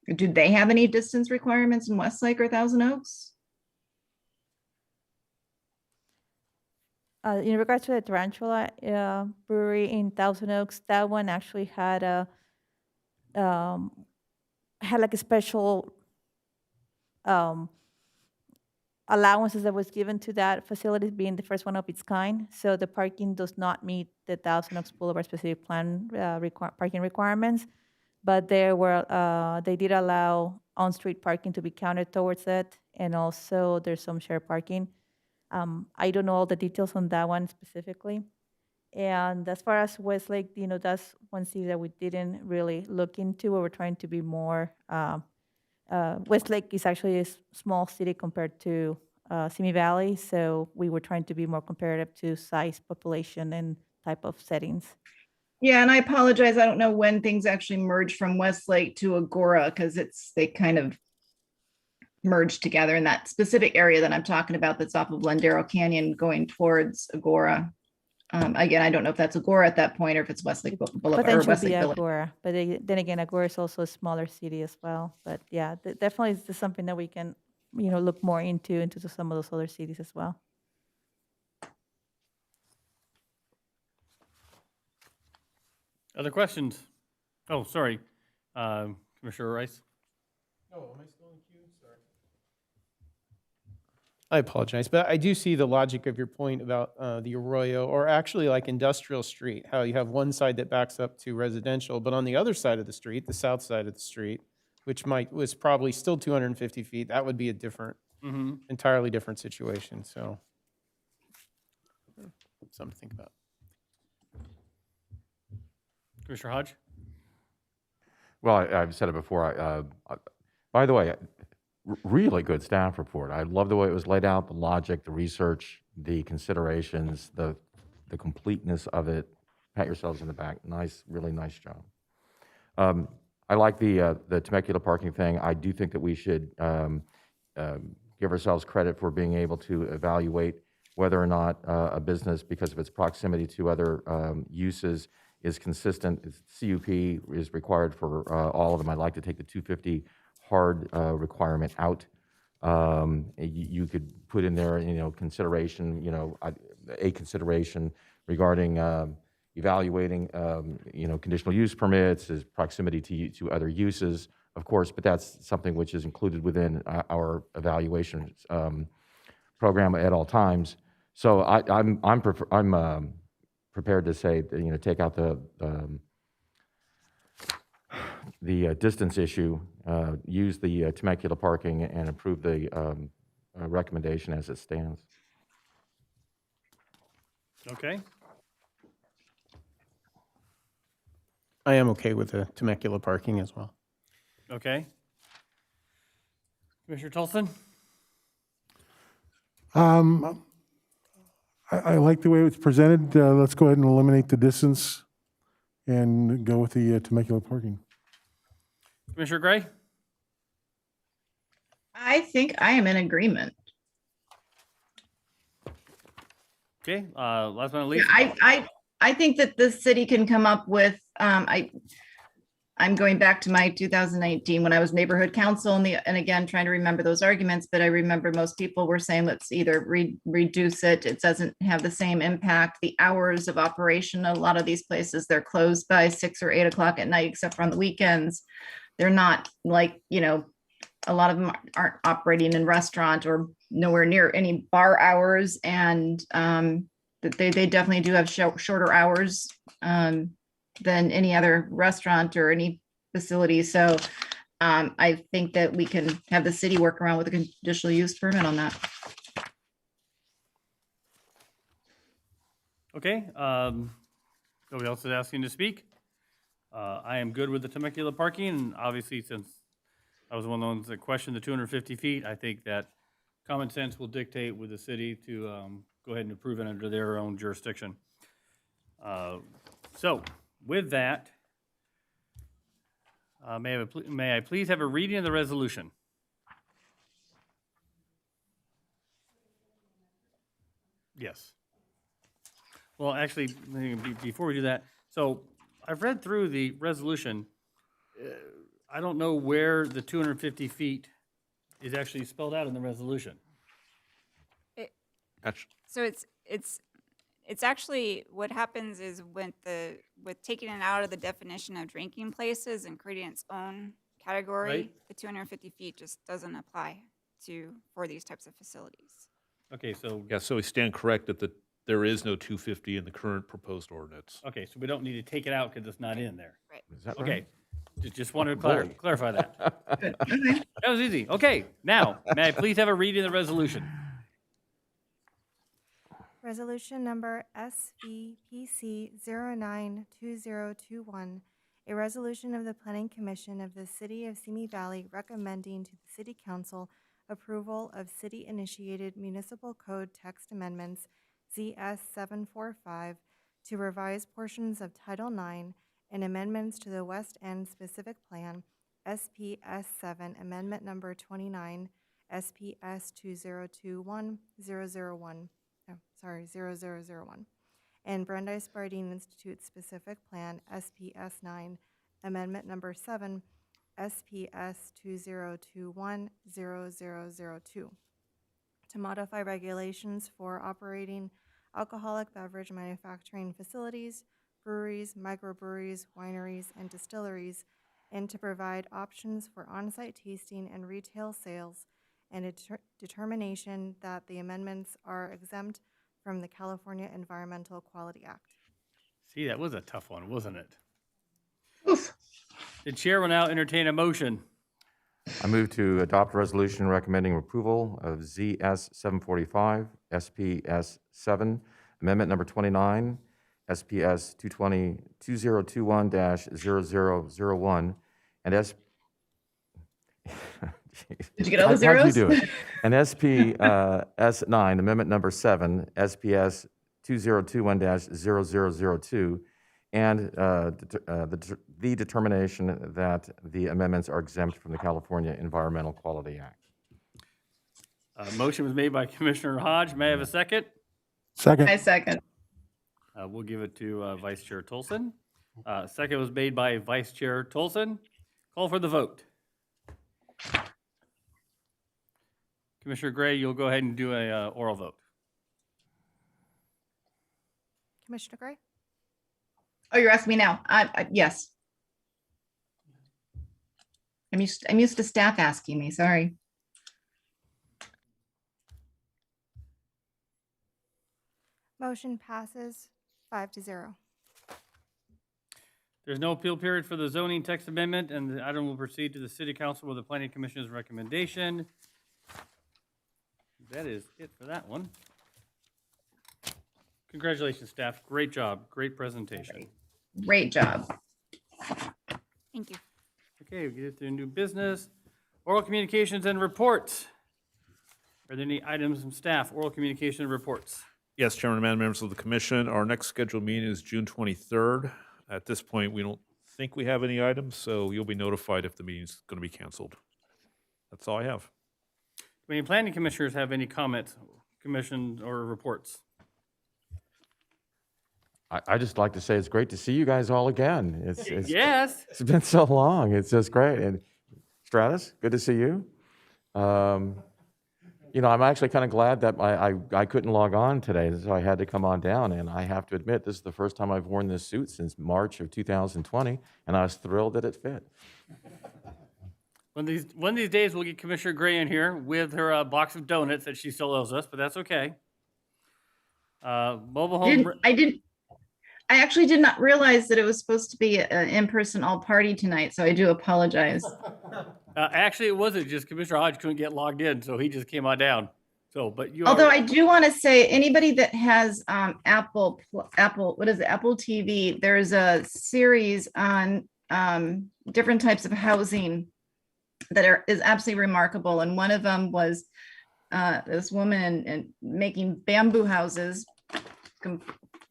Speaker 18: they have any distance requirements in Westlake or Thousand Oaks?
Speaker 16: In regards to the Tarantula brewery in Thousand Oaks, that one actually had like a special allowances that was given to that facility, being the first one of its kind. So the parking does not meet the Thousand Oaks Boulevard specific plan parking requirements, but they did allow on-street parking to be counted towards it, and also there's some shared parking. I don't know all the details on that one specifically. And as far as Westlake, that's one city that we didn't really look into. We were trying to be more. Westlake is actually a small city compared to Simi Valley, so we were trying to be more comparative to size, population, and type of settings.
Speaker 18: Yeah, and I apologize. I don't know when things actually merged from Westlake to Agora, because they kind of merged together in that specific area that I'm talking about that's off of Lendero Canyon going towards Agora. Again, I don't know if that's Agora at that point or if it's Westlake Boulevard or
Speaker 16: Potentially
Speaker 18: Westlake
Speaker 16: be
Speaker 18: Village.
Speaker 16: Agora, but then again, Agora is also a smaller city as well. But yeah, definitely is something that we can, look more into some of those other cities as well.
Speaker 1: Other questions? Oh, sorry, Commissioner Rice.
Speaker 8: Oh, am I still in queue? Sorry. I apologize, but I do see the logic of your point about the Arroyo, or actually like Industrial Street, how you have one side that backs up to residential, but on the other side of the street, the south side of the street, which was probably still 250 feet, that would be a different, entirely different situation. So, something to think about.
Speaker 1: Commissioner Hodge?
Speaker 24: Well, I've said it before. By the way, really good staff report. I love the way it was laid out, the logic, the research, the considerations, the completeness of it. Pat yourselves in the back. Nice, really nice job. I like the Temecula parking thing. I do think that we should give ourselves credit for being able to evaluate whether or not a business, because of its proximity to other uses, is consistent. CUP is required for all of them. I'd like to take the 250 hard requirement out. You could put in there, consideration, a consideration regarding evaluating, conditional use permits, is proximity to other uses, of course, but that's something which is included within our evaluation program at all times. So I'm prepared to say, take out the distance issue, use the Temecula parking, and approve the recommendation as it stands.
Speaker 1: Okay.
Speaker 8: I am okay with the Temecula parking as well.
Speaker 1: Okay. Commissioner Tolson?
Speaker 17: I like the way it's presented. Let's go ahead and eliminate the distance and go with the Temecula parking.
Speaker 1: Commissioner Gray?
Speaker 18: I think I am in agreement.
Speaker 1: Okay, last but not least.
Speaker 18: I think that the city can come up with, I'm going back to my 2019 when I was neighborhood council and again, trying to remember those arguments, but I remember most people were saying, let's either reduce it. It doesn't have the same impact. The hours of operation, a lot of these places, they're closed by 6 or 8 o'clock at night, except for on the weekends. They're not like, a lot of them aren't operating in restaurant or nowhere near any bar hours. And they definitely do have shorter hours than any other restaurant or any facility. So I think that we can have the city work around with a conditional use permit on that.
Speaker 1: Okay, nobody else is asking to speak. I am good with the Temecula parking, and obviously, since I was one of the ones that questioned the 250 feet, I think that common sense will dictate with the city to go ahead and approve it under their own jurisdiction. So, with that, may I please have a reading of the resolution? Yes. Well, actually, before we do that, so I've read through the resolution. I don't know where the 250 feet is actually spelled out in the resolution.
Speaker 15: So it's actually what happens is with taking it out of the definition of drinking places and creating its own category,
Speaker 1: Right.
Speaker 15: the 250 feet just doesn't apply for these types of facilities.
Speaker 1: Okay, so.
Speaker 14: Yeah, so we stand corrected that there is no 250 in the current proposed ordinance.
Speaker 1: Okay, so we don't need to take it out because it's not in there.
Speaker 15: Right.
Speaker 24: Is that
Speaker 1: Okay,
Speaker 24: right?
Speaker 1: just wanted to
Speaker 24: Boy.
Speaker 1: clarify that. That was easy. Okay, now, may I please have a reading of the resolution?
Speaker 6: Resolution number SVPC 092021, a resolution of the Planning Commission of the City of Simi Valley recommending to the City Council approval of city-initiated municipal code text amendments ZS 745 to revise portions of Title IX and amendments to the West End Specific Plan SPS 7 Amendment Number 29 SPS 2021-001. 0001, and Brandeis Bardeen Institute Specific Plan SPS 9, Amendment Number 7, SPS 2021-0002, to modify regulations for operating alcoholic beverage manufacturing facilities, breweries, microbreweries, wineries, and distilleries, and to provide options for on-site tasting and retail sales, and a determination that the amendments are exempt from the California Environmental Quality Act.
Speaker 1: See, that was a tough one, wasn't it? Oof. The chair will now entertain a motion.
Speaker 24: I move to adopt a resolution recommending approval of ZS 745, SPS 7, Amendment Number 29, SPS 2021-0001, and
Speaker 18: Did you get all the
Speaker 24: How'd you
Speaker 18: zeros?
Speaker 24: do it? And SP S9, Amendment Number 7, SPS 2021-0002, and the determination that the amendments are exempt from the California Environmental Quality Act.
Speaker 1: Motion was made by Commissioner Hodge. May I have a second?
Speaker 17: Second.
Speaker 18: I second.
Speaker 1: We'll give it to Vice Chair Tolson. Second was made by Vice Chair Tolson. Call for the vote. Commissioner Gray, you'll go ahead and do a oral vote.
Speaker 6: Commissioner Gray?
Speaker 18: Oh, you're asking me now. Yes. I'm used to staff asking me, sorry.
Speaker 6: Motion passes 5-0.
Speaker 1: There's no appeal period for the zoning text amendment, and the item will proceed to the City Council with the Planning Commission's recommendation. That is it for that one. Congratulations, staff. Great job. Great presentation.
Speaker 18: Great job.
Speaker 15: Thank you.
Speaker 1: Okay, we get to new business. Oral communications and reports. Are there any items from staff? Oral communication and reports.
Speaker 14: Yes, Chairman and members of the commission, our next scheduled meeting is June 23rd. At this point, we don't think we have any items, so you'll be notified if the meeting's going to be canceled. That's all I have.
Speaker 1: Do any planning commissioners have any comments, commission, or reports?
Speaker 24: I just like to say it's great to see you guys all again. It's
Speaker 1: Yes.
Speaker 24: It's been so long. It's just great. And Stratus, good to see you. You know, I'm actually kind of glad that I couldn't log on today, so I had to come on down. And I have to admit, this is the first time I've worn this suit since March of 2020, and I was thrilled that it fit.
Speaker 1: One of these days, we'll get Commissioner Gray in here with her box of donuts that she still owes us, but that's okay. Mobile home.
Speaker 18: I actually did not realize that it was supposed to be an in-person all-party tonight, so I do apologize.
Speaker 1: Actually, it wasn't. Just Commissioner Hodge couldn't get logged in, so he just came on down. So, but you.
Speaker 18: Although I do want to say, anybody that has Apple, what is it, Apple TV? There's a series on different types of housing that is absolutely remarkable, and one of them was this woman and making bamboo houses.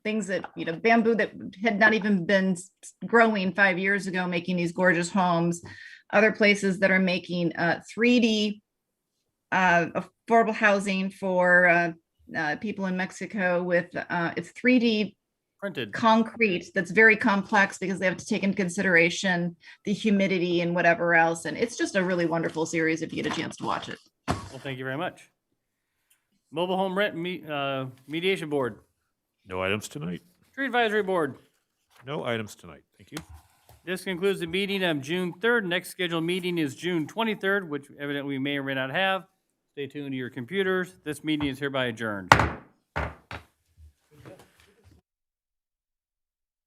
Speaker 18: Things that, you know, bamboo that had not even been growing 5 years ago, making these gorgeous homes. Other places that are making 3D affordable housing for people in Mexico with it's 3D
Speaker 1: printed
Speaker 18: concrete that's very complex because they have to take into consideration the humidity and whatever else. And it's just a really wonderful series if you get a chance to watch it.
Speaker 1: Well, thank you very much. Mobile home rent mediation board.
Speaker 14: No items tonight.
Speaker 1: Tree advisory board.
Speaker 14: No items tonight. Thank you.
Speaker 1: This concludes the meeting of June 3rd. Next scheduled meeting is June 23rd, which evidently we may or may not have. Stay tuned to your computers. This meeting is hereby adjourned.